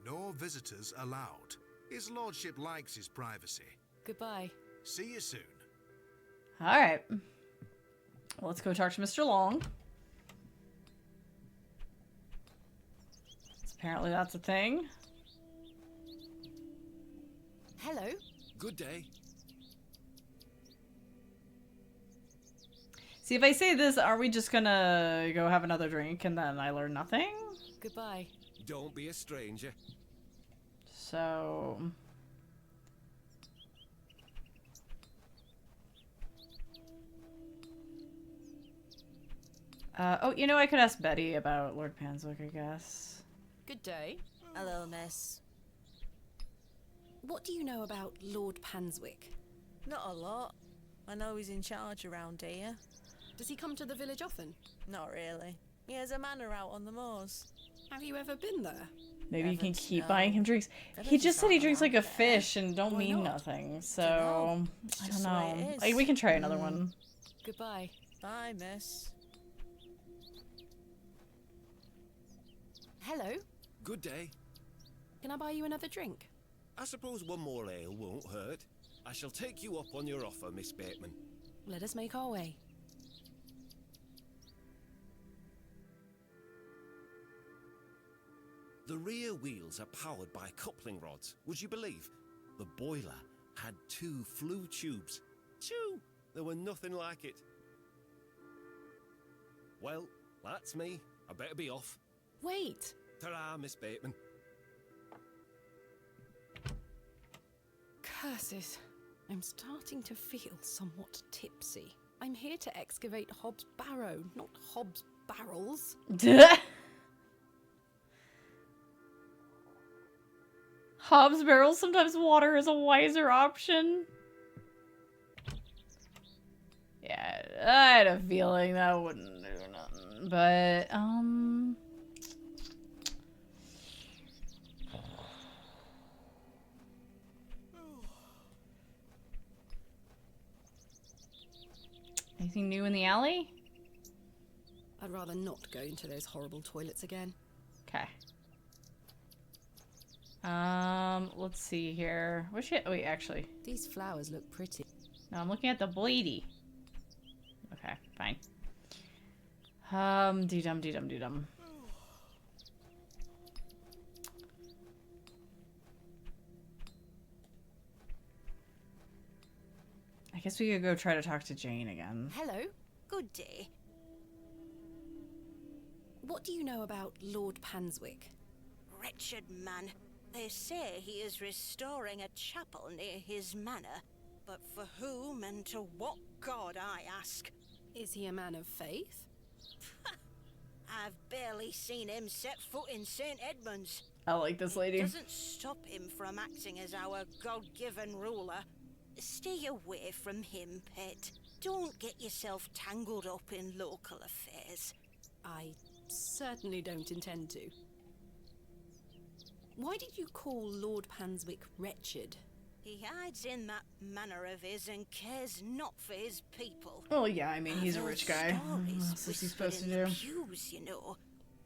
No visitors allowed. His lordship likes his privacy. Goodbye. See you soon. Alright. Well, let's go talk to Mr. Long. Apparently that's a thing. Hello. Good day. See, if I say this, are we just gonna go have another drink and then I learn nothing? Goodbye. Don't be a stranger. So... oh, you know, I could ask Betty about Lord Panswick, I guess. Good day. Hello, miss. What do you know about Lord Panswick? Not a lot. I know he's in charge around here. Does he come to the village often? Not really. He has a manor out on the moors. Have you ever been there? Maybe you can Haven't, keep no. buying him drinks. He Villages just said he aren't drinks like a around there. fish and don't Why mean not? nothing, Dunno. so... It's I just don't the way know. it is. Like, we can try another one. Goodbye. Bye, miss. Hello. Good day. Can I buy you another drink? I suppose one more ale won't hurt. I shall take you up on your offer, Miss Bateman. Let us make our way. The rear wheels are powered by coupling rods, would you believe? The boiler had 2 flue tubes. 2! There were nothing like it. Well, that's me. I better be off. Wait! Ta-ra, Miss Bateman. Curses. I'm starting to feel somewhat tipsy. I'm here to excavate Hob's Barrow, not Hob's barrels. Hobbs barrels, sometimes water is a wiser option. Yeah, I had a feeling that wouldn't do nothing, but, anything new in the alley? I'd rather not go into those horrible toilets again. Okay. Let's see here. What's it? Wait, actually. These flowers look pretty. No, I'm looking at the bladey. Okay, fine. Dee-dum. I guess we could go try to talk to Jane again. Hello. Good day. What do you know about Lord Panswick? Wretched man. They say he is restoring a chapel near his manor. But for whom and to what god, I ask? Is he a man of faith? I've barely seen him set foot in St. Edmunds. I like this lady. It doesn't stop him from acting as our god-given ruler. Stay away from him, pet. Don't get yourself tangled up in local affairs. I certainly don't intend to. Why did you call Lord Panswick wretched? He hides in that manor of his and cares not for his people. Oh yeah, I mean, he's a rich guy. Stories What's he supposed to whispered in do? the pews, you know.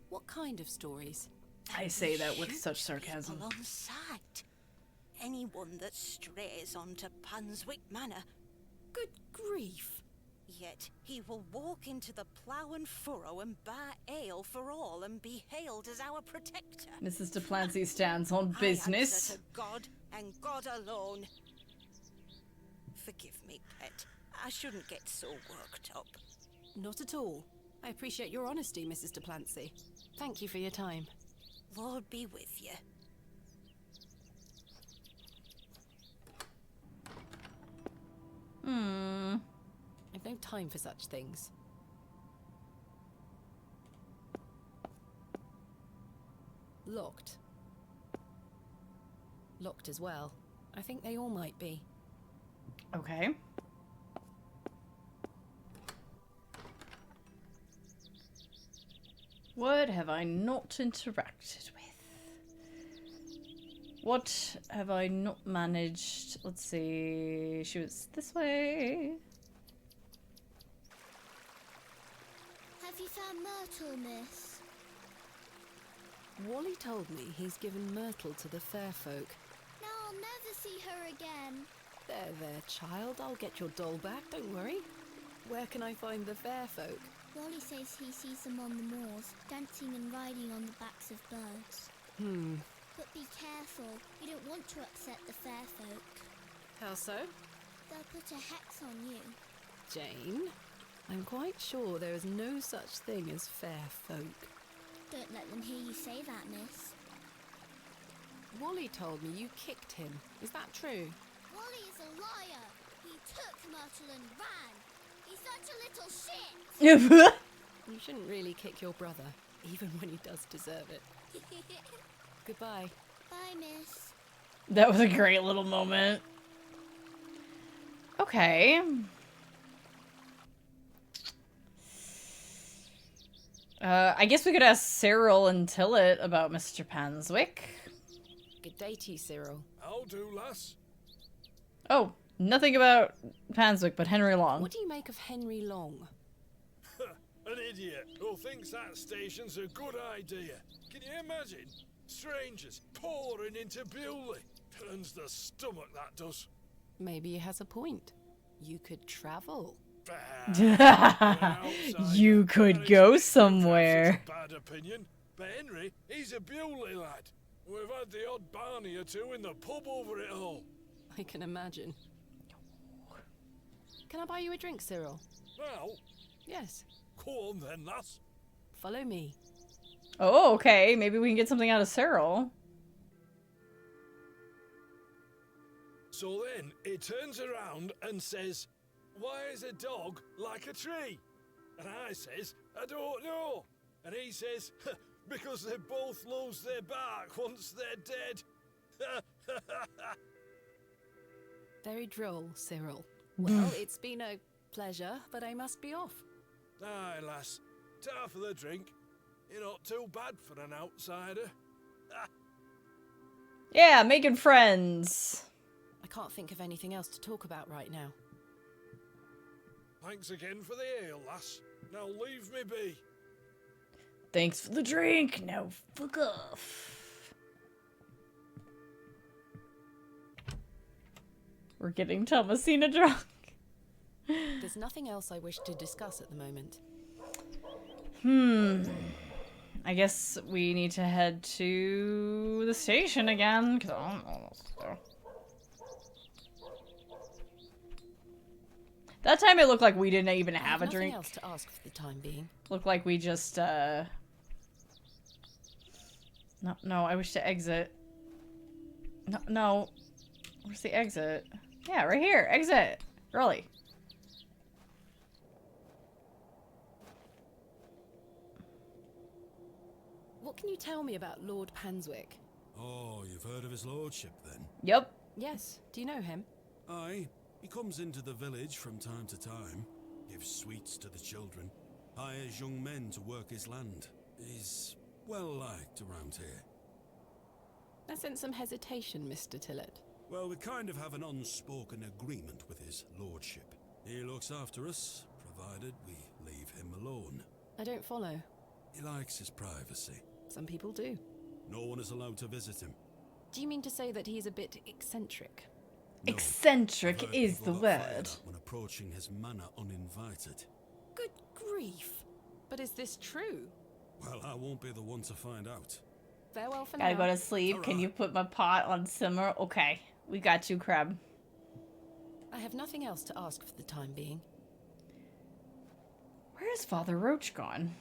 What kind of stories? I say that with Shoots such sarcasm. people on sight. Anyone that strays onto Panswick Manor. Good grief. Yet he will walk into the plough and furrow and buy ale for all and be hailed as our protector. Mrs. Duplancy stands on I business. answer to God and God alone. Forgive me, pet. I shouldn't get so worked up. Not at all. I appreciate your honesty, Mrs. Duplancy. Thank you for your time. Lord be with you. I've no time for such things. Locked. Locked as well. I think they all might be. Okay. What have I not interacted with? What have I not managed? Let's see. She was this way. Have you found Myrtle, miss? Wally told me he's given Myrtle to the fair folk. Now I'll never see her again. There, child. I'll get your doll back, don't worry. Where can I find the fair folk? Wally says he sees them on the moors, dancing and riding on the backs of birds. But be careful. You don't want to upset the fair folk. How so? They'll put a hex on you. Jane, I'm quite sure there is no such thing as fair folk. Don't let them hear you say that, miss. Wally told me you kicked him. Is that true? Wally is a liar. He took Myrtle and ran. He's such a little shit. You shouldn't really kick your brother, even when he does deserve it. Goodbye. Bye, miss. That was a great little moment. Okay. I guess we could ask Cyril and Tillet about Mr. Panswick. Good day to you, Cyril. How do, lass? Oh, nothing about Panswick, but Henry Long. What do you make of Henry Long? An idiot who thinks that station's a good idea. Can you imagine? Strangers pouring into Bewley. Turns the stomach, that does. Maybe he has a point. You could travel. You could go somewhere. Bad opinion, but Henry, he's a Bewley lad. We've had the odd Barney or two in the pub over it all. I can imagine. Can I buy you a drink, Cyril? Now? Yes. Go on then, lass. Follow me. Oh, okay. Maybe we can get something out of Cyril. So then he turns around and says, "Why is a dog like a tree?" And I says, "I don't know." And he says, "Because they both lose their bark once they're dead." Very droll, Cyril. Well, it's been a pleasure, but I must be off. Aye, lass. Ta for the drink. You're not too bad for an outsider. Yeah, making friends. I can't think of anything else to talk about right now. Thanks again for the ale, lass. Now leave me be. Thanks for the drink. Now fuck off. We're getting Thomasina drunk. There's nothing else I wish to discuss at the moment. I guess we need to head to the station again, because I don't know what else to do. That time it looked like we didn't even have a drink. Nothing else to ask for the time being. Looked like we just, No, I wish to exit. No. Where's the exit? Yeah, right here. Exit. Early. What can you tell me about Lord Panswick? Oh, you've heard of his lordship, then? Yep. Yes. Do you know him? Aye. He comes into the village from time to time, gives sweets to the children, hires young men to work his land. He's well liked around here. I sense some hesitation, Mr. Tillet. Well, we kind of have an unspoken agreement with his lordship. He looks after us, provided we leave him alone. I don't follow. He likes his privacy. Some people do. No one is allowed to visit him. Do you mean to say that he's a bit eccentric? No, eccentric is the people got fired word. at when approaching his manor uninvited. Good grief. But is this true? Well, I won't be the one to find out. Farewell for Gotta now. go to sleep. Can you put my pot on simmer? Okay. We got you, Crab. I have nothing else to ask for the time being. Where is Father Roach gone?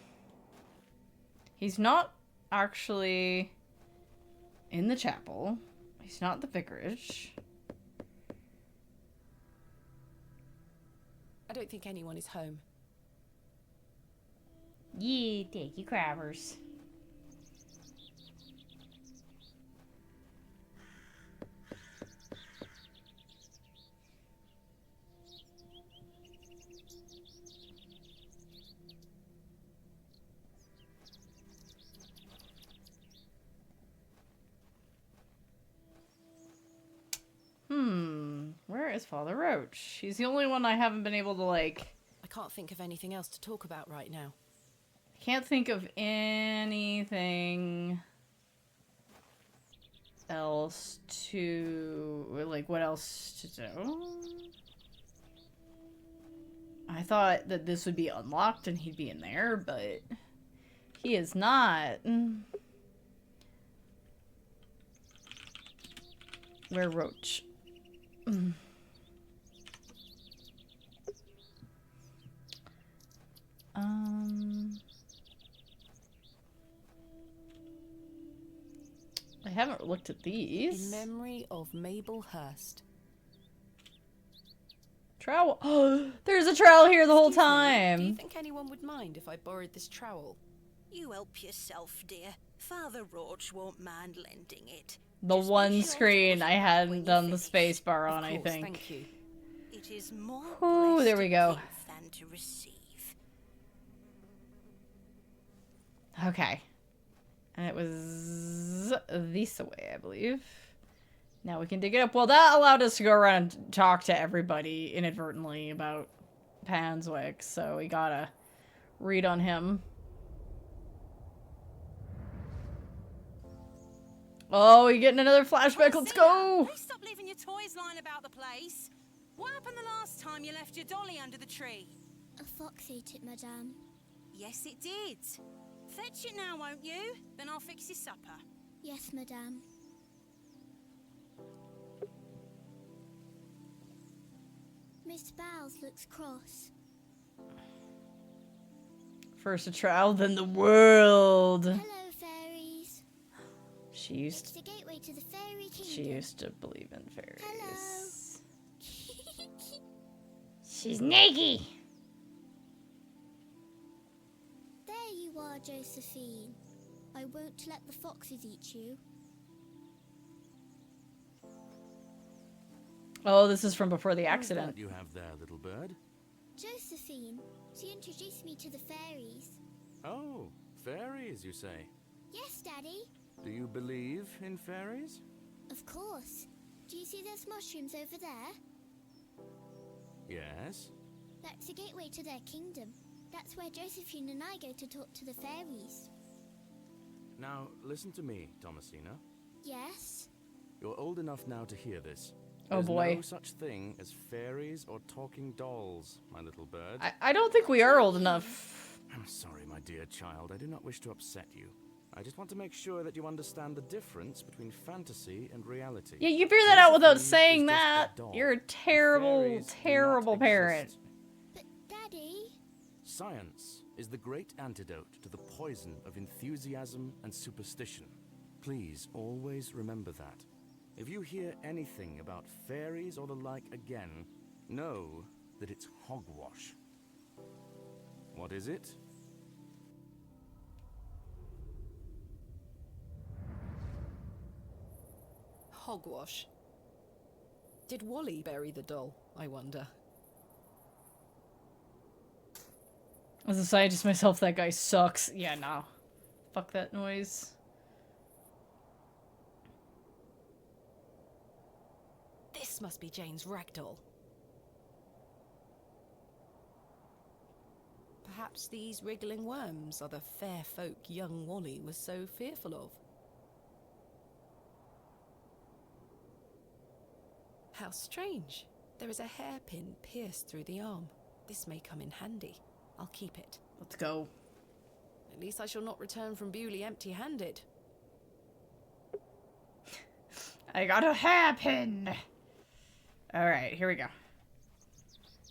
He's not actually in the chapel. He's not at the vicarage. I don't think anyone is home. Yeah, thank you, Crabbers. Where is Father Roach? He's the only one I haven't been able to, like... I can't think of anything else to talk about right now. can't think of anything else to... Like, what else to do? I thought that this would be unlocked and he'd be in there, but he is not. Where Roach? I haven't looked at these. In memory of Mabel Hurst. Trowel. Oh, there's a trowel here the whole Excuse me, time. do you think anyone would mind if I borrowed this trowel? You help yourself, dear. Father Roach won't mind lending it. The Just be one sure to screen put I it back hadn't when you done the finish. space bar on, Of I course, think. thank you. It is more Ooh, blessed there we to go. give than to receive. Okay. And it was this way, I believe. Now we can dig it up. Well, that allowed us to go around and talk to everybody inadvertently about Panswick, so we gotta read on him. Oh, we're getting another flashback. Let's go! Please stop leaving your toys lying about the place. What happened the last time you left your dolly under the tree? A fox ate it, madame. Yes, it did. Fetch it now, won't you? Then I'll fix your supper. Yes, madame. Miss Bowles looks cross. First a trial, then the world. Hello, fairies. She It's used the gateway to the fairy kingdom. She used to believe in fairies. Hello. She's Naggy. There you are, Josephine. I won't let the foxes eat you. Oh, this is from before the Who's accident. that you have there, little bird? Josephine, she introduced me to the fairies. Oh, fairies, you say? Yes, Daddy. Do you believe in fairies? Of course. Do you see those mushrooms over there? Yes. That's the gateway to their kingdom. That's where Josephine and I go to talk to the fairies. Now, listen to me, Thomasina. Yes? You're old enough now to hear this. Oh, There's boy. no such thing as fairies or talking dolls, my little bird. I don't think we are old enough. I'm sorry, my dear child. I do not wish to upset you. I just want to make sure that you understand the difference between fantasy and reality. Yeah, you figure that out without Josephine saying is just that. a doll. You're a terrible, Fairies do not terrible parent. exist. But, Daddy... Science is the great antidote to the poison of enthusiasm and superstition. Please always remember that. If you hear anything about fairies or the like again, know that it's hogwash. What is it? Hogwash. Did Wally bury the doll, I wonder? As a scientist myself, that guy sucks. Yeah, no. Fuck that noise. This must be Jane's ragdoll. Perhaps these wriggling worms are the fair folk young Wally was so fearful of. How strange. There is a hairpin pierced through the arm. This may come in handy. I'll keep it. Let's go. At least I shall not return from Bewley empty-handed. I got a hairpin. All right, here we go.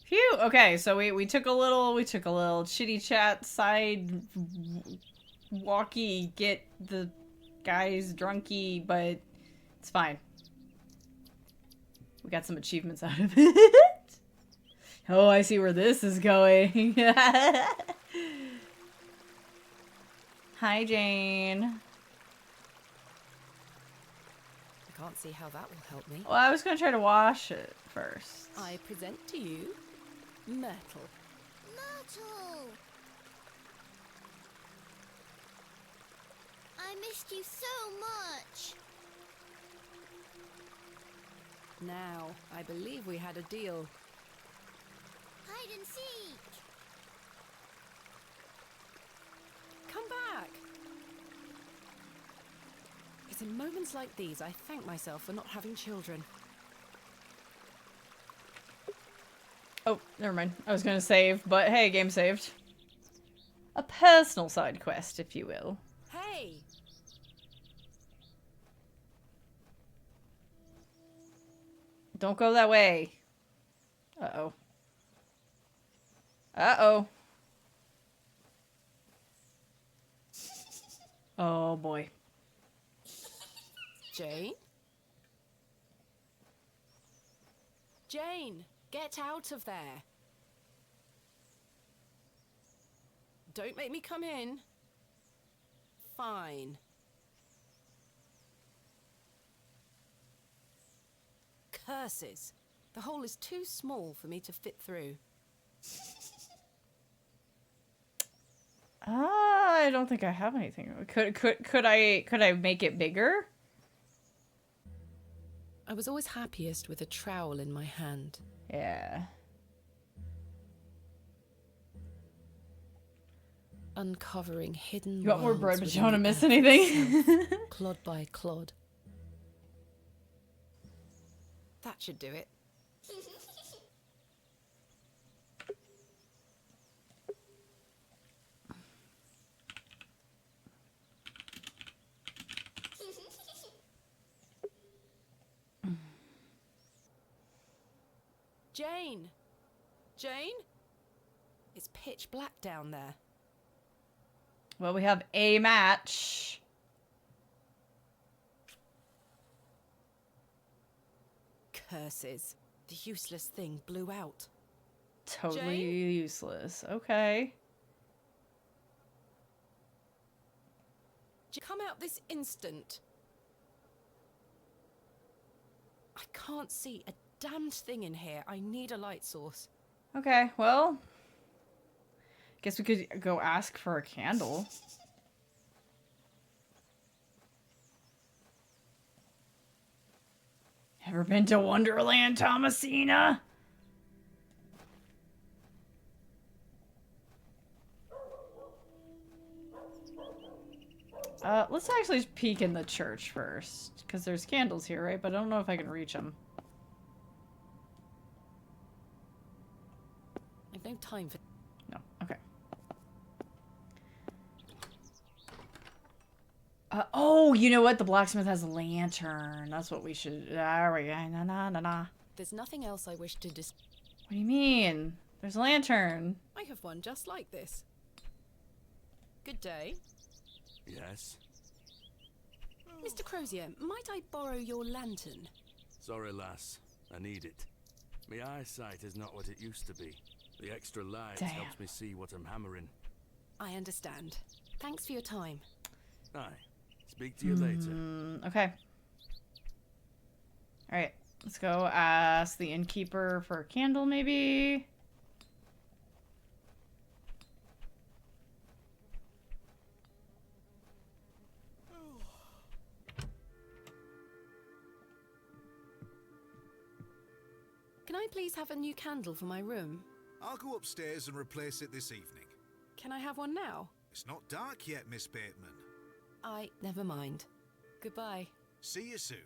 Phew. Okay, so we took a little chitty chat side walkie, get the guys drunky, but it's fine. We got some achievements out of it. Oh, I see where this is going. Hi, Jane. I can't see how that will help me. Well, I was gonna try to wash it first. I present to you Myrtle. Myrtle! I missed you so much. Now, I believe we had a deal. Hide and seek. It's in moments like these I thank myself for not having children. Oh, never mind. I was gonna save, but hey, game saved. A personal side quest, if you will. Hey! Don't go that way. Uh-oh. Uh-oh. Oh, boy. Jane? Jane, get out of there. Don't make me come in. Fine. Curses. The hole is too small for me to fit through. I don't think I have anything. Could I make it bigger? I was always happiest with a trowel in my hand. Yeah. Uncovering hidden You got more bread, worlds but you within don't want to the miss earth anything. itself, clod by clod. That should do it. Jane! Jane? It's pitch black down there. Well, we have a match. Curses. The useless thing blew out. Totally Jane? useless. Okay. Come out this instant. I can't see a damned thing in here. I need a light source. Okay, well. Guess we could go ask for a candle. Ever been to Wonderland, Thomasina? Let's actually peek in the church first, because there's candles here, right? But I don't know if I can reach them. I've no time for... No, okay. Oh, you know what? The blacksmith has a lantern. That's what we should... There we go. Na. There's nothing else I wish to What do you mean? There's a lantern. I have one just like this. Good day. Yes? Mr. Crozier, might I borrow your lantern? Sorry, lass. I need it. My eyesight is not what it used to be. The extra light Damn. helps me see what I'm hammering. I understand. Thanks for your time. Aye. Speak to you later. Okay. Alright. Let's go ask the innkeeper for a candle, maybe. Can I please have a new candle for my room? I'll go upstairs and replace it this evening. Can I have one now? It's not dark yet, Miss Bateman. Never mind. Goodbye. See you soon.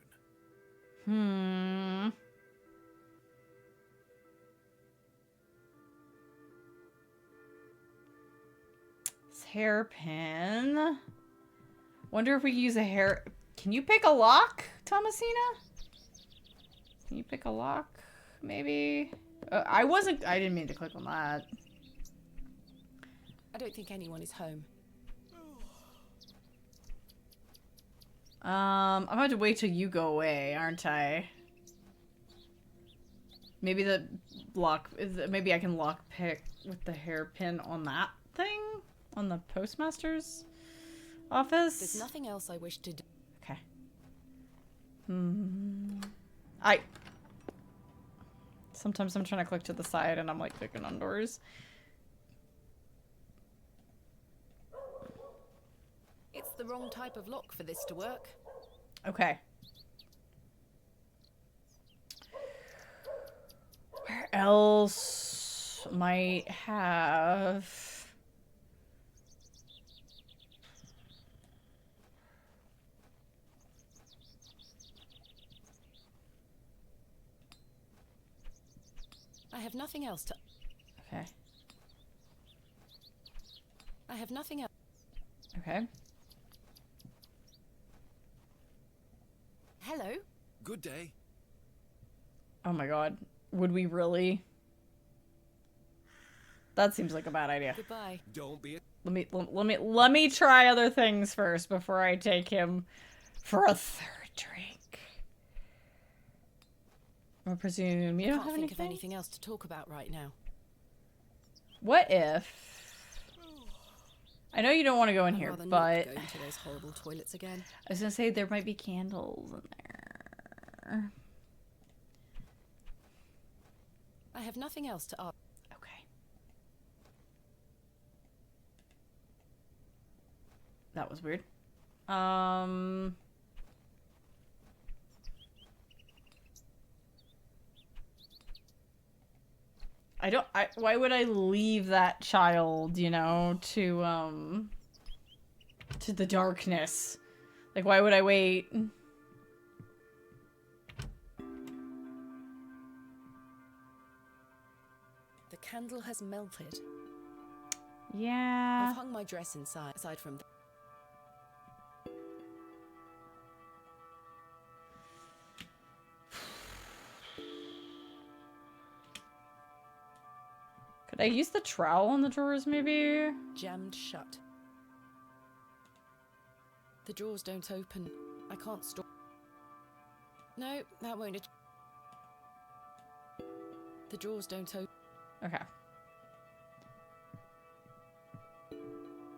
This hairpin. Wonder if we can use a hair... Can you pick a lock, Thomasina? Can you pick a lock? Maybe? I didn't mean to click on that. I don't think anyone is home. I'm going to wait till you go away, aren't I? Maybe maybe I can lock pick with the hairpin on that thing? On the postmaster's office? There's nothing else I wish to do. Okay. Sometimes I'm trying to click to the side and I'm like clicking on doors. It's the wrong type of lock for this to work. Okay. Where else might have... I have nothing else to... Okay. I have nothing else. Okay. Hello? Good day. Oh my god. Would we really? That seems like a bad idea. Goodbye. Don't be a... Let me try other things first before I take him for a third drink. I presume you don't have Can't think of anything? anything else to talk about right now. What if... I know you don't want to go in I'd here, rather not but... go into those horrible toilets again. I was gonna say there might be candles in there. I have nothing else to ask. Okay. That was weird. Why would I leave that child, you know, to the darkness? Like, why would I wait? The candle has melted. Yeah. I've hung my dress inside, aside from... Could I use the trowel in the drawers, maybe? Jammed shut. The drawers don't open. I can't store... No, that won't... The drawers don't open. Okay.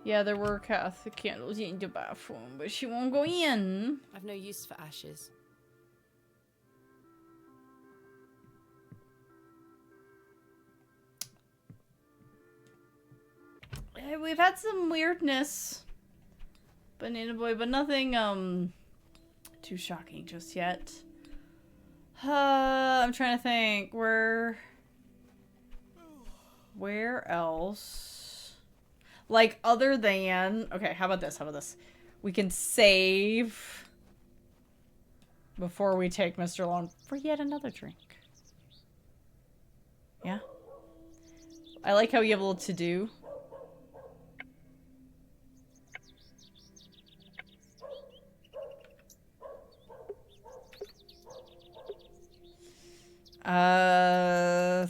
Yeah, there were Catholic candles in the bathroom, but she won't go in. I've no use for ashes. We've had some weirdness, Banana Boy, but nothing, too shocking just yet. I'm trying to think, where else? Like, other than, okay, how about this? We can save before we take Mr. Long for yet another drink. Yeah? I like how you have a little to-do.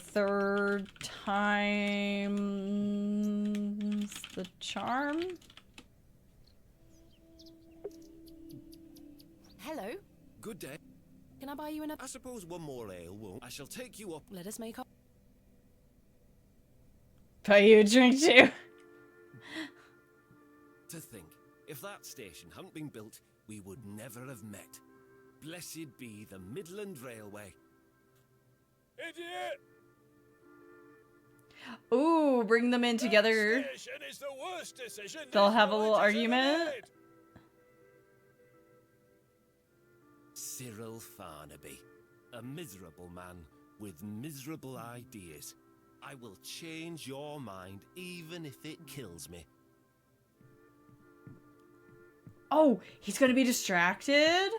Third time's the charm. Hello? Good day. Can I buy you another? I suppose one more ale won't. I shall take you up. Let us make up. Buy you a drink too. To think, if that station hadn't been built, we would never have met. Blessed be the Midland Railway. Idiot! Ooh, bring them in together. That station is the worst decision They'll this have a little village has ever argument. made. Cyril Farnaby, a miserable man with miserable ideas. I will change your mind even if it kills me. Oh, he's gonna be distracted?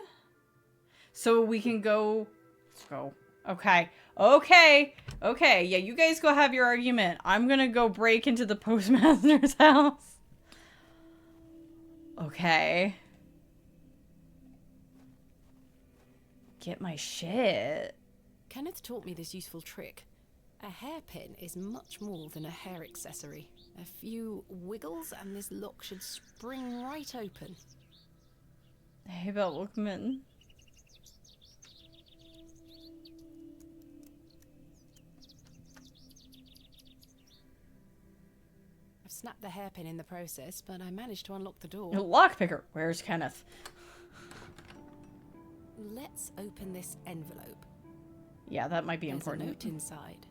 So we can go... Let's go. Okay. Yeah, you guys go have your argument. I'm gonna go break into the postmaster's house. Okay. Get my shit. Kenneth taught me this useful trick. A hairpin is much more than a hair accessory. A few wiggles and this lock should spring right open. Hey, about Lookman. I've snapped the hairpin in the process, but I managed to unlock the door. Lockpicker. Where's Kenneth? Let's open this envelope. Yeah, that might be There's important. a note inside.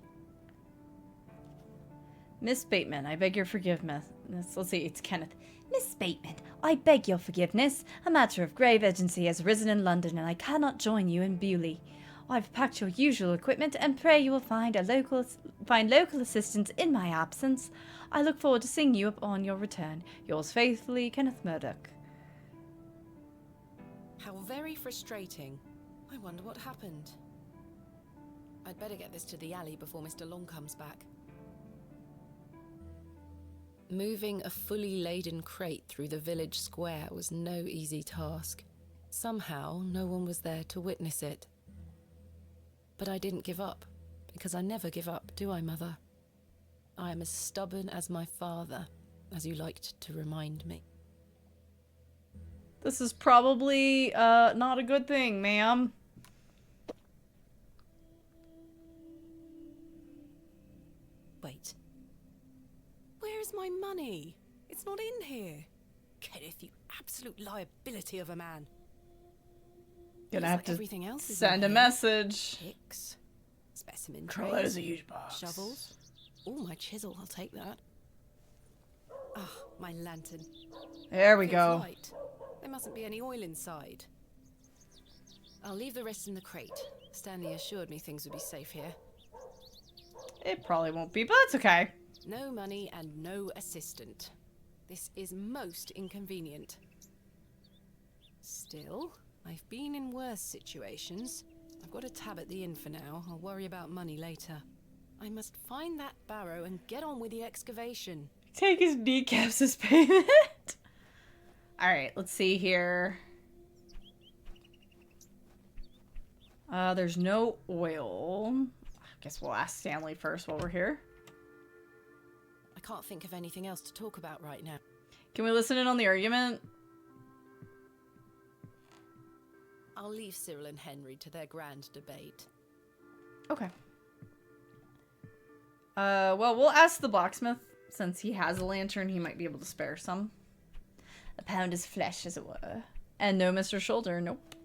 Miss Bateman, I beg your forgiveness. Let's see, it's Kenneth. Miss Bateman, I beg your forgiveness. A matter of grave urgency has arisen in London, and I cannot join you in Bewley. I've packed your usual equipment, and pray you will find local assistance in my absence. I look forward to seeing you upon your return. Yours faithfully, Kenneth Murdoch. How very frustrating. I wonder what happened. I'd better get this to the alley before Mr. Long comes back. Moving a fully laden crate through the village square was no easy task. Somehow, no one was there to witness it. But I didn't give up, because I never give up, do I, Mother? I am as stubborn as my father, as you liked to remind me. This is probably not a good thing, ma'am. Wait. Where is my money? It's not in here. Kenneth, you absolute liability of a man. Gonna Looks have like to everything else is send a in here. message. Picks, specimen Carl, that trays, is a huge box. shovels. Oh, my chisel, I'll take that. Ah, my lantern. There we Feels go. light. There mustn't be any oil inside. I'll leave the rest in the crate. Stanley assured me things would be safe here. It probably won't be, but that's okay. No money and no assistant. This is most inconvenient. Still, I've been in worse situations. I've got a tab at the inn for now. I'll worry about money later. I must find that Barrow and get on with the excavation. Take his kneecaps as payment. Alright, let's see here. There's no oil. I guess we'll ask Stanley first while we're here. I can't think of anything else to talk about right now. Can we listen in on the argument? I'll leave Cyril and Henry to their grand debate. Okay. Well, we'll ask the blacksmith. Since he has a lantern, he might be able to spare some. A pound is flesh, as it were. And no Mr. Shoulder, nope.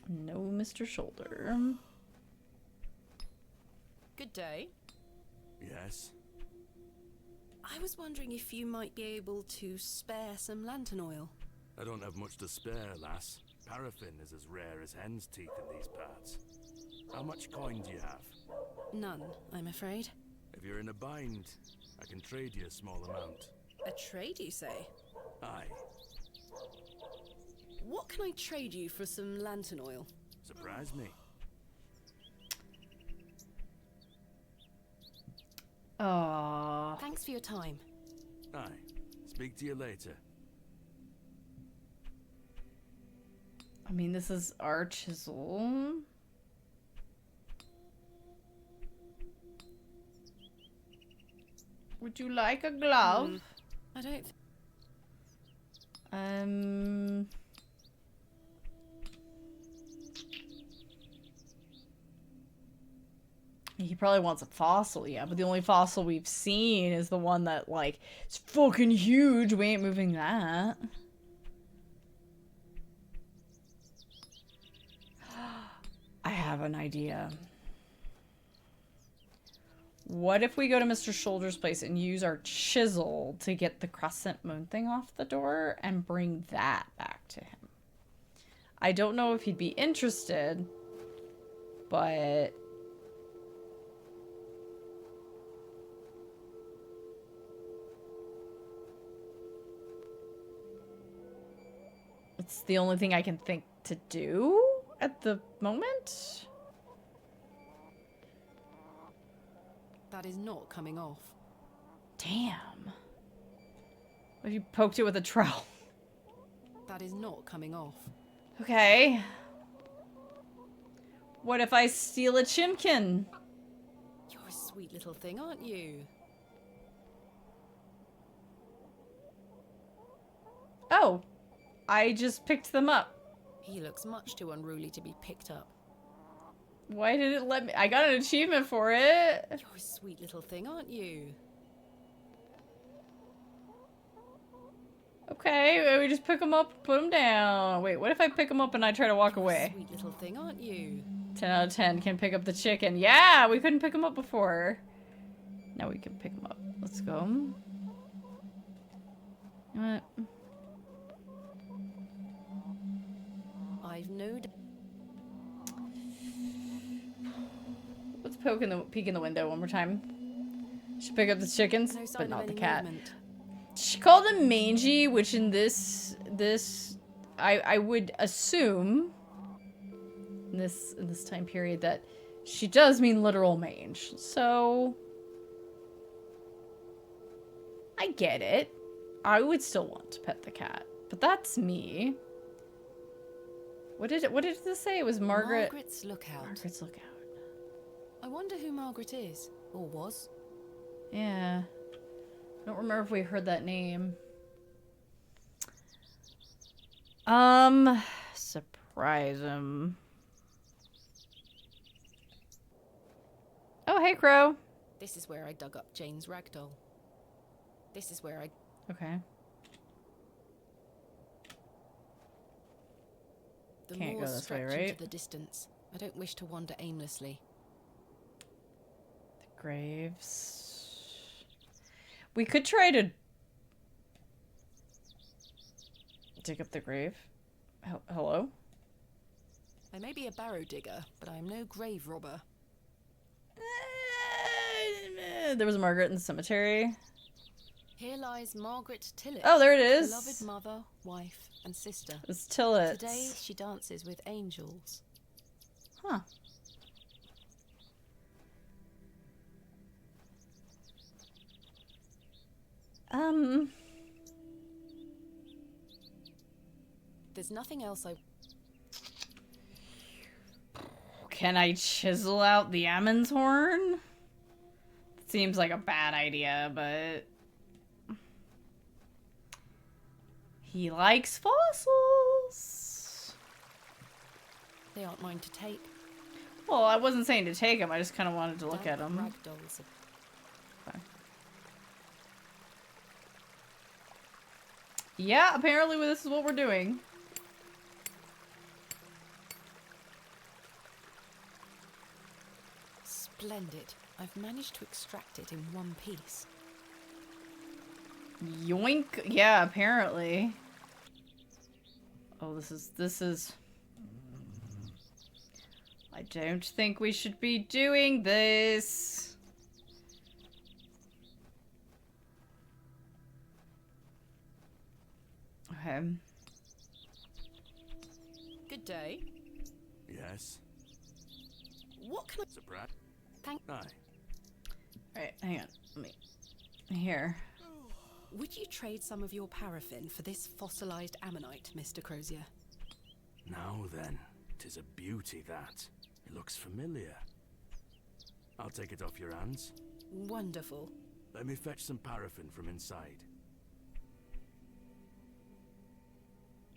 No Mr. Shoulder. Good day. Yes? I was wondering if you might be able to spare some lantern oil. I don't have much to spare, lass. Paraffin is as rare as hen's teeth in these parts. How much coin do you have? None, I'm afraid. If you're in a bind, I can trade you a small amount. A trade, you say? Aye. What can I trade you for some lantern oil? Surprise me. Aww. Thanks for your time. Aye. Speak to you later. I mean, this is our chisel. Would you like a glove? I don't... He probably wants a fossil, yeah, but the only fossil we've seen is the one that, like, is fucking huge. We ain't moving that. I have an idea. What if we go to Mr. Shoulder's place and use our chisel to get the crescent moon thing off the door and bring that back to him? I don't know if he'd be interested, but... it's the only thing I can think to do at the moment. That is not coming off. Damn. What if you poked it with a trowel? That is not coming off. Okay. What if I steal a chimkin? You're a sweet little thing, aren't you? Oh. I just picked them up. He looks much too unruly to be picked up. Why did it let me? I got an achievement for it. You're a sweet little thing, aren't you? Okay, we just pick them up, put them down. Wait, what if I pick them up and I try to walk away? Sweet little thing, aren't you? 10 out of 10 can pick up the chicken. Yeah, we couldn't pick them up before. Now we can pick them up. Let's go. You know what? I've no doubt. Let's peek in the window one more time. Should pick up the chickens, No sign but of not the any cat. movement. She called them mangy, which in this I would assume in this time period that she does mean literal mange. So I get it. I would still want to pet the cat, but that's me. What did this say? It was Margaret. Margaret's Lookout. Margaret's Lookout. I wonder who Margaret is, or was. Yeah. I don't remember if we heard that name. Surprise him. Oh, hey, Crow. This is where I dug up Jane's ragdoll. This is where I... Okay. The Can't go moors this way, stretch right? into the distance. I don't wish to wander aimlessly. The graves. We could try to dig up the grave. Hello? I may be a barrow digger, but I am no grave robber. There was Margaret in the cemetery. Here lies Margaret Tillett. Oh, there it is. Beloved mother, wife, and sister. It's Tillett. Today she dances with angels. Huh. There's nothing else I... Can I chisel out the Ammon's horn? Seems like a bad idea, but... He likes fossils. They aren't mine to take. Well, I wasn't saying to take them. I just kind of wanted to look at them. Ragdolls. Okay. Yeah, apparently this is what we're doing. Splendid. I've managed to extract it in one piece. Yoink. Yeah, apparently. Oh, this is... I don't think we should be doing this. Okay. Good day. Yes. What can I... Surprise. Thank... Aye. Alright, hang on. Let me... Here. Would you trade some of your paraffin for this fossilized ammonite, Mr. Crozier? Now then, 'tis a beauty that. It looks familiar. I'll take it off your hands. Wonderful. Let me fetch some paraffin from inside.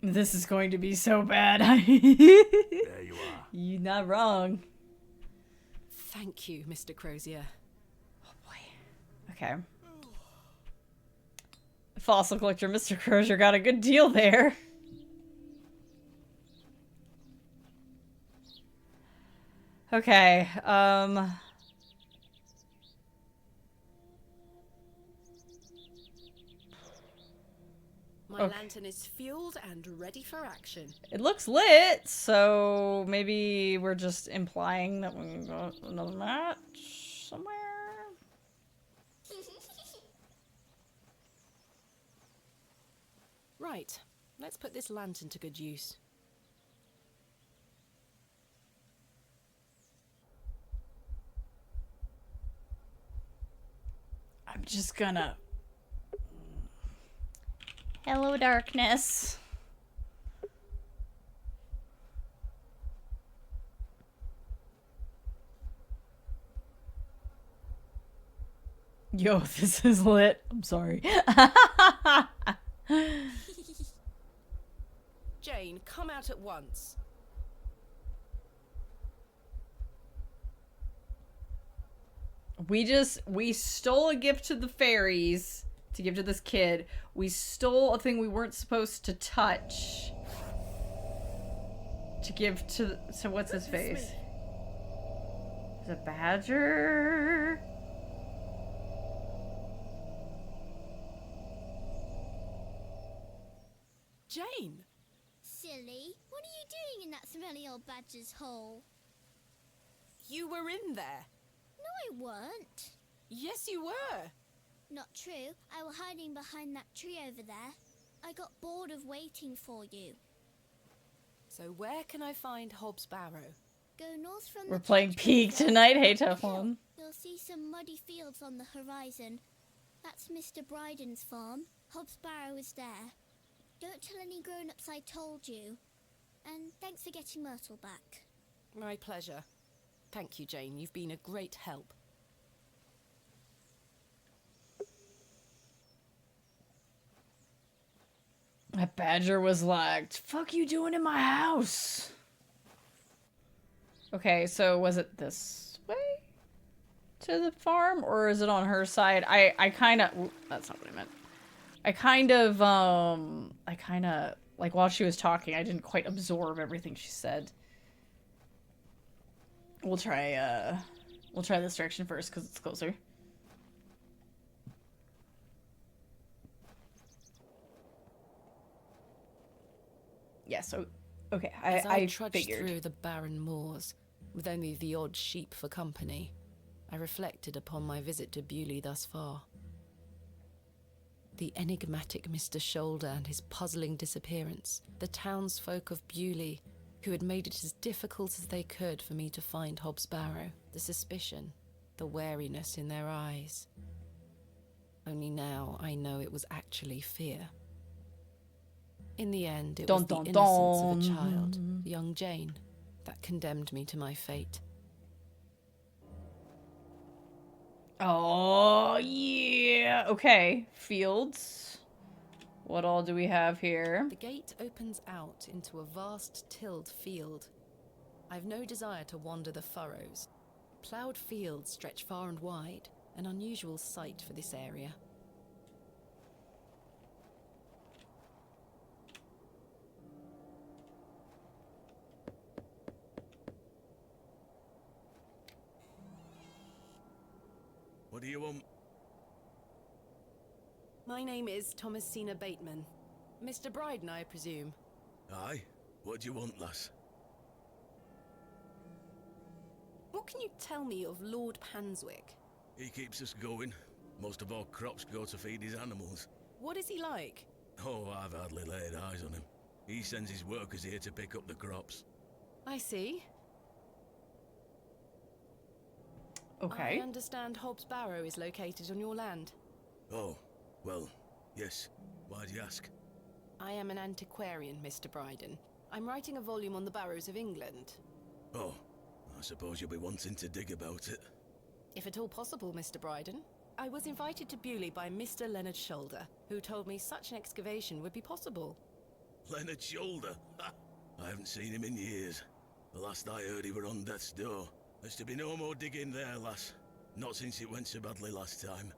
This is going to be so bad. There you are. You're not wrong. Thank you, Mr. Crozier. Oh boy. Okay. Fossil collector Mr. Crozier got a good deal there. Okay, My lantern is fueled and ready for action. It looks lit, so maybe we're just implying that we got another match somewhere. Right, let's put this lantern to good use. I'm just gonna... Hello, darkness. Yo, this is lit. I'm sorry. Jane, come out at once. We stole a gift to the fairies to give to this kid. We stole a thing we weren't supposed to touch to give to what's his face? Is it Badger? Jane! Silly, what are you doing in that smelly old badger's hole? You were in there. No, I weren't. Yes, you were. Not true. I was hiding behind that tree over there. I got bored of waiting for you. So where can I find Hobbs Barrow? Go north from We're the playing church Peak first. tonight. Hey, Up tough the hill. one. You'll see some muddy fields on the horizon. That's Mr. Bryden's farm. Hobbs Barrow is there. Don't tell any grown-ups I told you. And thanks for getting Myrtle back. My pleasure. Thank you, Jane. You've been a great help. That badger was like, fuck you doing in my house? Okay, so was it this way to the farm, or is it on her side? I kind of, that's not what I meant. I kind of, like, while she was talking, I didn't quite absorb everything she said. We'll try this direction first, because it's closer. Yeah, so, okay, As I trudged figured. through the barren moors, with only the odd sheep for company, I reflected upon my visit to Bewley thus far. The enigmatic Mr. Shoulder and his puzzling disappearance, the townsfolk of Bewley, who had made it as difficult as they could for me to find Hobbs Barrow, the suspicion, the wariness in their eyes. Only now I know it was actually fear. In the end, it was the innocence of a child, young Jane, that condemned me to my fate. Oh, yeah. Okay, fields. What all do we have here? The gate opens out into a vast tilled field. I've no desire to wander the furrows. Ploughed fields stretch far and wide, an unusual sight for this area. What do you want? My name is Thomasina Bateman. Mr. Bryden, I presume. Aye. What do you want, lass? What can you tell me of Lord Panswick? He keeps us going. Most of our crops go to feed his animals. What is he like? Oh, I've hardly laid eyes on him. He sends his workers here to pick up the crops. I see. Okay. I understand Hobbs Barrow is located on your land. Oh, well, yes. Why'd you ask? I am an antiquarian, Mr. Bryden. I'm writing a volume on the barrows of England. Oh, I suppose you'll be wanting to dig about it. If at all possible, Mr. Bryden. I was invited to Bewley by Mr. Leonard Shoulder, who told me such an excavation would be possible. Leonard Shoulder? Ha! I haven't seen him in years. The last I heard he were on death's door. There's to be no more digging there, lass. Not since it went so badly last time.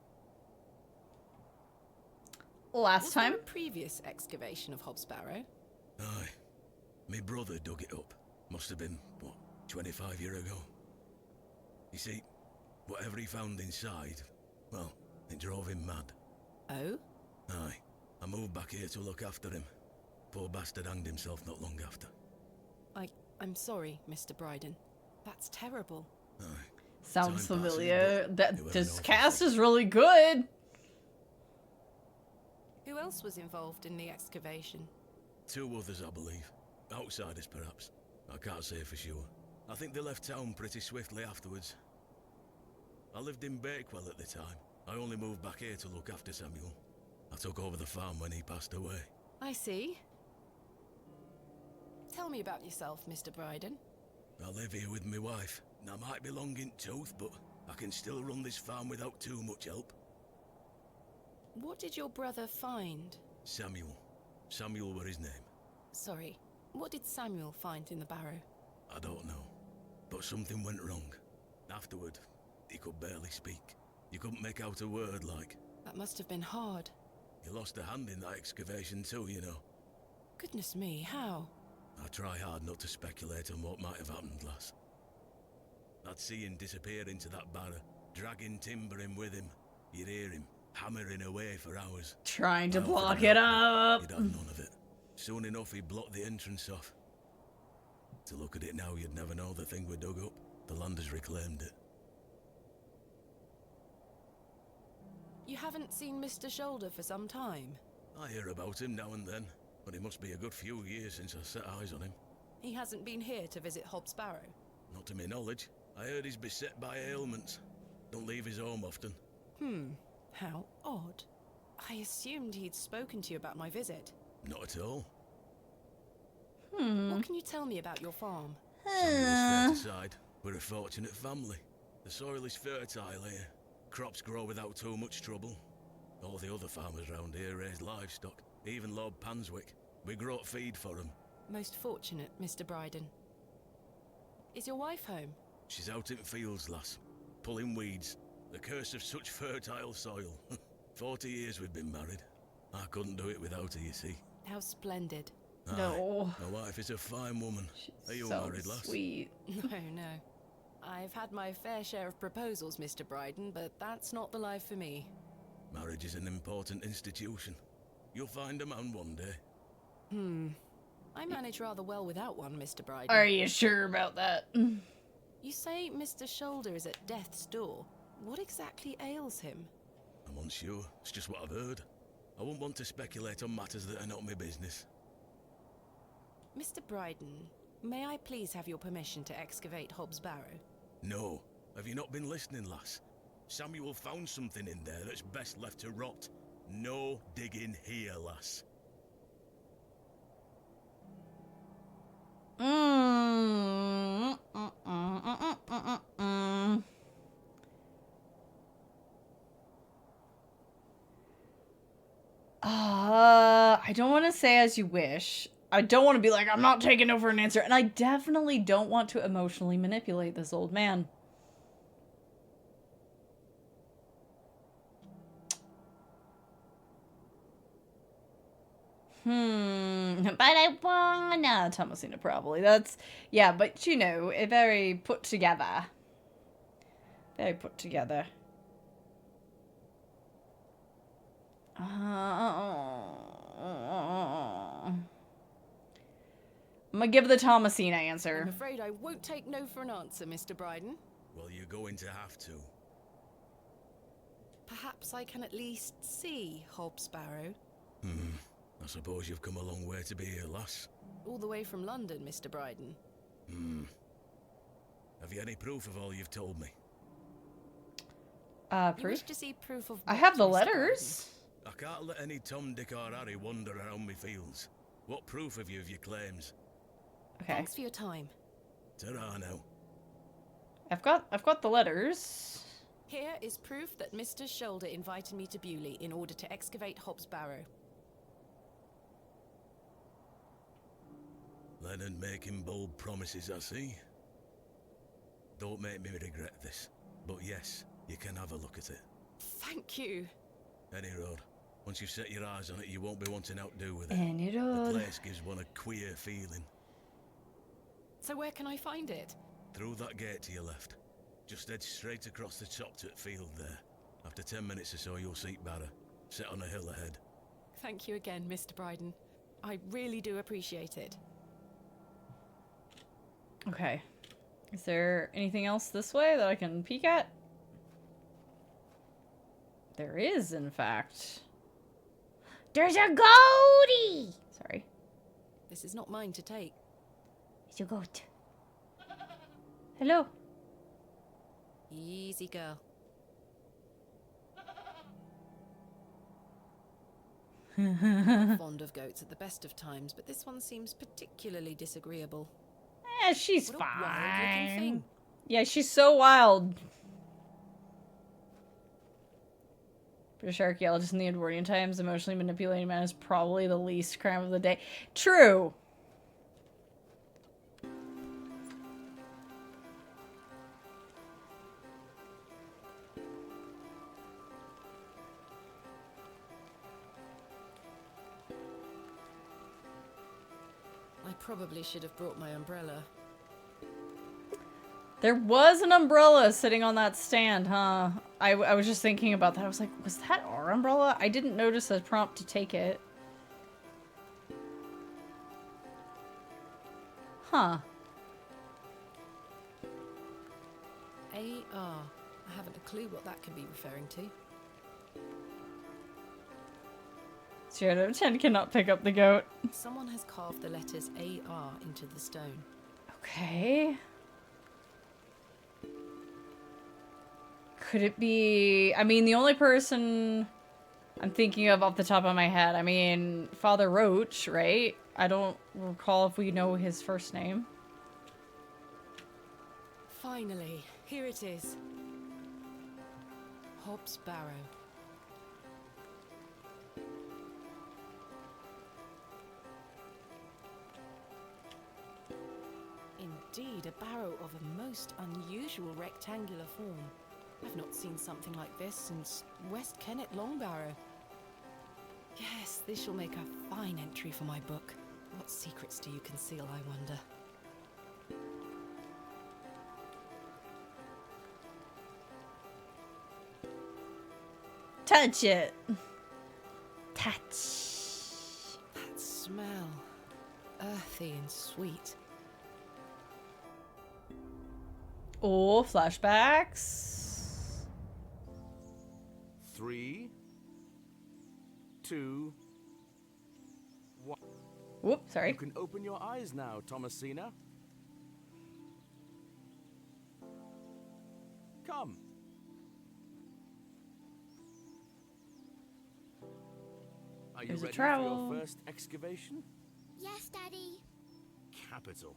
Last time? Was there a previous excavation of Hobbs Barrow? Aye. Me brother dug it up. Must have been, what, 25 years ago? You see, whatever he found inside, well, it drove him mad. Oh? Aye. I moved back here to look after him. Poor bastard hanged himself not long after. I'm sorry, Mr. Bryden. That's terrible. Aye. Sounds Time passes, familiar. but That it was this an cast awful is really good. Who else was involved in the excavation? 2 others, I believe. Outsiders, perhaps. I can't say for sure. I think they left town pretty swiftly afterwards. I lived in Bakewell at the time. I only moved back here to look after Samuel. I took over the farm when he passed away. I see. Tell me about yourself, Mr. Bryden. I live here with my wife. And I might be long in tooth, but I can still run this farm without too much help. What did your brother find? Samuel. Samuel were his name. Sorry, what did Samuel find in the barrow? I don't know. But something went wrong. Afterward, he could barely speak. You couldn't make out a word, like. That must have been hard. He lost a hand in that excavation too, you know. Goodness me, how? I try hard not to speculate on what might have happened, lass. I'd see him disappear into that barrow, dragging timber in with him. You'd hear him hammering away for hours. Trying to I offered block him it help, up. but he'd have none of it. Soon enough, he blocked the entrance off. To look at it now, you'd never know the thing we dug up. The landers reclaimed it. You haven't seen Mr. Shoulder for some time? I hear about him now and then, but it must be a good few years since I set eyes on him. He hasn't been here to visit Hobbs Barrow? Not to my knowledge. I heard he's beset by ailments. Don't leave his home often. How odd. I assumed he'd spoken to you about my visit. Not at all. What can you tell me about your farm? Samuel's aside, we're a fortunate family. The soil is fertile here. Crops grow without too much trouble. All the other farmers round here raise livestock. Even Lord Panswick. We grow feed for him. Most fortunate, Mr. Bryden. Is your wife home? She's out in fields, lass. Pulling weeds. The curse of such fertile soil. 40 years we've been married. I couldn't do it without her, you see. How splendid. No. Aye, my wife is a fine woman. Are you So married, lass? sweet. No. I've had my fair share of proposals, Mr. Bryden, but that's not the life for me. Marriage is an important institution. You'll find a man one day. I manage rather well without one, Mr. Bryden. Are you sure about that? You say Mr. Shoulder is at death's door. What exactly ails him? I'm unsure. It's just what I've heard. I wouldn't want to speculate on matters that are not my business. Mr. Bryden, may I please have your permission to excavate Hobbs Barrow? No. Have you not been listening, lass? Samuel found something in there that's best left to rot. No digging here, lass. I don't want to say as you wish. I don't want to be like, I'm not taking no for an answer. And I definitely don't want to emotionally manipulate this old man. But I wanna. Thomasina probably. That's, yeah, but you know, very put together. Very put together. I'm gonna give the Thomasina answer. I'm afraid I won't take no for an answer, Mr. Bryden. Well, you're going to have to. Perhaps I can at least see Hobbs Barrow. I suppose you've come a long way to be here, lass. All the way from London, Mr. Bryden. Have you any proof of all you've told me? You Proof? wish to see proof of I what, have the Mr. letters. I can't let any Tom, Dick or Harry wander around me fields. What proof have you of your claims? Okay. Thanks for your time. Ta-ra now. I've got the letters. Here is proof that Mr. Shoulder invited me to Bewley in order to excavate Hobbs Barrow. Leonard making bold promises, I see. Don't make me regret this. But yes, you can have a look at it. Thank you. Any road. Once you've set your eyes on it, you won't be wanting outdo with it. Any The road. place gives one a queer feeling. So where can I find it? Through that gate to your left. Just head straight across the top to the field there. After 10 minutes or so, you'll see Barrow, set on a hill ahead. Thank you again, Mr. Bryden. I really do appreciate it. Okay. Is there anything else this way that I can peek at? There is, in fact. There's a goatee! Sorry. This is not mine to take. It's a goat. Hello. Easy girl. I'm fond of goats at the best of times, but this one seems particularly disagreeable. Yeah, she's What a wild-looking fine. thing. Yeah, she's so wild. British archaeologists in the Edwardian times, emotionally manipulating man is probably the least crime of the day. True. I probably should have brought my umbrella. There was an umbrella sitting on that stand, huh? I was just thinking about that. I was like, was that our umbrella? I didn't notice a prompt to take it. Huh. AR. I haven't a clue what that could be referring to. 2 out of 10 cannot pick up the goat. Someone has carved the letters AR into the stone. Okay. Could it be... I mean, the only person I'm thinking of off the top of my head, I mean, Father Roach, right? I don't recall if we know his first name. Finally, here it is. Hob's Barrow. Indeed, a barrow of a most unusual rectangular form. I've not seen something like this since West Kennet Long Barrow. Yes, this shall make a fine entry for my book. What secrets do you conceal, I wonder? Touch it. Touch. That smell. Earthy and sweet. Oh, flashbacks. 3, 2, 1. Whoop, sorry. You can open your eyes now, Thomasina. Come. Are you There's a ready for trowel. your first excavation? Yes, Daddy. Capital.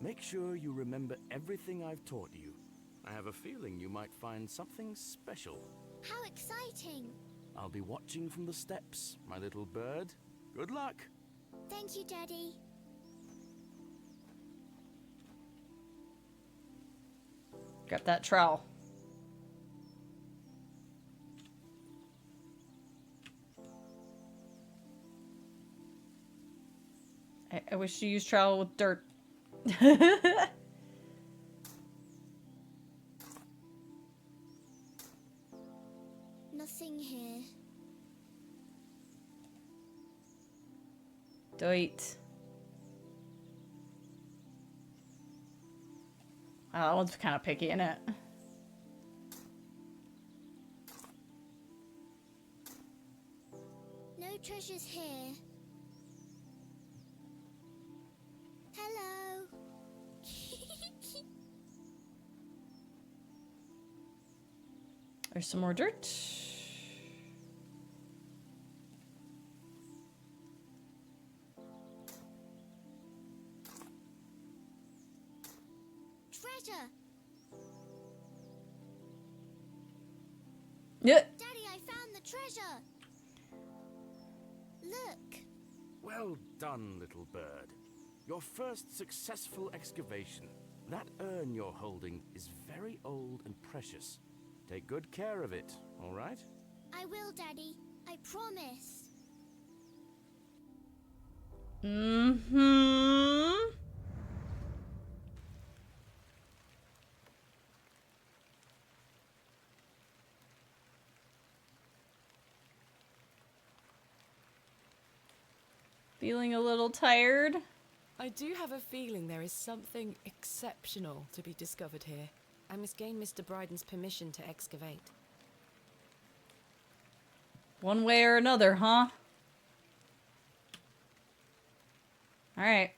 Make sure you remember everything I've taught you. I have a feeling you might find something special. How exciting. I'll be watching from the steps, my little bird. Good luck. Thank you, Daddy. Grab that trowel. I wish to use trowel with dirt. Nothing here. Do it. Wow, that one's kind of picky, isn't it? No treasures here. Hello. There's some more dirt. Treasure. Yeah. Daddy, I found the treasure. Look. Well done, little bird. Your first successful excavation. That urn you're holding is very old and precious. Take good care of it, all right? I will, Daddy. I promise. Mm-hmm. Feeling a little tired? I do have a feeling there is something exceptional to be discovered here. I must gain Mr. Bryden's permission to excavate. One way or another, huh? Alright.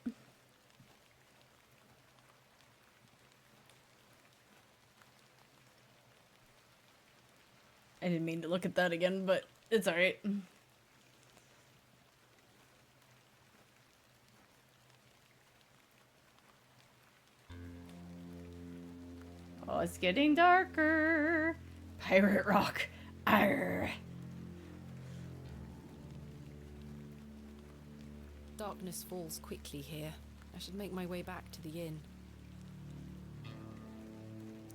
I didn't mean to look at that again, but it's alright. Oh, it's getting darker. Pirate rock. Arr. Darkness falls quickly here. I should make my way back to the inn.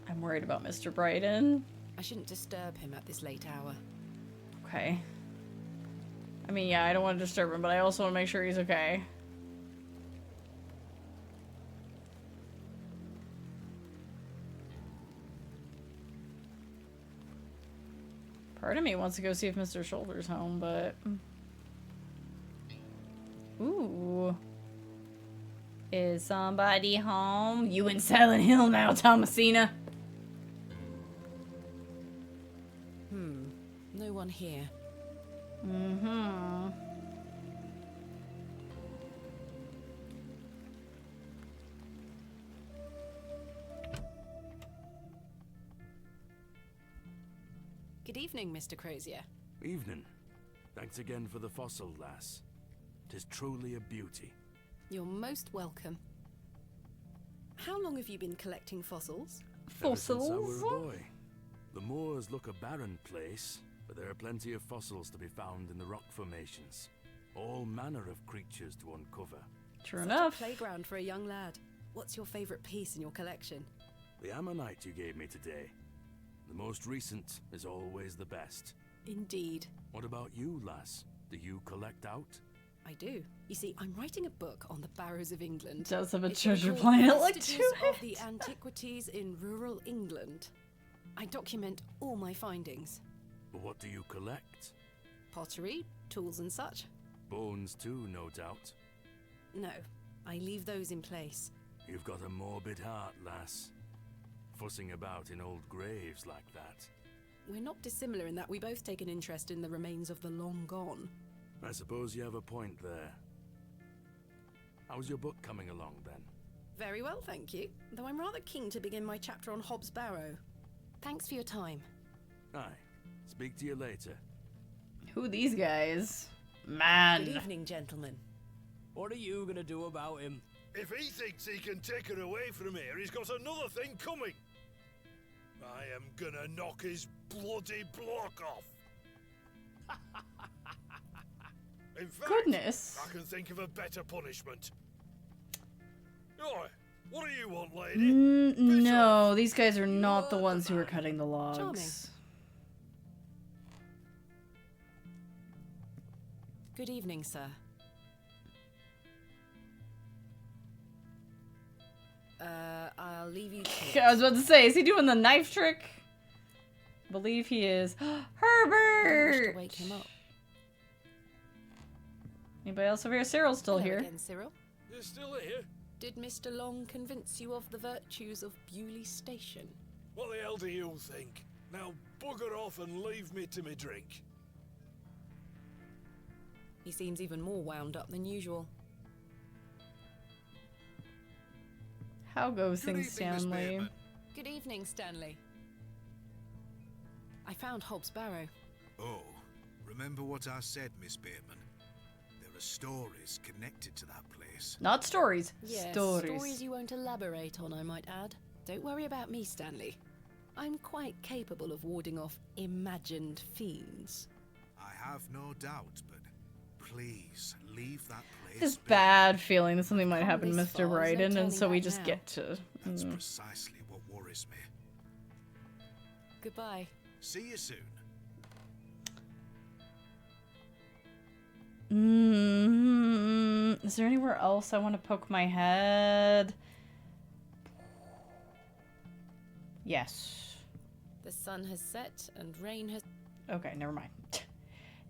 I'm worried about Mr. Bryden. I shouldn't disturb him at this late hour. Okay. I mean, yeah, I don't want to disturb him, but I also want to make sure he's okay. Part of me wants to go see if Mr. Shoulder's home, but... Ooh. Is somebody home? You in Silent Hill now, Thomasina? No one here. Mm-hmm. Good evening, Mr. Crozier. Evening. Thanks again for the fossil, lass. 'Tis truly a beauty. You're most welcome. How long have you been collecting fossils? Ever since I were a boy. The moors look a barren place, but there are plenty of fossils to be found in the rock formations. All manner of creatures to uncover. True Such enough. a playground for a young lad. What's your favourite piece in your collection? The ammonite you gave me today. The most recent is always the best. Indeed. What about you, lass? Do you collect out? I do. You see, I'm writing a book on the Barrows of England. It does have a It's treasure called planet like Vestiges to of the Antiquities in Rural England. I document all my findings. But what do you collect? Pottery, tools and such. Bones too, no doubt. No, I leave those in place. You've got a morbid heart, lass. Fussing about in old graves like that. We're not dissimilar in that we both take an interest in the remains of the long gone. I suppose you have a point there. How's your book coming along, then? Very well, thank you. Though I'm rather keen to begin my chapter on Hobbs Barrow. Thanks for your time. Aye. Speak to you later. Who these guys? Man. Good evening, gentlemen. What are you gonna do about him? If he thinks he can take her away from here, he's got another thing coming. I am gonna knock his bloody block off. In fact, Goodness. I can think of a better punishment. Oi, what do you want, lady? No, these guys are not the ones who are cutting the logs. Charming. Good evening, sir. I'll leave you to I was about to say, is he doing the knife trick? I believe he is. I wish Herbert! to wake him up. Anybody else over here? Cyril's still Hello here. again, Cyril. You're still here? Did Mr. Long convince you of the virtues of Bewley Station? What the hell do you think? Now bugger off and leave me to me drink. He seems even more wound up than usual. How goes Good things, evening, Miss Stanley? Bateman. Good evening, Stanley. I found Hobbs Barrow. Oh, remember what I said, Miss Bateman? There are stories connected to that place. Not stories. Yes, stories. you won't elaborate on, I might add. Don't worry about me, Stanley. I'm quite capable of warding off imagined fiends. I have no doubt, but please leave that place. This be. bad feeling that something might Come happen to this Mr. far, there's no Bryden, and turning so we back just now. get to. That's precisely what worries me. Goodbye. See you soon. Is there anywhere else I want to poke my head? Yes. The sun has set and rain has... Okay, never mind.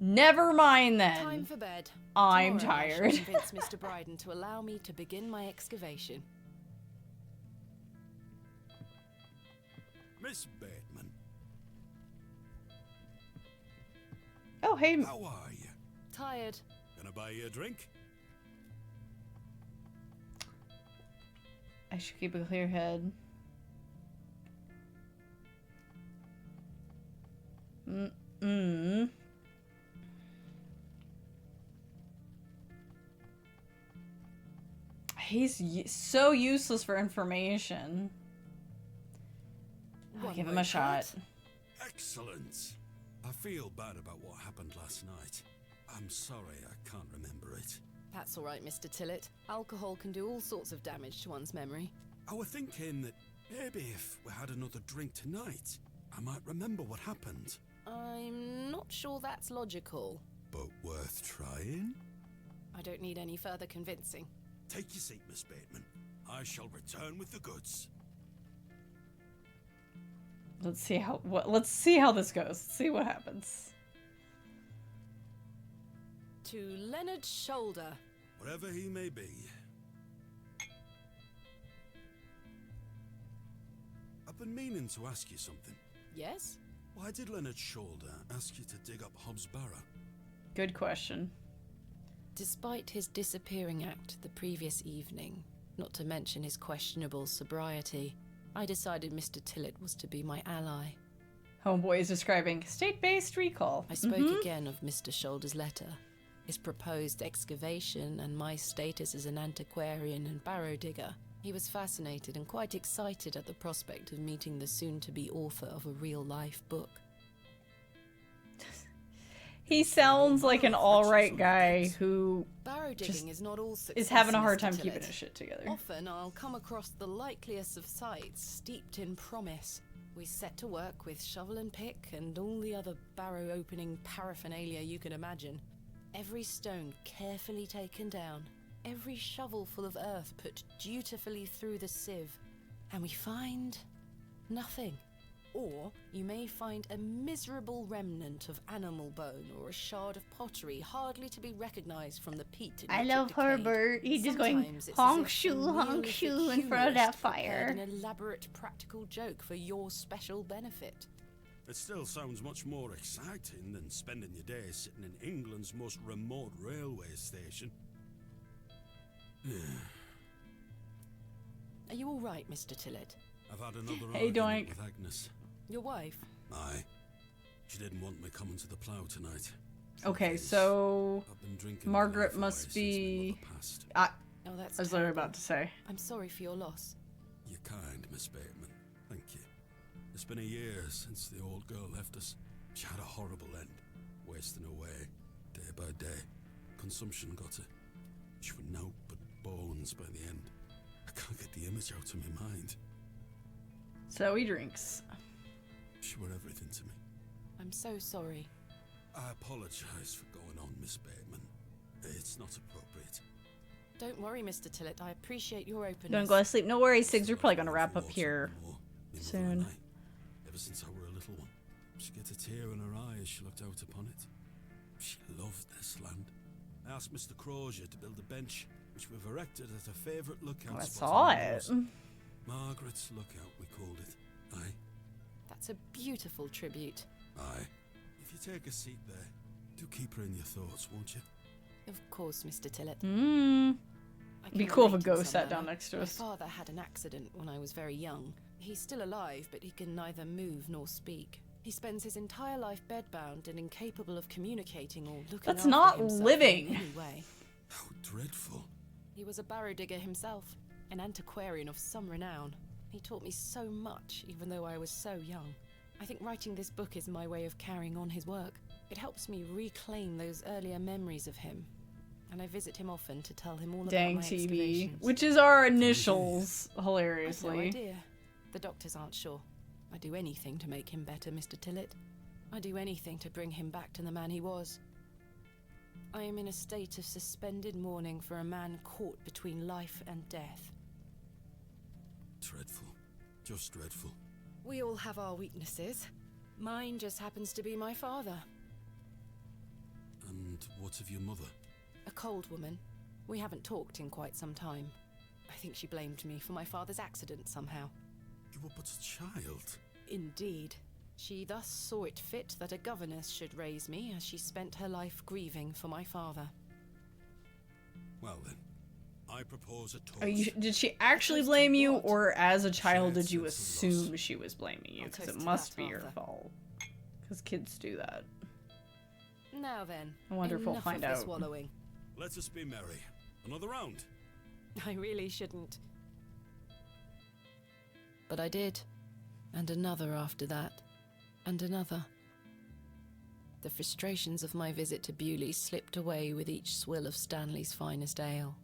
Never mind then. Time for bed. I'm Tomorrow I shall tired. convince Mr. Bryden to allow me to begin my excavation. Miss Bateman, Oh, hey. how are you? Tired. Gonna buy you a drink? I should keep a clear head. He's so useless for information. I'll One give him word a shot. cut. Excellent. I feel bad about what happened last night. I'm sorry I can't remember it. That's all right, Mr. Tillett. Alcohol can do all sorts of damage to one's memory. I was thinking that maybe if we had another drink tonight, I might remember what happened. I'm not sure that's logical. But worth trying? I don't need any further convincing. Take your seat, Miss Bateman. I shall return with the goods. Let's see how this goes. Let's see what happens. To Leonard Shoulder. Wherever he may be. I've been meaning to ask you something. Yes? Why did Leonard Shoulder ask you to dig up Hobbs Barrow? Good question. Despite his disappearing act the previous evening, not to mention his questionable sobriety, I decided Mr. Tillett was to be my ally. Homeboy is describing state-based recall. I spoke again of Mr. Shoulder's letter, his proposed excavation, and my status as an antiquarian and barrow digger. He was fascinated and quite excited at the prospect of meeting the soon-to-be author of a real-life book. He sounds like an alright guy who Barrow digging is not all success, is having a hard Mr. time Tillett. keeping his shit together. Often I'll come across the likeliest of sites steeped in promise. We set to work with shovel and pick and all the other barrow opening paraphernalia you can imagine. Every stone carefully taken down, every shovel full of earth put dutifully through the sieve, and we find nothing. Or you may find a miserable remnant of animal bone or a shard of pottery hardly to be recognized from the peat in I which it love decayed. Herbert. He's just going Sometimes it's honk as if shoo, a honk Neolithic shoo in front of that humorist prepared fire. an elaborate practical joke for your special benefit. It still sounds much more exciting than spending your day sitting in England's most remote railway station. Are you all right, Mr. Tillett? I've had another Hey, argument Doink. with Agnes. Your wife? Aye. She didn't want me coming to the plough tonight. Okay, so I've been drinking Margaret life away must since be. my mother passed. Oh, that's I was literally terrible. about to say. I'm sorry for your loss. You're kind, Miss Bateman. Thank you. It's been a year since the old girl left us. She had a horrible end, wasting away, day by day. Consumption got her. She was naught but bones by the end. I can't get the image out of my mind. So he drinks. She were everything to me. I'm so sorry. I apologise for going on, Miss Bateman. It's not appropriate. Don't worry, Mr. Tillett. I appreciate your openness. Don't go to sleep. No worries, Sigs. We're probably gonna wrap up here My mother soon. and I, ever since I were a little one, she get a tear in her eye as she looked out upon it. She loved this land. I asked Mr. Crozier to build a bench, which we've erected at her favourite lookout I spot. saw in the it. house. Margaret's Lookout, we called it. Aye. That's a beautiful tribute. Aye. If you take a seat there, do keep her in your thoughts, won't you? Of course, Mr. Tillett. It'd be cool if a ghost sat down next to My us. father had an accident when I was very young. He's still alive, but he can neither move nor speak. He spends his entire life bedbound and incapable of communicating or looking That's after not himself living. in any way. How dreadful. He was a barrow digger himself, an antiquarian of some renown. He taught me so much, even though I was so young. I think writing this book is my way of carrying on his work. It helps me reclaim those earlier memories of him. And I visit him often to tell him all Dang about my TV. excavations. Which is our initials, I've no hilariously. idea. The doctors aren't sure. I'd do anything to make him better, Mr. Tillett. I'd do anything to bring him back to the man he was. I am in a state of suspended mourning for a man caught between life and death. Dreadful. Just dreadful. We all have our weaknesses. Mine just happens to be my father. And what of your mother? A cold woman. We haven't talked in quite some time. I think she blamed me for my father's accident somehow. You were but a child. Indeed. She thus saw it fit that a governess should raise me as she spent her life grieving for my father. Well then, I propose a toast. Did she actually blame you, or as a child did you assume she was blaming you? Because it must be your fault. Because kids do that. Now then, I wonder if we'll enough find of this out. wallowing. Let us be merry. Another round. I really shouldn't. But I did. And another after that. And another. The frustrations of my visit to Bewley slipped away with each swill of Stanley's finest ale.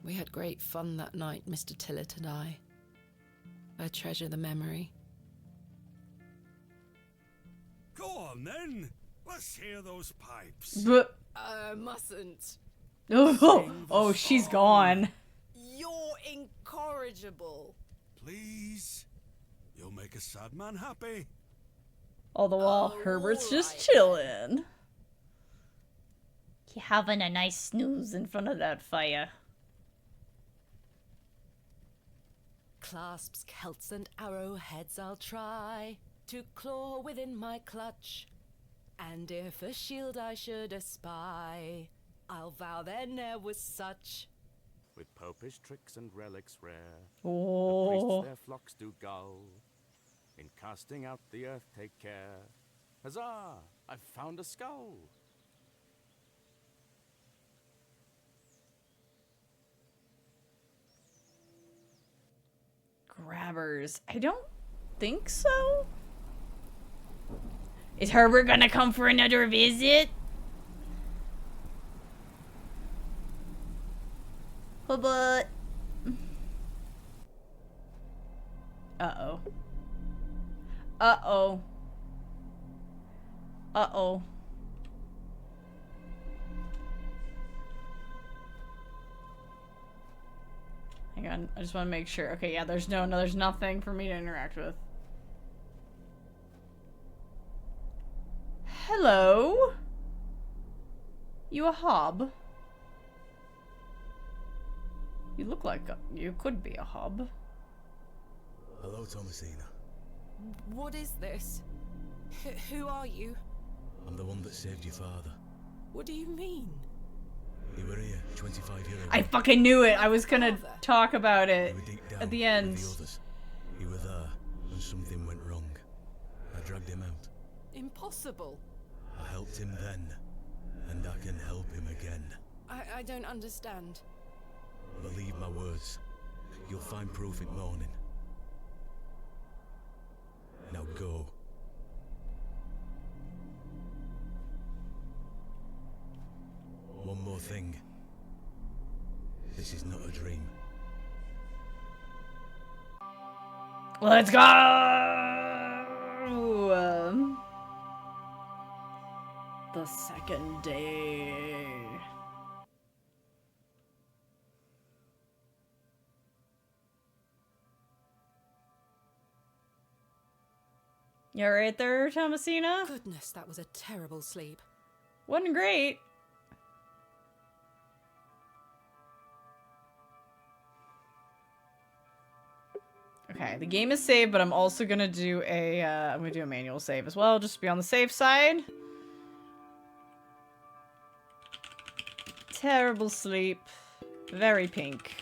We had great fun that night, Mr. Tillett and I. I treasure the memory. Go on then. Let's hear those pipes. But Mustn't. oh, she's gone. You're incorrigible. Please. You'll make a sad man happy. All the while, Herbert's just chilling. He having a nice snooze in front of that fire. Clasps, celts, and arrowheads I'll try to claw within my clutch. And if a shield I should espy, I'll vow there ne'er was such. With popish tricks and relics rare, the Oh. priests their flocks do gull. In casting out the earth, take care. Huzzah! I've found a skull. Grabbers. I don't think so. Is Herbert gonna come for another visit? But uh-oh. Uh-oh. Uh-oh. Hang on, I just want to make sure. Okay, yeah, there's nothing for me to interact with. Hello? You a hob? You look like you could be a hob. Hello, Thomasina. What is this? Who are you? I'm the one that saved your father. What do you mean? You were here 25 years ago. I fucking knew it. I was gonna talk about it You were deep down at the end. with the others. You were there, and something went wrong. I dragged him out. Impossible. I helped him then, and I can help him again. I don't understand. Believe my words. You'll find proof in morning. Now go. One more thing. This is not a dream. Let's go! The second day. You alright there, Thomasina? Goodness, that was a terrible sleep. Wasn't great. Okay, the game is saved, but I'm also gonna do a I'm gonna do a manual save as well, just to be on the safe side. Terrible sleep. Very pink.